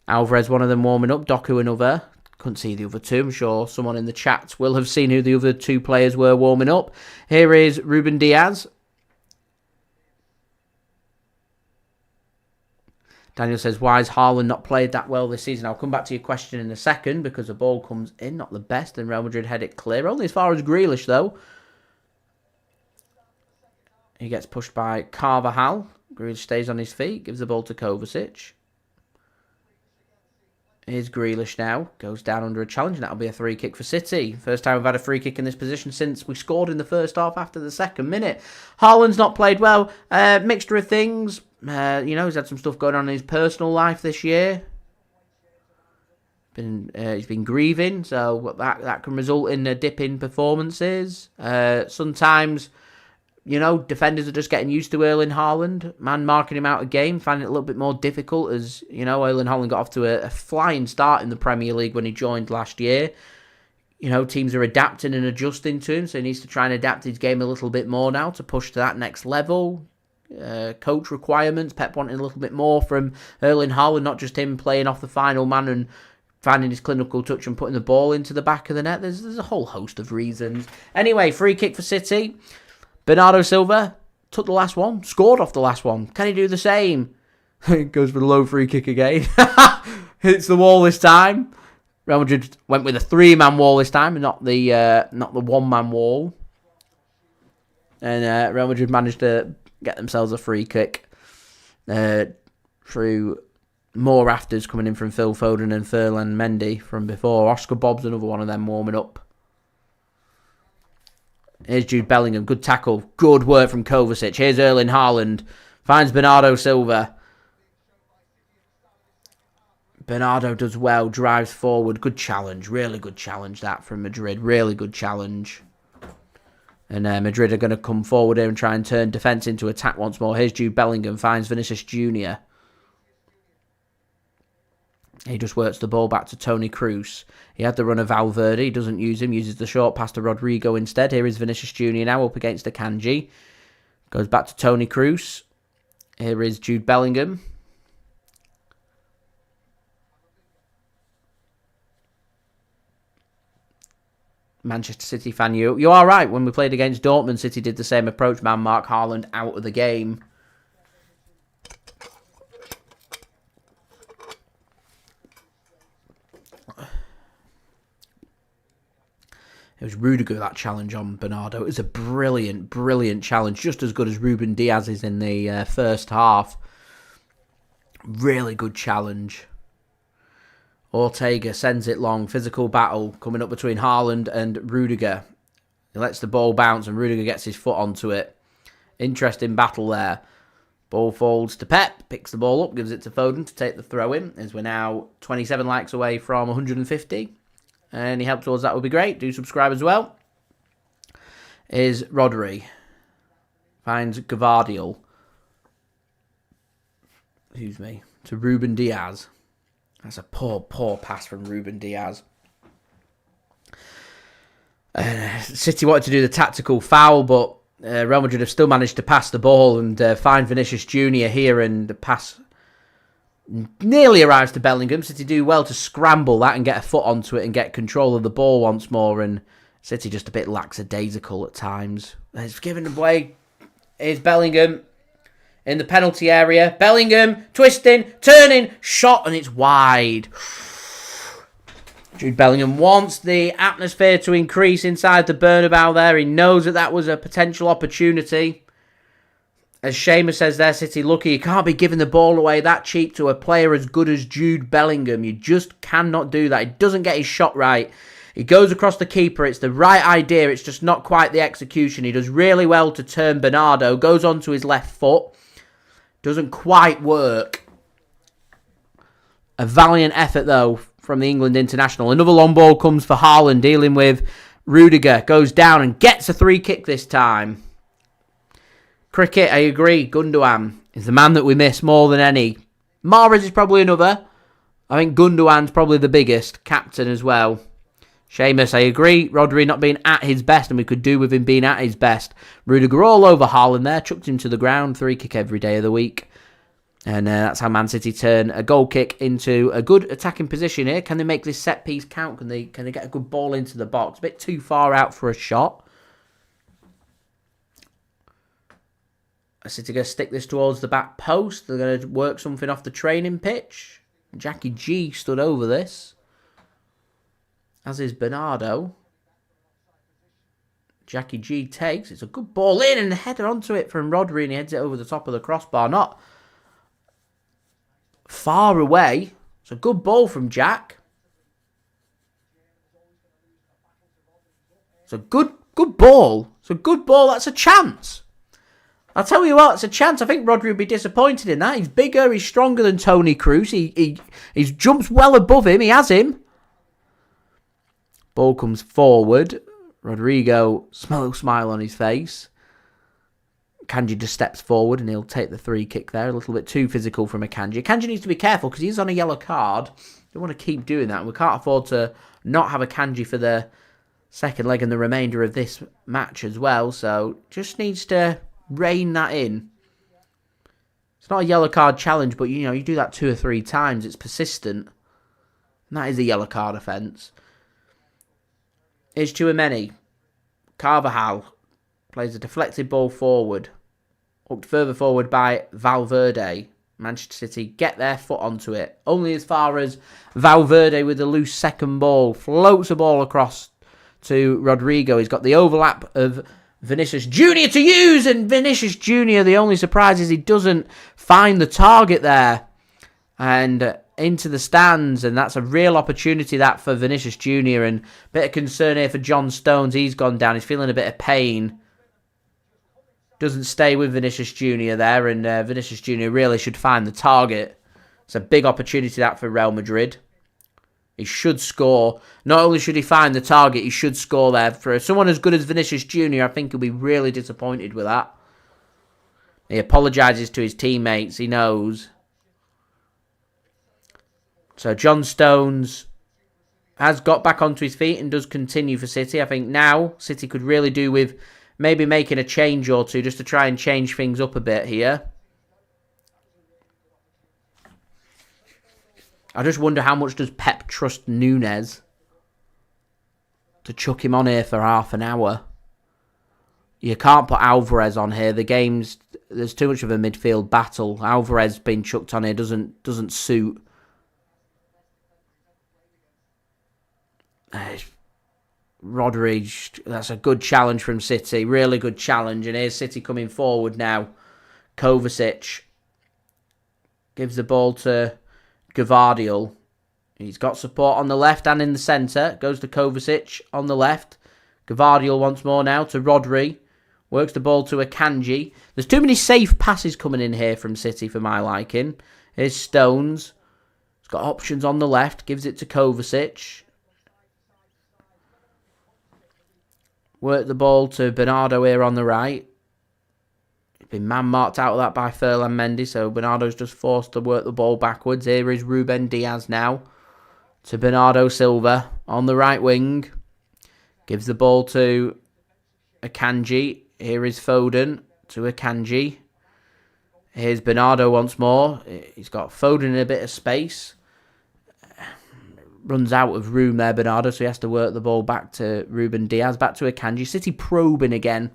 Alvarez, one of them warming up. Doku, another. Couldn't see the other two. I'm sure someone in the chat will have seen who the other two players were warming up. Here is Ruben Dias. Daniel says, why has Haaland not played that well this season? I'll come back to your question in a second because the ball comes in, not the best, and Real Madrid head it clear. Only as far as Grealish, though. He gets pushed by Carvajal. Grealish stays on his feet, gives the ball to Kovacic. Here's Grealish now. Goes down under a challenge, and that'll be a free kick for City. First time we've had a free kick in this position since we scored in the first half after the second minute. Haaland's not played well. Mixture of things. He's had some stuff going on in his personal life this year. He's been grieving, so that can result in a dip in performances. Sometimes, defenders are just getting used to Erling Haaland, marking him out of game, finding it a little bit more difficult as, Erling Haaland got off to a flying start in the Premier League when he joined last year. Teams are adapting and adjusting to him, so he needs to try and adapt his game a little bit more now to push to that next level. Coach requirements, Pep wanting a little bit more from Erling Haaland, not just him playing off the final man and finding his clinical touch and putting the ball into the back of the net. There's a whole host of reasons. Anyway, free kick for City. Bernardo Silva took the last one, scored off the last one. Can he do the same? Goes for the low free kick again. Hits the wall this time. Real Madrid went with a 3-man wall this time, not the 1-man wall. And Real Madrid managed to get themselves a free kick through more rafters coming in from Phil Foden and Ferland Mendy from before. Oscar Bobb's another one of them warming up. Here's Jude Bellingham. Good tackle. Good work from Kovacic. Here's Erling Haaland. Finds Bernardo Silva. Bernardo does well. Drives forward. Good challenge. Really good challenge that from Madrid. Really good challenge. And Madrid are going to come forward here and try and turn defence into attack once more. Here's Jude Bellingham. Finds Vinicius JR. He just works the ball back to Toni Kroos. He had the run of Valverde. He doesn't use him. Uses the short pass to Rodrigo instead. Here is Vinicius Jr. now up against Akanji. Goes back to Toni Kroos. Here is Jude Bellingham. Manchester City fan, you are right. When we played against Dortmund, City did the same approach. Mark Haaland out of the game. It was Rudiger, that challenge on Bernardo. It was a brilliant, brilliant challenge. Just as good as Ruben Dias is in the first half. Really good challenge. Ortega sends it long. Physical battle coming up between Haaland and Rudiger. He lets the ball bounce and Rudiger gets his foot onto it. Interesting battle there. Ball falls to Pep. Picks the ball up. Gives it to Foden to take the throw in. As we're now 27 likes away from 150. Any help towards that would be great. Do subscribe as well. Is Rodri. Finds Gvardiol. Excuse me. To Ruben Dias. That's a poor, poor pass from Ruben Dias. City wanted to do the tactical foul, but Real Madrid have still managed to pass the ball and find Vinicius Jr. here, and the pass nearly arrives to Bellingham. City do well to scramble that and get a foot onto it and get control of the ball once more, and City just a bit lackadaisical at times. It's given away. Here's Bellingham in the penalty area. Bellingham twisting, turning, shot, and it's wide. Jude Bellingham wants the atmosphere to increase inside the Bernabeu there. He knows that was a potential opportunity. As Seamus says there, City lucky. You can't be giving the ball away that cheap to a player as good as Jude Bellingham. You just cannot do that. He doesn't get his shot right. He goes across the keeper. It's the right idea. It's just not quite the execution. He does really well to turn Bernardo. Goes onto his left foot. Doesn't quite work. A valiant effort, though, from the England international. Another long ball comes for Haaland, dealing with Rudiger. Goes down and gets a free kick this time. Cricket, I agree. Gundogan is the man that we miss more than any. Mahrez is probably another. I think Gundogan's probably the biggest. Captain as well. Seamus, I agree. Rodri not being at his best, and we could do with him being at his best. Rudiger all over Haaland there. Chucked him to the ground. Free kick every day of the week. And that's how Man City turn a goal kick into a good attacking position here. Can they make this set piece count? Can they get a good ball into the box? A bit too far out for a shot. City going to stick this towards the back post. They're going to work something off the training pitch. Jackie G stood over this. As is Bernardo. Jackie G takes. It's a good ball in and a header onto it from Rodri, and he heads it over the top of the crossbar. Not far away. It's a good ball from Jack. It's a good ball. It's a good ball. That's a chance. I'll tell you what, it's a chance. I think Rodri would be disappointed in that. He's bigger, he's stronger than Toni Kroos. He jumps well above him. He has him. Ball comes forward. Rodrigo, smile on his face. Akanji just steps forward and he'll take the free kick there. A little bit too physical from Akanji. Akanji needs to be careful because he's on a yellow card. Don't want to keep doing that. We can't afford to not have Akanji for the second leg and the remainder of this match as well. So just needs to rein that in. It's not a yellow card challenge, but you do that 2 or 3 times. It's persistent. And that is a yellow card offence. Here's Tchouameni. Carvajal plays a deflected ball forward. Hooked further forward by Valverde. Manchester City get their foot onto it. Only as far as Valverde with a loose second ball. Floats the ball across to Rodrigo. He's got the overlap of Vinicius Jr. to use. And Vinicius Jr., the only surprise is he doesn't find the target there. And into the stands. And that's a real opportunity that for Vinicius Jr. And a bit of concern here for John Stones. He's gone down. He's feeling a bit of pain. Doesn't stay with Vinicius Jr. there, and Vinicius Jr. really should find the target. It's a big opportunity that for Real Madrid. He should score. Not only should he find the target, he should score there. For someone as good as Vinicius Jr., I think he'll be really disappointed with that. He apologises to his teammates, he knows. So John Stones has got back onto his feet and does continue for City. I think now City could really do with maybe making a change or two just to try and change things up a bit here. I just wonder how much does Pep trust Nunes to chuck him on here for half an hour. You can't put Alvarez on here. There's too much of a midfield battle. Alvarez being chucked on here doesn't suit. Rodri, that's a good challenge from City. Really good challenge. And here's City coming forward now. Kovacic gives the ball to Gvardiol. He's got support on the left and in the centre. Goes to Kovacic on the left. Gvardiol once more now to Rodri. Works the ball to Akanji. There's too many safe passes coming in here from City for my liking. Here's Stones. He's got options on the left. Gives it to Kovacic. Work the ball to Bernardo here on the right. He's been man-marked out of that by Ferland Mendy, so Bernardo's just forced to work the ball backwards. Here is Ruben Dias now to Bernardo Silva on the right wing. Gives the ball to Akanji. Here is Foden to Akanji. Here's Bernardo once more. He's got Foden in a bit of space. Runs out of room there, Bernardo, so he has to work the ball back to Ruben Dias, back to Akanji. City probing again.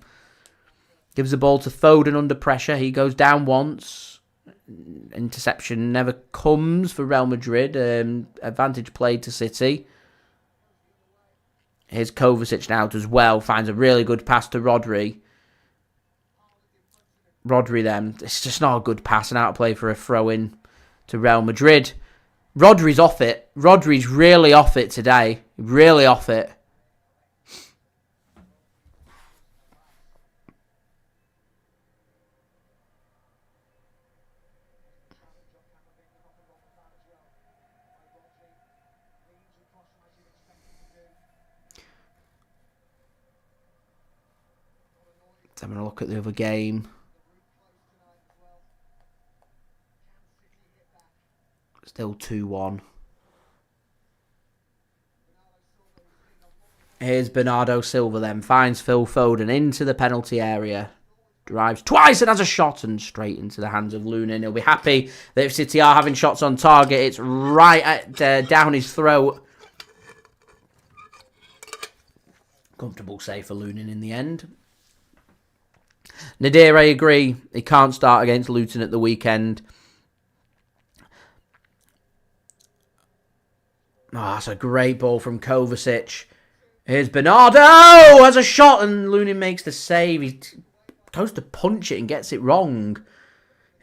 Gives the ball to Foden under pressure. He goes down once. Interception never comes for Real Madrid. Advantage played to City. Here's Kovacic now as well. Finds a really good pass to Rodri. Rodri then. It's just not a good pass. An outplay for a throw-in to Real Madrid. Rodri's off it. Rodri's really off it today. Really off it. Let's have a look at the other game. Still 2-1. Here's Bernardo Silva then. Finds Phil Foden into the penalty area. Drives twice and has a shot and straight into the hands of Lunin. He'll be happy that if City are having shots on target, it's right down his throat. Comfortable save for Lunin in the end. Nadir, I agree. He can't start against Luton at the weekend. Oh, that's a great ball from Kovacic. Here's Bernardo! Has a shot and Lunin makes the save. He goes to punch it and gets it wrong.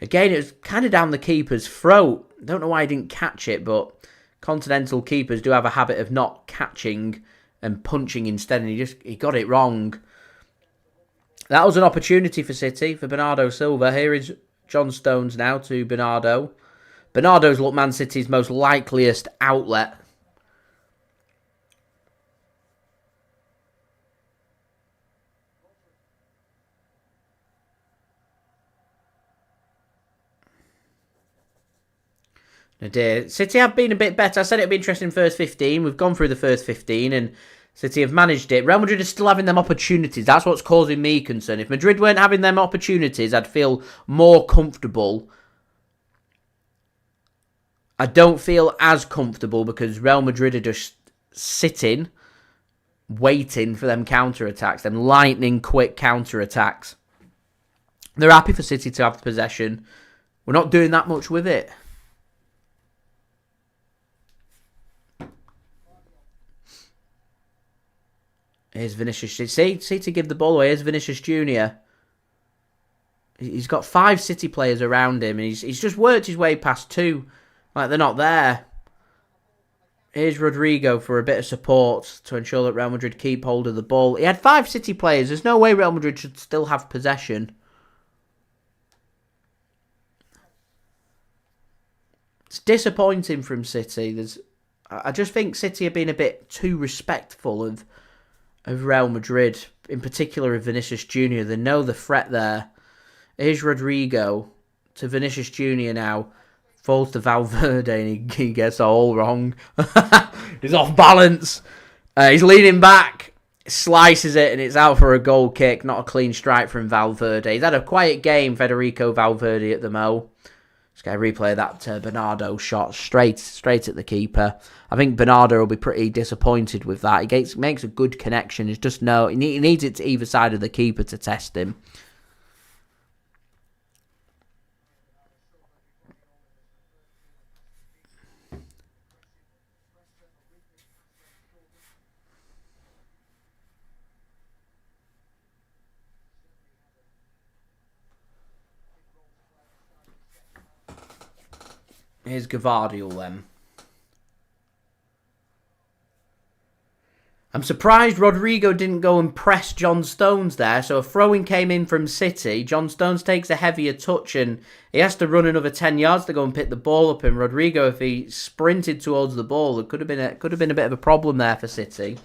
Again, it was kind of down the keeper's throat. Don't know why he didn't catch it, but continental keepers do have a habit of not catching and punching instead, and he got it wrong. That was an opportunity for City, for Bernardo Silva. Here is John Stones now to Bernardo. Bernardo's looked Man City's most likeliest outlet. I did. City have been a bit better. I said it'd be interesting first 15. We've gone through the first 15 and City have managed it. Real Madrid is still having them opportunities. That's what's causing me concern. If Madrid weren't having them opportunities, I'd feel more comfortable. I don't feel as comfortable because Real Madrid are just sitting, waiting for them counter-attacks, them lightning-quick counter-attacks. They're happy for City to have possession. We're not doing that much with it. Here's Vinicius. See to give the ball away. Here's Vinicius Jr. He's got 5 City players around him, and he's just worked his way past 2. Like they're not there. Here's Rodrigo for a bit of support to ensure that Real Madrid keep hold of the ball. He had 5 City players. There's no way Real Madrid should still have possession. It's disappointing from City. I just think City have been a bit too respectful of Real Madrid, in particular of Vinicius Jr. They know the threat there. Here's Rodrigo to Vinicius Jr. now. Falls to Valverde and he gets it all wrong. He's off balance. He's leaning back. Slices it and it's out for a goal kick. Not a clean strike from Valverde. He's had a quiet game, Federico Valverde at the Mo. Just going to replay that Bernardo shot straight at the keeper. I think Bernardo will be pretty disappointed with that. He makes a good connection. It's just he needs it to either side of the keeper to test him. Here's Gvardiol then. I'm surprised Rodrigo didn't go and press John Stones there. So a throw-in came in from City. John Stones takes a heavier touch and he has to run another 10 yards to go and pick the ball up. And Rodrigo, if he sprinted towards the ball, it could have been a bit of a problem there for City.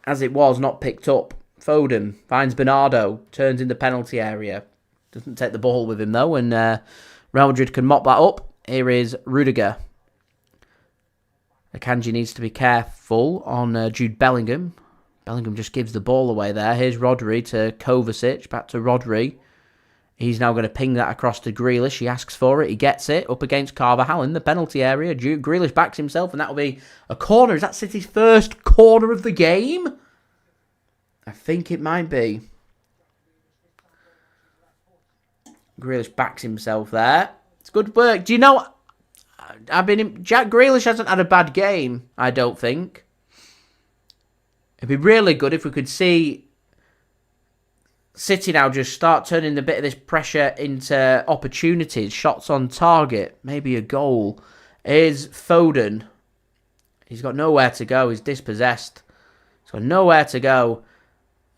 As it was, not picked up. Foden finds Bernardo, turns in the penalty area. Doesn't take the ball with him though, and Real Madrid can mop that up. Here is Rudiger. Akanji needs to be careful on Jude Bellingham. Bellingham just gives the ball away there. Here's Rodri to Kovacic. Back to Rodri. He's now going to ping that across to Grealish. He asks for it. He gets it up against Carvajal in the penalty area. Grealish backs himself and that will be a corner. Is that City's first corner of the game? I think it might be. Grealish backs himself there. It's good work. Do you know... Jack Grealish hasn't had a bad game, I don't think. It'd be really good if we could see City now just start turning a bit of this pressure into opportunities, shots on target, maybe a goal. Here's Foden. He's got nowhere to go. He's dispossessed. He's got nowhere to go.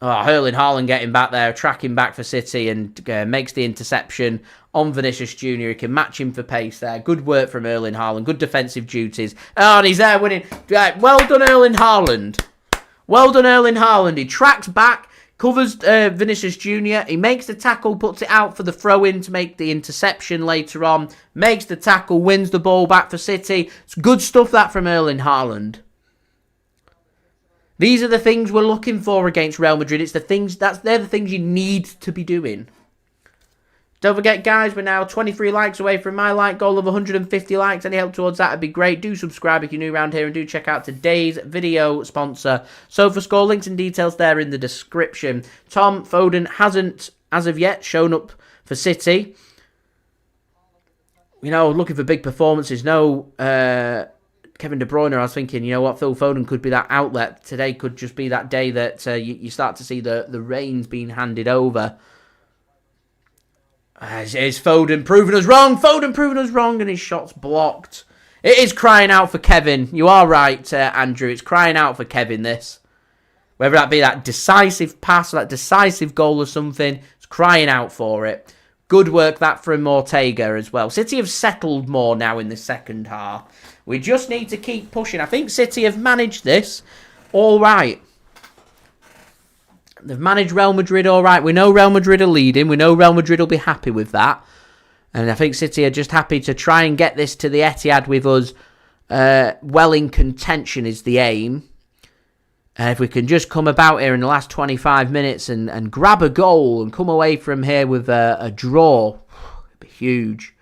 Oh, Erling Haaland getting back there, tracking back for City and makes the interception on Vinicius Jr. He can match him for pace there. Good work from Erling Haaland. Good defensive duties. Oh, and he's there winning. Well done, Erling Haaland. Well done, Erling Haaland. He tracks back, covers Vinicius Jr. He makes the tackle, puts it out for the throw-in to make the interception later on. Makes the tackle, wins the ball back for City. It's good stuff that from Erling Haaland. These are the things we're looking for against Real Madrid. They're the things you need to be doing. Don't forget, guys, we're now 23 likes away from my like goal of 150 likes. Any help towards that would be great. Do subscribe if you're new around here and do check out today's video sponsor, SofaScore. Links and details there in the description. Tom Foden hasn't, as of yet, shown up for City. You know, looking for big performances. No... Kevin De Bruyne, I was thinking, you know what, Phil Foden could be that outlet. Today could just be that day that you start to see the reins being handed over. Is Foden proving us wrong? Foden proving us wrong and his shot's blocked. It is crying out for Kevin. You are right, Andrew. It's crying out for Kevin, this. Whether that be that decisive pass or that decisive goal or something, it's crying out for it. Good work that from Ortega as well. City have settled more now in the second half. We just need to keep pushing. I think City have managed this all right. They've managed Real Madrid all right. We know Real Madrid are leading. We know Real Madrid will be happy with that. And I think City are just happy to try and get this to the Etihad with us well in contention is the aim. If we can just come about here in the last 25 minutes and grab a goal and come away from here with a draw, it'd be huge.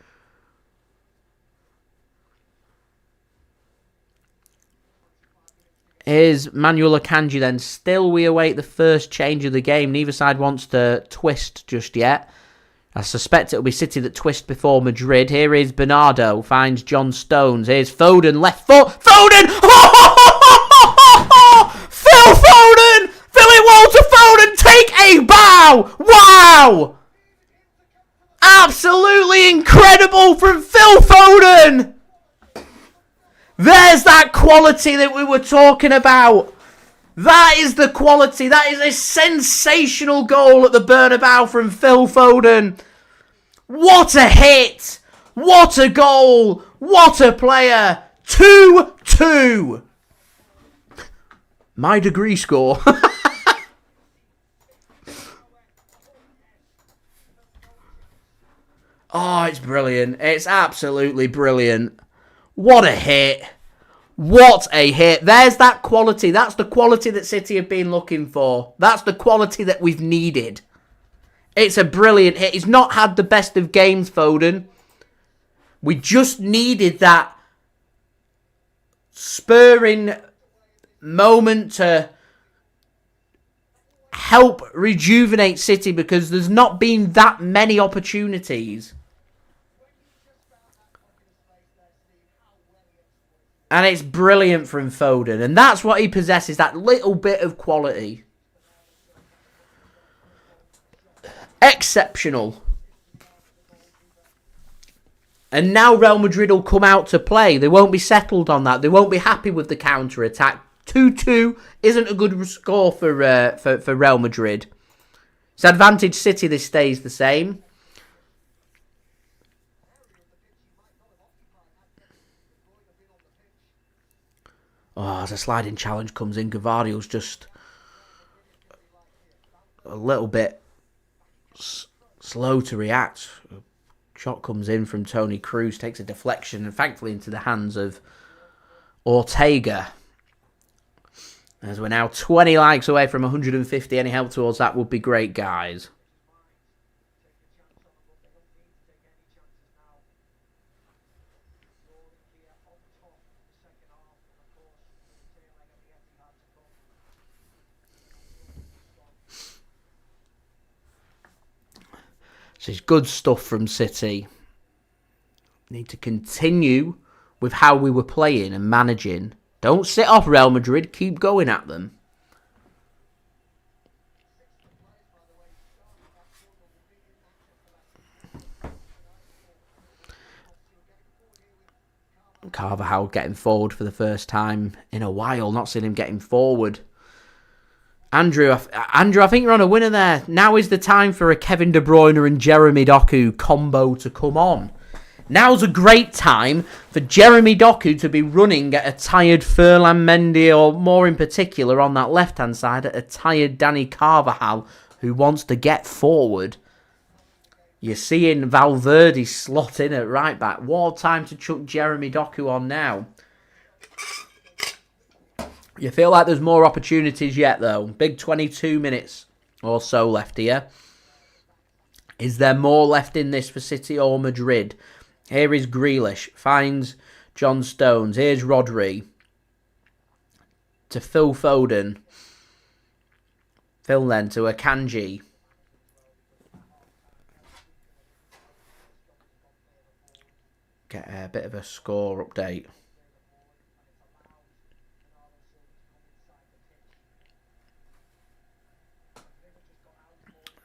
Here's Manuel Akanji then. Still we await the first change of the game. Neither side wants to twist just yet. I suspect it'll be City that twist before Madrid. Here is Bernardo. Finds John Stones. Here's Foden. Left foot. Foden! Phil Foden! Philip Walter Foden! Take a bow! Wow! Absolutely incredible from Phil Foden! There's that quality that we were talking about. That is the quality. That is a sensational goal at the Bernabeu from Phil Foden. What a hit. What a goal. What a player. 2-2. My degree score. Oh, it's brilliant. It's absolutely brilliant. What a hit. What a hit. There's that quality. That's the quality that City have been looking for. That's the quality that we've needed. It's a brilliant hit. He's not had the best of games, Foden. We just needed that spurring moment to help rejuvenate City because there's not been that many opportunities. And it's brilliant from Foden. And that's what he possesses, that little bit of quality. Exceptional. And now Real Madrid will come out to play. They won't be settled on that. They won't be happy with the counter-attack. 2-2 isn't a good score for Real Madrid. It's advantage City, this stays the same. Oh, as a sliding challenge comes in, Gvardiol's just a little bit slow to react. A shot comes in from Toni Kroos, takes a deflection, and thankfully into the hands of Ortega. As we're now 20 likes away from 150, any help towards that would be great, guys. This is good stuff from City. Need to continue with how we were playing and managing. Don't sit off Real Madrid. Keep going at them. Carvajal getting forward for the first time in a while. Not seen him getting forward. Andrew, I think you're on a winner there. Now is the time for a Kevin De Bruyne and Jeremy Doku combo to come on. Now's a great time for Jeremy Doku to be running at a tired Ferland Mendy, or more in particular on that left-hand side at a tired Dani Carvajal who wants to get forward. You're seeing Valverde slot in at right back. What time to chuck Jeremy Doku on now? You feel like there's more opportunities yet, though. Big 22 minutes or so left here. Is there more left in this for City or Madrid? Here is Grealish. Finds John Stones. Here's Rodri. To Phil Foden. Phil then to Akanji. Get a bit of a score update.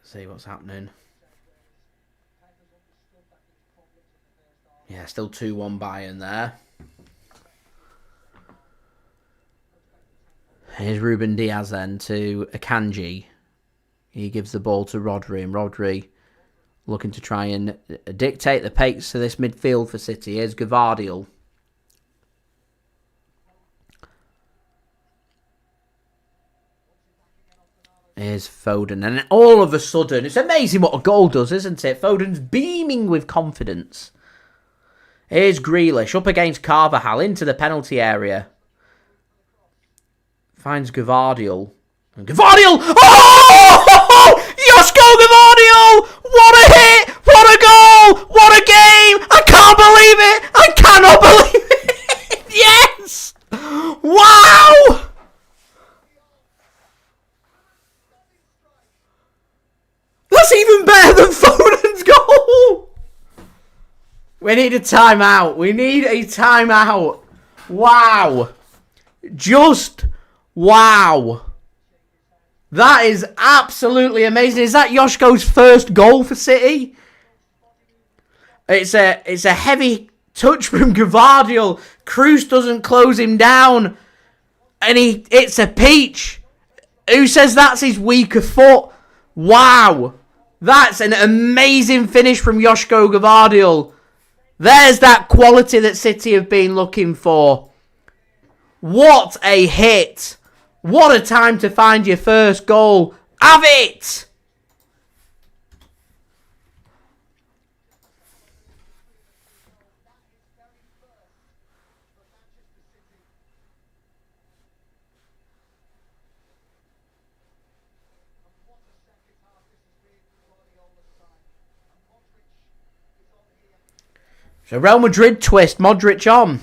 See what's happening. Yeah, still 2-1 Bayern there. Here's Ruben Dias then to Akanji. He gives the ball to Rodri, and Rodri looking to try and dictate the pace to this midfield for City. Here's Gvardiol. Here's Foden. And all of a sudden, it's amazing what a goal does, isn't it? Foden's beaming with confidence. Here's Grealish up against Carvajal into the penalty area. Finds Gvardiol. And Gvardiol! Oh! Josko Gvardiol! What a hit! What a goal! What a game! I can't believe it! I cannot believe it! Yes! Wow! That's even better than Foden's goal! We need a timeout. We need a timeout. Wow. Just wow. That is absolutely amazing. Is that Josko's first goal for City? It's a heavy touch from Gvardiol. Kroos doesn't close him down. And it's a peach. Who says that's his weaker foot? Wow. That's an amazing finish from Josko Gvardiol. There's that quality that City have been looking for. What a hit. What a time to find your first goal. Have it! So Real Madrid twist, Modric on.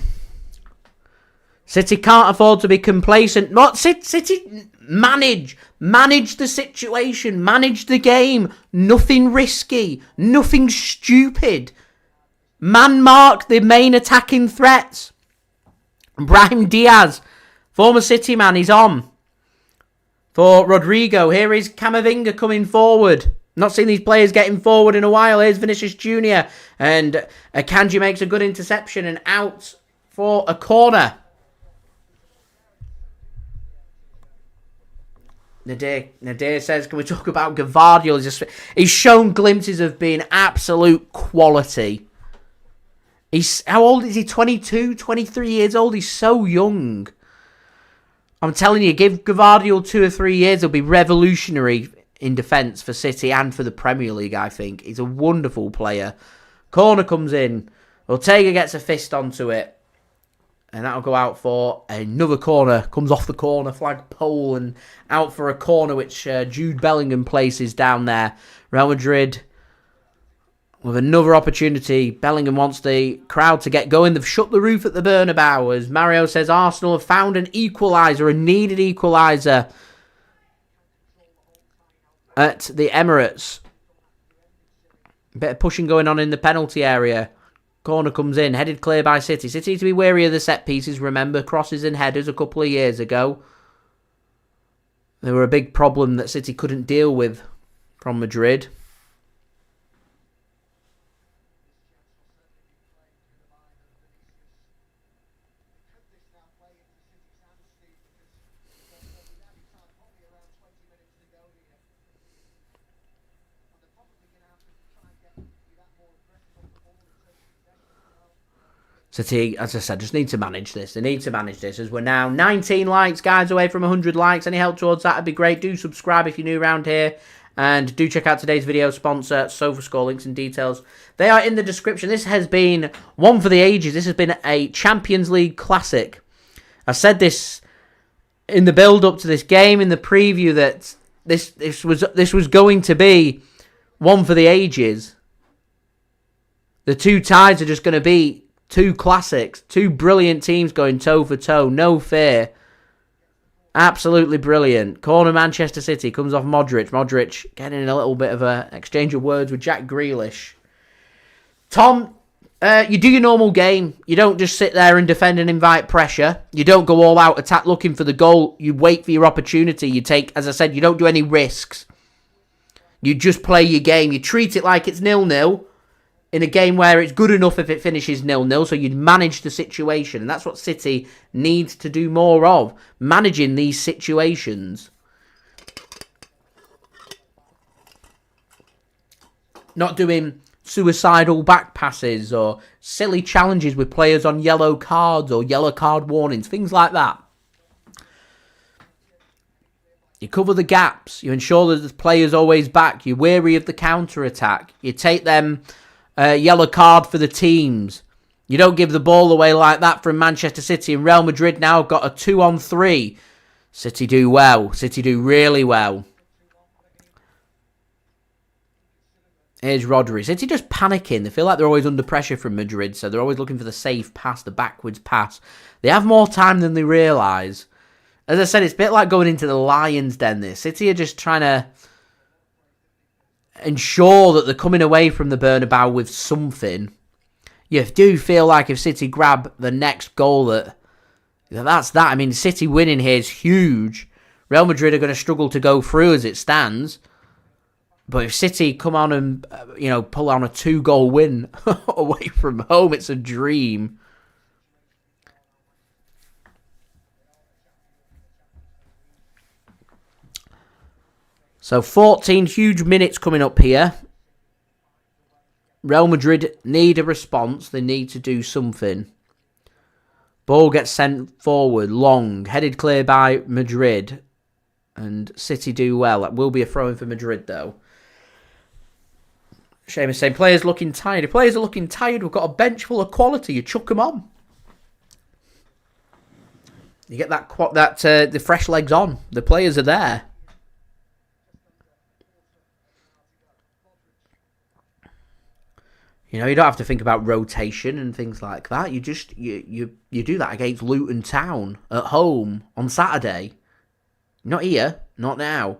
City can't afford to be complacent. Not City manage the situation, manage the game. Nothing risky, nothing stupid. Man mark the main attacking threats. Brahim Diaz, former City man, he's on. For Rodrigo, here is Camavinga coming forward. Not seen these players getting forward in a while. Here's Vinicius JR. And Akanji makes a good interception and out for a corner. Nadir says, can we talk about Gvardiol? He's shown glimpses of being absolute quality. How old is he? 22, 23 years old? He's so young. I'm telling you, give Gvardiol 2 or 3 years, he'll be revolutionary in defence for City and for the Premier League, I think. He's a wonderful player. Corner comes in. Ortega gets a fist onto it. And that'll go out for another corner. Comes off the corner flag pole and out for a corner which Jude Bellingham places down there. Real Madrid with another opportunity. Bellingham wants the crowd to get going. They've shut the roof at the Bernabeu. As Mario says, Arsenal have found an equaliser, a needed equaliser at the Emirates. A bit of pushing going on in the penalty area. Corner comes in, headed clear by City. City need to be wary of the set pieces. Remember, crosses and headers a couple of years ago. They were a big problem that City couldn't deal with from Madrid. City, as I said, just need to manage this. They need to manage this as we're now 19 likes, guys, away from 100 likes. Any help towards that would be great. Do subscribe if you're new around here. And do check out today's video sponsor, SofaScore. Links and details, they are in the description. This has been one for the ages. This has been a Champions League classic. I said this in the build-up to this game, in the preview, that this was going to be one for the ages. The two ties are just going to be two classics, two brilliant teams going toe for toe, no fear. Absolutely brilliant. Corner Manchester City comes off Modric. Modric getting in a little bit of an exchange of words with Jack Grealish. Tom, you do your normal game. You don't just sit there and defend and invite pressure. You don't go all out attack looking for the goal. You wait for your opportunity. You take, as I said, you don't do any risks. You just play your game. You treat it like it's 0-0. In a game where it's good enough if it finishes 0-0, so you'd manage the situation. And that's what City needs to do more of, managing these situations. Not doing suicidal back passes or silly challenges with players on yellow cards or yellow card warnings, things like that. You cover the gaps. You ensure that the player's always back. You're wary of the counter-attack. You take them yellow card for the teams. You don't give the ball away like that from Manchester City. And Real Madrid now got a 2-on-3. City do well. City do really well. Here's Rodri. City just panicking. They feel like they're always under pressure from Madrid, so they're always looking for the safe pass, the backwards pass. They have more time than they realise. As I said, it's a bit like going into the Lions' den this. City are just trying to ensure that they're coming away from the Bernabeu with something. You do feel like if City grab the next goal, that's that. I mean, City winning here is huge. Real Madrid are going to struggle to go through as it stands. But if City come on and, pull on a 2-goal win away from home, it's a dream. So 14 huge minutes coming up here. Real Madrid need a response. They need to do something. Ball gets sent forward, long, headed clear by Madrid. And City do well. That will be a throw-in for Madrid, though. Shame is saying, players looking tired. If players are looking tired, we've got a bench full of quality. You chuck them on. You get the fresh legs on. The players are there. You don't have to think about rotation and things like that. You just you do that against Luton Town at home on Saturday. Not here, not now.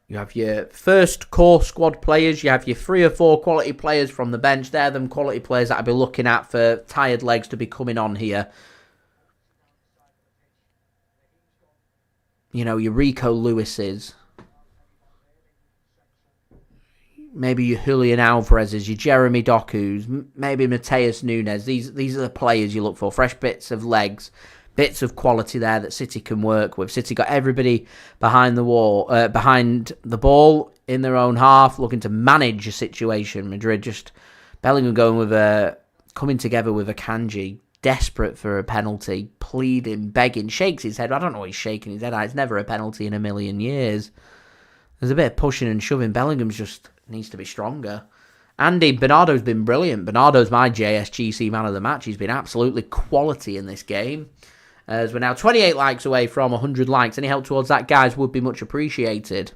You have your first core squad players. You have your 3 or 4 quality players from the bench. They're them quality players that I'll be looking at for tired legs to be coming on here. Your Rico Lewis's. Maybe your Julian Alvarez's, your Jeremy Doku's, maybe Matheus Nunes. These are the players you look for. Fresh bits of legs, bits of quality there that City can work with. City got everybody behind the ball in their own half, looking to manage a situation. Madrid just Bellingham coming together with Akanji. Desperate for a penalty, pleading, begging, shakes his head. I don't know why he's shaking his head. It's never a penalty in a million years. There's a bit of pushing and shoving. Bellingham just needs to be stronger. Andy, Bernardo's been brilliant. Bernardo's my JSGC man of the match. He's been absolutely quality in this game. As we're now 28 likes away from 100 likes. Any help towards that, guys, would be much appreciated.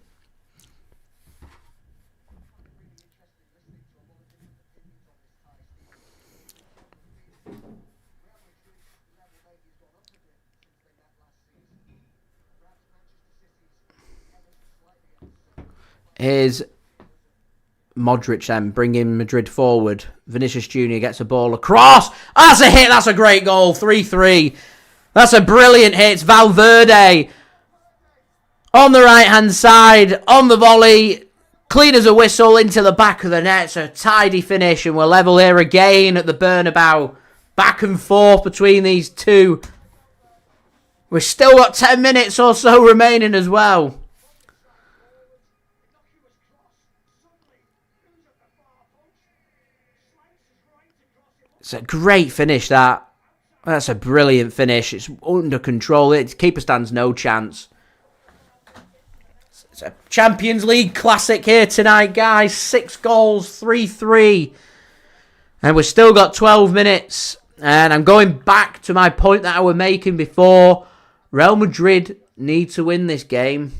Here's Modric then, bringing Madrid forward. Vinicius Jr. gets a ball across. That's a hit. That's a great goal. 3-3. That's a brilliant hit. It's Valverde on the right-hand side, on the volley. Clean as a whistle into the back of the net. It's a tidy finish, and we're level here again at the Bernabeu. Back and forth between these two. We've still got 10 minutes or so remaining as well. It's a great finish, that. That's a brilliant finish. It's under control. Keeper stands no chance. It's a Champions League classic here tonight, guys. 6 goals, 3-3. And we've still got 12 minutes. And I'm going back to my point that I was making before. Real Madrid need to win this game.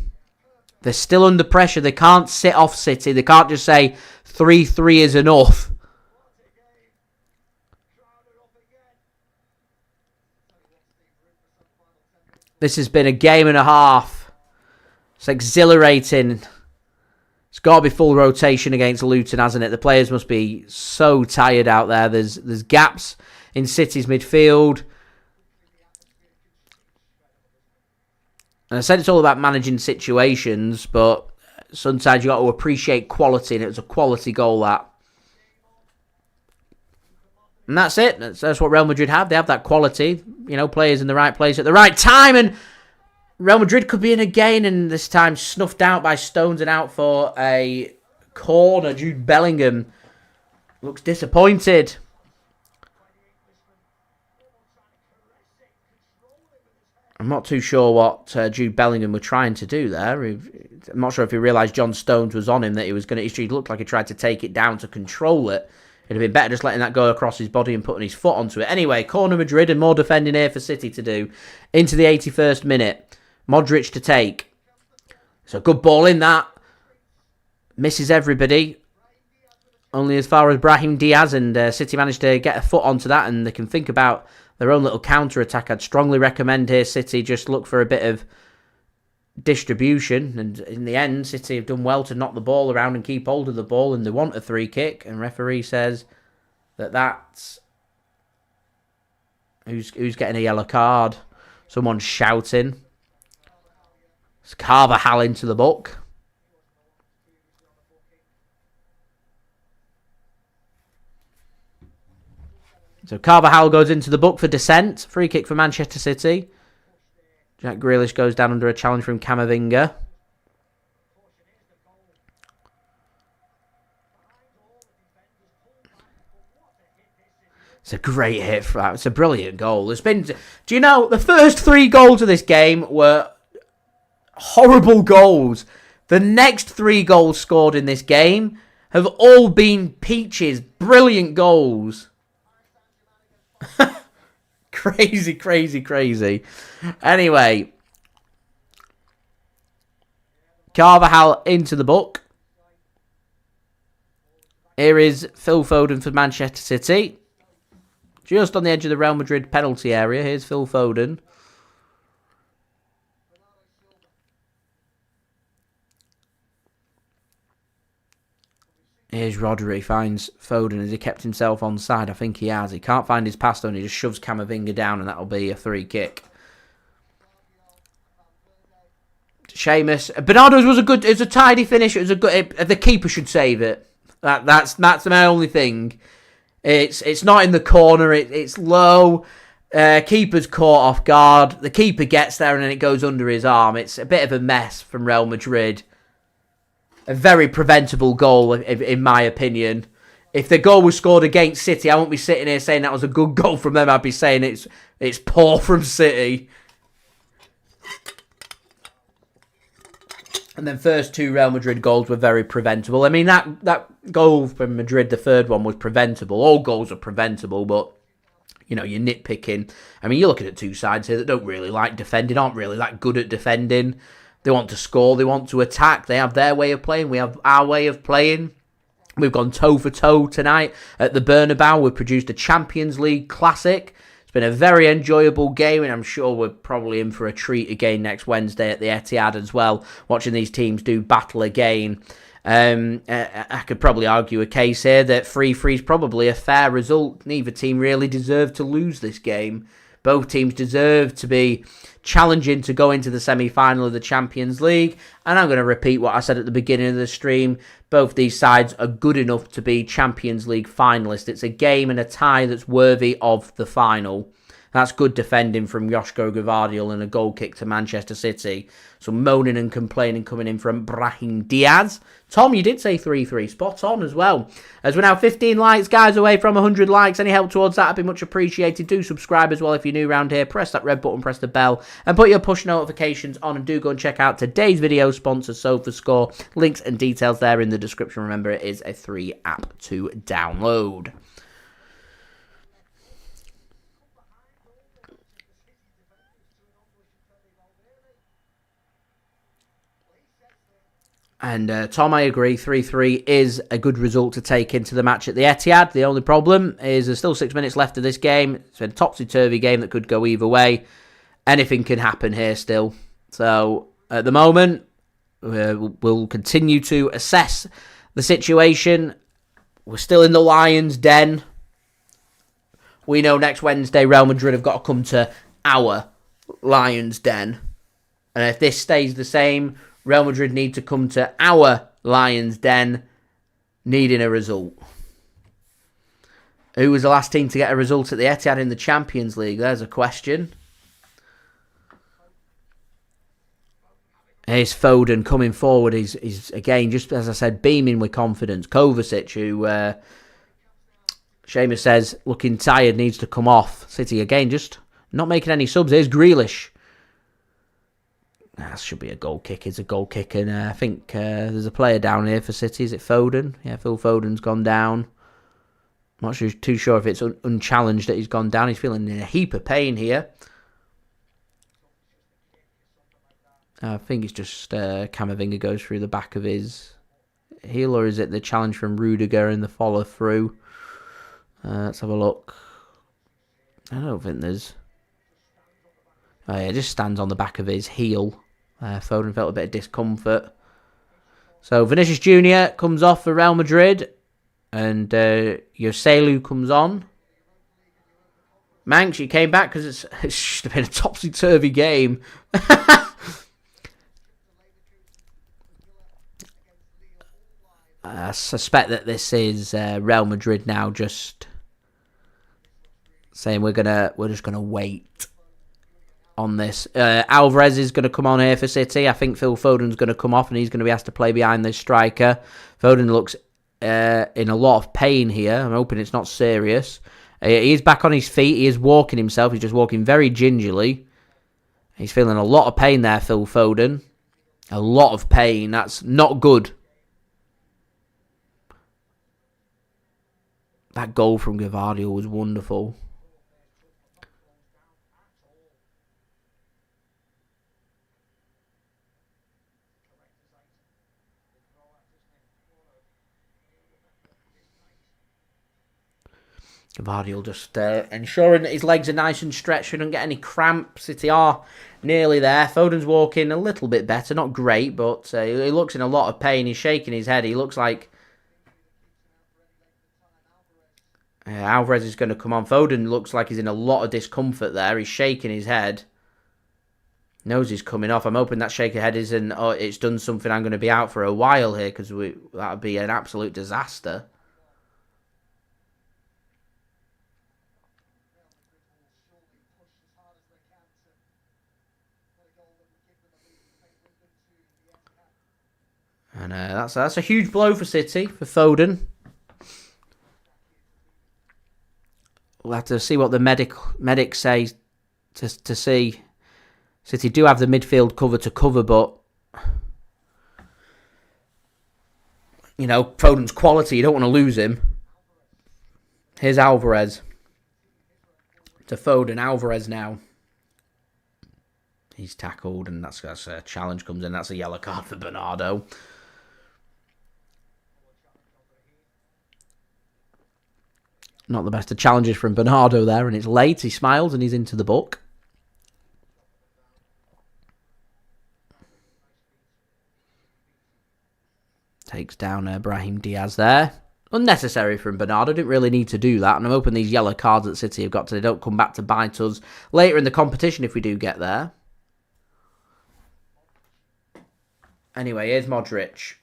They're still under pressure. They can't sit off City. They can't just say 3-3 is enough. This has been a game and a half. It's exhilarating. It's got to be full rotation against Luton, hasn't it? The players must be so tired out there. There's gaps in City's midfield. And I said it's all about managing situations, but sometimes you got to appreciate quality, and it was a quality goal, that. And that's it. That's what Real Madrid have. They have that quality. Players in the right place at the right time. And Real Madrid could be in again, and this time snuffed out by Stones and out for a corner. Jude Bellingham looks disappointed. I'm not too sure what Jude Bellingham were trying to do there. I'm not sure if he realised John Stones was on him, that he was going to... He looked like he tried to take it down to control it. It'd have been better just letting that go across his body and putting his foot onto it. Anyway, corner Madrid and more defending here for City to do. Into the 81st minute. Modric to take. It's a good ball in that. Misses everybody. Only as far as Brahim Diaz, and City managed to get a foot onto that, and they can think about their own little counter-attack. I'd strongly recommend here City just look for a bit of distribution, and in the end City have done well to knock the ball around and keep hold of the ball, and they want a free kick, and referee says that's who's getting a yellow card. Someone's shouting. It's Carvajal into the book. So Carvajal goes into the book for dissent. Free kick for Manchester City. Jack Grealish goes down under a challenge from Camavinga. It's a great hit for that. It's a brilliant goal. Do you know, the first 3 goals of this game were horrible goals. The next 3 goals scored in this game have all been peaches. Brilliant goals. Crazy, crazy, crazy. Anyway, Carvajal into the book. Here is Phil Foden for Manchester City. Just on the edge of the Real Madrid penalty area. Here's Phil Foden. Here's Rodri, finds Foden. Has he kept himself onside? I think he has. He can't find his pass though, and he just shoves Camavinga down, and that'll be a free kick. Seamus. Bernardo's was it was a tidy finish. It was a good. The keeper should save it. That's my only thing. It's not in the corner. It's low. Keeper's caught off guard. The keeper gets there, and then it goes under his arm. It's a bit of a mess from Real Madrid. A very preventable goal, in my opinion. If the goal was scored against City, I won't be sitting here saying that was a good goal from them. I'd be saying it's poor from City. And then first 2 Real Madrid goals were very preventable. I mean, that goal from Madrid, the third one, was preventable. All goals are preventable, but, you know, you're nitpicking. I mean, you're looking at 2 sides here that don't really like defending, aren't really that good at defending. They want to score. They want to attack. They have their way of playing. We have our way of playing. We've gone toe for toe tonight at the Bernabeu. We've produced a Champions League classic. It's been a very enjoyable game, and I'm sure we're probably in for a treat again next Wednesday at the Etihad as well, watching these teams do battle again. I could probably argue a case here that 3-3 is probably a fair result. Neither team really deserved to lose this game. Both teams deserve to be challenging to go into the semi-final of the Champions League. And I'm going to repeat what I said at the beginning of the stream. Both these sides are good enough to be Champions League finalists. It's a game and a tie that's worthy of the final. That's good defending from Josko Gvardiol and a goal kick to Manchester City. Some moaning and complaining coming in from Brahim Diaz. Tom, you did say 3-3. Spot on as well. As we're now 15 likes, guys, away from 100 likes. Any help towards that would be much appreciated. Do subscribe as well if you're new around here. Press that red button, press the bell, and put your push notifications on. And do go and check out today's video sponsor, SofaScore. Links and details there in the description. Remember, it is a free app to download. And Tom, I agree, 3-3 is a good result to take into the match at the Etihad. The only problem is there's still 6 minutes left of this game. It's been a topsy-turvy game that could go either way. Anything can happen here still. So, at the moment, we'll continue to assess the situation. We're still in the Lions' den. We know next Wednesday Real Madrid have got to come to our Lions' den. And if this stays the same, Real Madrid need to come to our Lions' den needing a result. Who was the last team to get a result at the Etihad in the Champions League? There's a question. Here's Foden coming forward. He's again, just as I said, beaming with confidence. Kovacic, who Seamus says looking tired, needs to come off. City again, just not making any subs. Here's Grealish. That should be a goal kick. It's a goal kick. And I think there's a player down here for City. Is it Foden? Yeah, Phil Foden's gone down. I'm not too sure if it's unchallenged that he's gone down. He's feeling in a heap of pain here. I think it's just Camavinga goes through the back of his heel, or is it the challenge from Rudiger and the follow through? Let's have a look. I don't think there's... Oh yeah, it just stands on the back of his heel. Foden felt a bit of discomfort. So Vinicius JR comes off for Real Madrid. And Joselu comes on. Manx, you came back because it's been a topsy-turvy game. I suspect that this is Real Madrid now just saying we're just gonna wait on this. Alvarez is gonna come on here for City. I think Phil Foden's gonna come off and he's gonna be asked to play behind this striker. Foden looks in a lot of pain here. I'm hoping it's not serious. He is back on his feet. He is walking himself. He's just walking very gingerly. He's feeling a lot of pain there, Phil Foden. A lot of pain. That's not good. That goal from Gvardiol was wonderful. Gvardiol just ensuring that his legs are nice and stretched, shouldn't get any cramp. City are nearly there. Foden's walking a little bit better, not great, but he looks in a lot of pain. He's shaking his head. He looks like Alvarez is going to come on. Foden looks like he's in a lot of discomfort there. He's shaking his head. Knows he's coming off. I'm hoping that shaking head isn't, oh, it's done something. I'm going to be out for a while here because that would be an absolute disaster. And that's a huge blow for City, for Foden. We'll have to see what the medics say to see. City do have the midfield cover to cover, but you know, Foden's quality, you don't want to lose him. Here's Alvarez. To Foden, Alvarez now. He's tackled, and that's a challenge comes in. That's a yellow card for Bernardo. Not the best of challenges from Bernardo there, and it's late. He smiles, and he's into the book. Takes down Brahim Diaz there. Unnecessary from Bernardo. Didn't really need to do that. And I'm hoping these yellow cards that City have got today don't come back to bite us later in the competition if we do get there. Anyway, here's Modric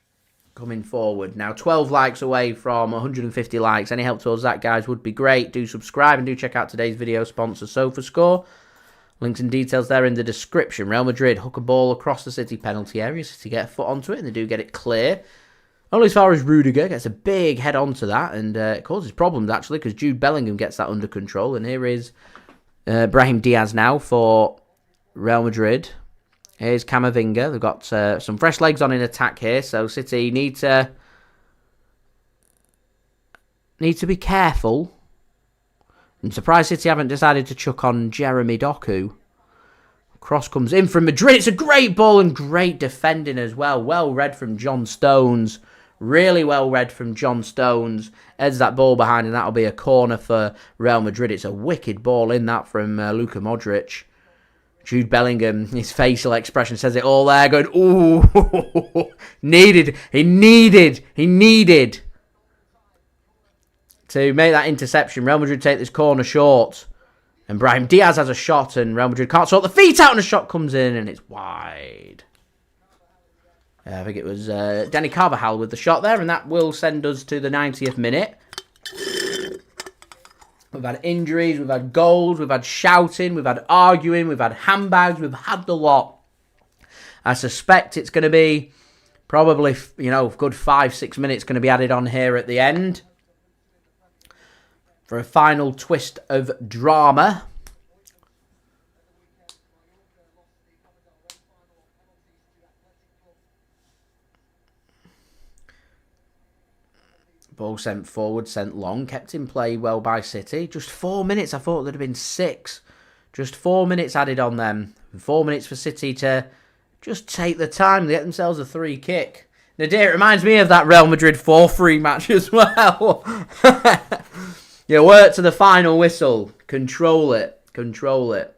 coming forward. Now, 12 likes away from 150 likes. Any help towards that, guys, would be great. Do subscribe and do check out today's video sponsor, SofaScore. Links and details there in the description. Real Madrid hook a ball across the City penalty area. City get a foot onto it, and they do get it clear. Only as far as Rudiger gets a big head onto that, and it causes problems, actually, because Jude Bellingham gets that under control. And here is Brahim Diaz now for Real Madrid. Here's Camavinga. They've got some fresh legs on in attack here, so City need to be careful. I'm surprised City haven't decided to chuck on Jeremy Doku. Cross comes in from Madrid. It's a great ball and great defending as well. Well read from John Stones. Really well read from John Stones. Heads that ball behind, and that'll be a corner for Real Madrid. It's a wicked ball in that from Luka Modric. Jude Bellingham, his facial expression says it all there, going, ooh, he needed to make that interception. Real Madrid take this corner short, and Brahim Diaz has a shot, and Real Madrid can't sort the feet out, and a shot comes in, and it's wide. I think it was Dani Carvajal with the shot there, and that will send us to the 90th minute. We've had injuries, we've had goals, we've had shouting, we've had arguing, we've had handbags, we've had the lot. I suspect it's going to be probably, you know, a good 5-6 minutes going to be added on here at the end for a final twist of drama. Ball sent forward, sent long, kept in play well by City. Just 4 minutes. I thought there'd have been 6. Just 4 minutes added on them. 4 minutes for City to just take the time. They get themselves a free kick. Nadir, it reminds me of that Real Madrid 4-3 match as well. You work to the final whistle. Control it. Control it.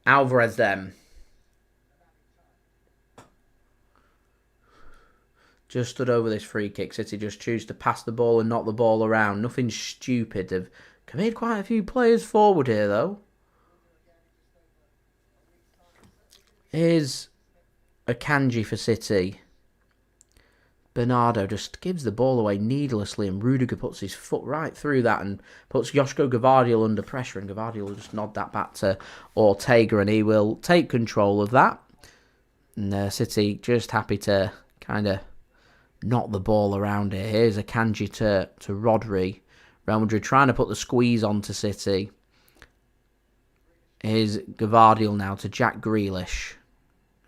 Alvarez then. Just stood over this free kick. City just choose to pass the ball and knock the ball around. Nothing stupid. They've committed quite a few players forward here, though. Here's Akanji for City. Bernardo just gives the ball away needlessly, and Rudiger puts his foot right through that and puts Josko Gvardiol under pressure, and Gvardiol will just nod that back to Ortega, and he will take control of that. And City just happy to kind of knock the ball around here. Here's Akanji to Rodri. Real Madrid trying to put the squeeze onto City. Here's Gvardiol now to Jack Grealish.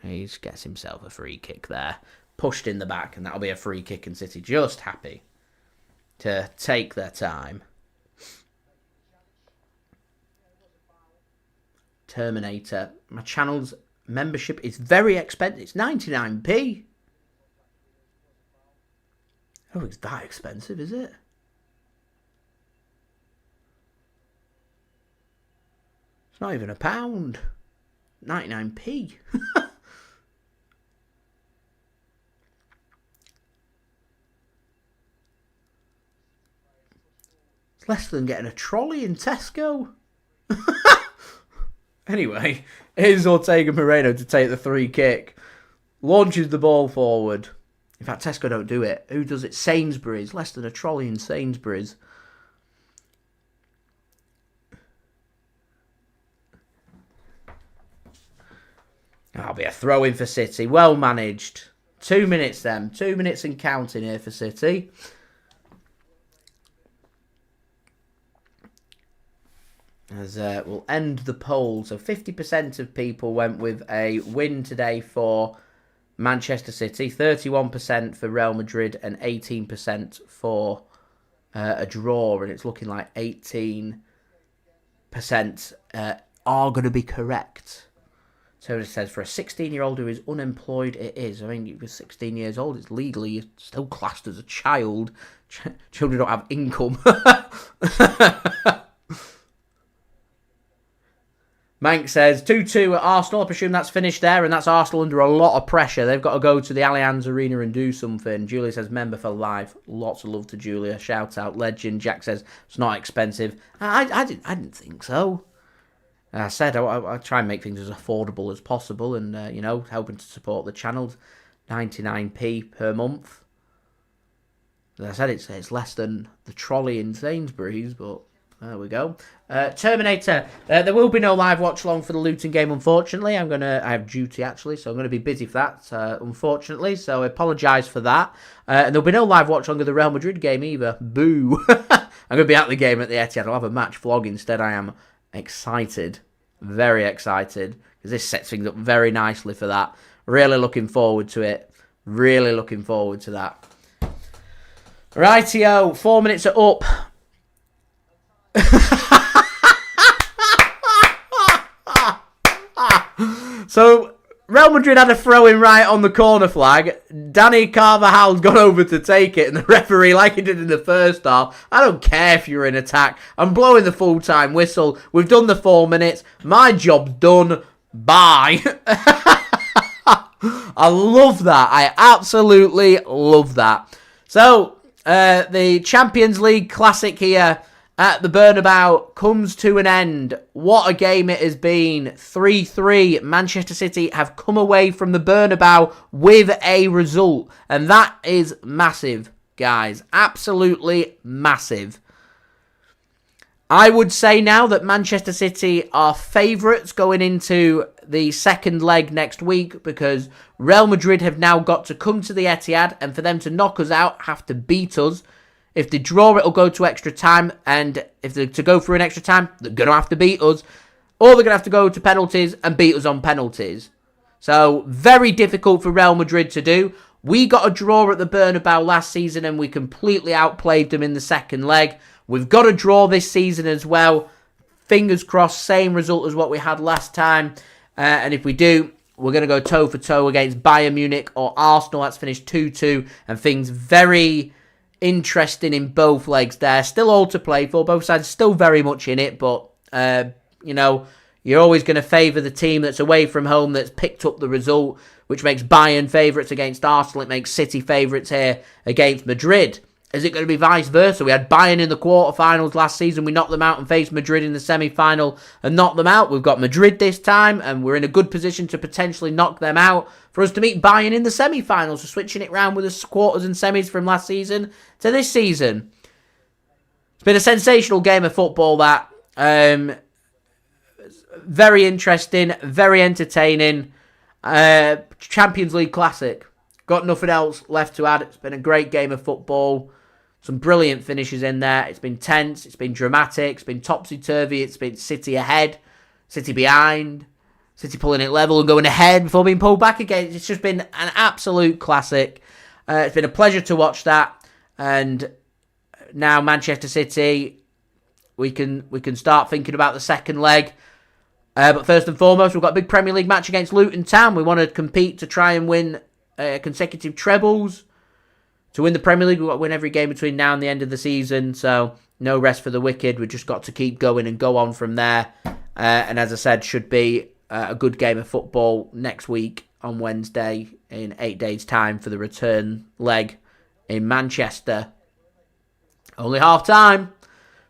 He gets himself a free kick there. Pushed in the back, and that'll be a free kick, and City just happy to take their time. Terminator. My channel's membership is very expensive. It's 99p. Oh, it's that expensive, is it? It's not even £1. 99p. It's less than getting a trolley in Tesco. Anyway, here's Ortega-Moreno to take the free kick. Launches the ball forward. In fact, Tesco don't do it. Who does it? Sainsbury's. Less than a trolley in Sainsbury's. That'll be a throw-in for City. Well managed. 2 minutes then. 2 minutes and counting here for City. As we'll end the poll. So 50% of people went with a win today for Manchester City. 31% for Real Madrid and 18% for a draw. And it's looking like 18% are going to be correct. So it says for a 16-year-old who is unemployed, it is. I mean, you're 16 years old. It's legally you're still classed as a child. Children don't have income. Mank says 2-2 at Arsenal. I presume that's finished there, and that's Arsenal under a lot of pressure. They've got to go to the Allianz Arena and do something. Julia says member for life. Lots of love to Julia. Shout out, legend. Jack says it's not expensive. I didn't think so. I said I try and make things as affordable as possible, and you know, helping to support the channel. 99p per month. As I said, it's less than the trolley in Sainsbury's, but there we go. Terminator. There will be no live watch along for the Luton game, unfortunately. I have duty actually, so I'm going to be busy for that, unfortunately. So I apologise for that. And there'll be no live watch along of the Real Madrid game either. Boo. I'm going to be at the game at the Etihad. I'll have a match vlog instead. I am excited. Very excited. Because this sets things up very nicely for that. Really looking forward to it. Really looking forward to that. Rightio. 4 minutes are up. So Real Madrid had a throw-in right on the corner flag. Dani Carvajal's gone over to take it, and the referee, like he did in the first half, I don't care if you're in attack. I'm blowing the full-time whistle. We've done the 4 minutes. My job's done. Bye. I love that. I absolutely love that. So, the Champions League Classic here at the Bernabeu comes to an end. What a game it has been. 3-3. Manchester City have come away from the Bernabeu with a result. And that is massive, guys. Absolutely massive. I would say now that Manchester City are favourites going into the second leg next week, because Real Madrid have now got to come to the Etihad, and for them to knock us out, have to beat us. If they draw, it'll go to extra time. And if they're to go through an extra time, they're going to have to beat us. Or they're going to have to go to penalties and beat us on penalties. So, very difficult for Real Madrid to do. We got a draw at the Bernabeu last season and we completely outplayed them in the second leg. We've got a draw this season as well. Fingers crossed, same result as what we had last time. And if we do, we're going to go toe for toe against Bayern Munich or Arsenal. That's finished 2-2 and things very interesting in both legs there. Still all to play for. Both sides still very much in it, but, you know, you're always going to favour the team that's away from home that's picked up the result, which makes Bayern favourites against Arsenal. It makes City favourites here against Madrid. Is it going to be vice versa? We had Bayern in the quarterfinals last season. We knocked them out and faced Madrid in the semi-final and knocked them out. We've got Madrid this time and we're in a good position to potentially knock them out for us to meet Bayern in the semi-finals. So switching it round with the quarters and semis from last season to this season. It's been a sensational game of football that. Very interesting, very entertaining. Champions League classic. Got nothing else left to add. It's been a great game of football. Some brilliant finishes in there. It's been tense. It's been dramatic. It's been topsy-turvy. It's been City ahead. City behind. City pulling it level and going ahead before being pulled back again. It's just been an absolute classic. It's been a pleasure to watch that. And now Manchester City, we can start thinking about the second leg. But first and foremost, we've got a big Premier League match against Luton Town. We want to compete to try and win consecutive trebles. To win the Premier League, we've got to win every game between now and the end of the season. So, no rest for the wicked. We've just got to keep going and go on from there. And as I said, should be a good game of football next week on Wednesday in 8 days' time for the return leg in Manchester. Only half time.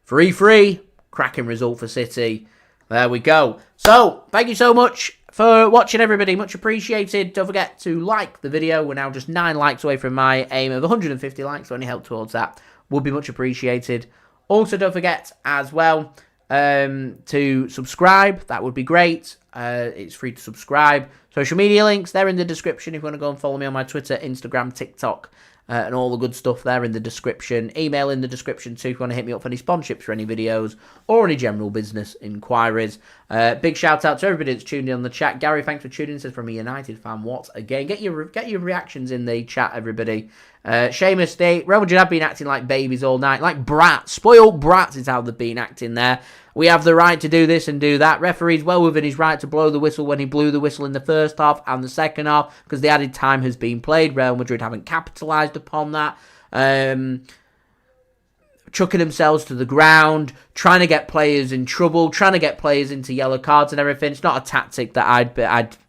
3-3. Cracking result for City. There we go. So, thank you so much for watching, everybody. Much appreciated. Don't forget to like the video. We're now just 9 likes away from my aim of 150 likes. So any help towards that would be much appreciated. Also, don't forget as well to subscribe. That would be great. It's free to subscribe. Social media links, they're in the description if you want to go and follow me on my Twitter, Instagram, TikTok, and all the good stuff there in the description. Email in the description too if you want to hit me up for any sponsorships for any videos or any general business inquiries. Big shout out to everybody that's tuned in on the chat. Gary, thanks for tuning in. Says from a United fan, what again? Get your reactions in the chat, everybody. Seamus State, Real Madrid have been acting like babies all night, like brats, spoiled brats is how they've been acting there. We have the right to do this and do that. Referee's well within his right to blow the whistle when he blew the whistle in the first half and the second half because the added time has been played. Real Madrid haven't capitalised upon that. Chucking themselves to the ground, trying to get players in trouble, trying to get players into yellow cards and everything. It's not a tactic that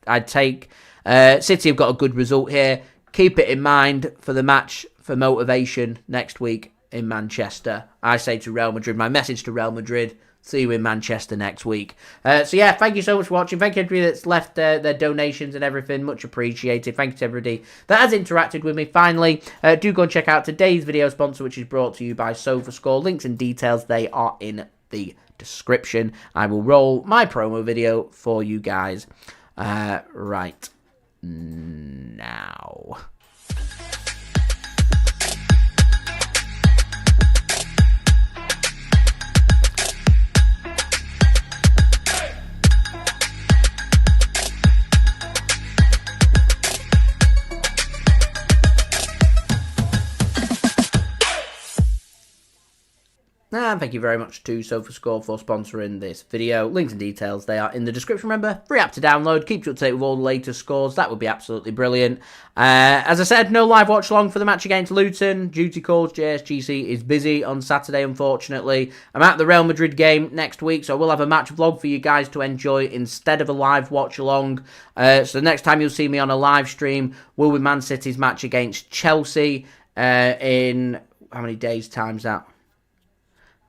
I'd take. City have got a good result here. Keep it in mind for the match for motivation next week in Manchester. I say to Real Madrid, my message to Real Madrid, see you in Manchester next week. So yeah, thank you so much for watching. Thank you everybody that's left their donations and everything. Much appreciated. Thank you to everybody that has interacted with me. Finally, do go and check out today's video sponsor, which is brought to you by SofaScore. Links and details, they are in the description. I will roll my promo video for you guys right now. And thank you very much to SofaScore for sponsoring this video. Links and details, they are in the description. Remember, free app to download. Keeps you up to date with all the latest scores. That would be absolutely brilliant. As I said, no live watch along for the match against Luton. Duty calls, JSGC is busy on Saturday, unfortunately. I'm at the Real Madrid game next week, so we'll have a match vlog for you guys to enjoy instead of a live watch along. So the next time you'll see me on a live stream will be Man City's match against Chelsea in, how many days' time's that?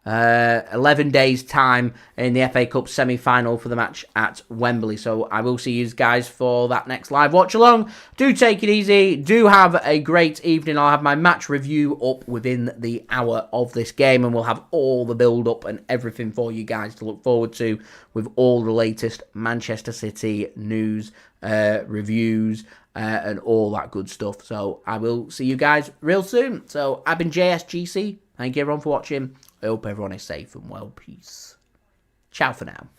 11 days time in the FA Cup semi-final for the match at Wembley. So I will see you guys for that next live watch along. Do take it easy. Do have a great evening. I'll have my match review up within the hour of this game, and we'll have all the build-up and everything for you guys to look forward to with all the latest Manchester City news, reviews, and all that good stuff. So I will see you guys real soon. So I've been JSGC. Thank you everyone for watching. I hope everyone is safe and well. Peace. Ciao for now.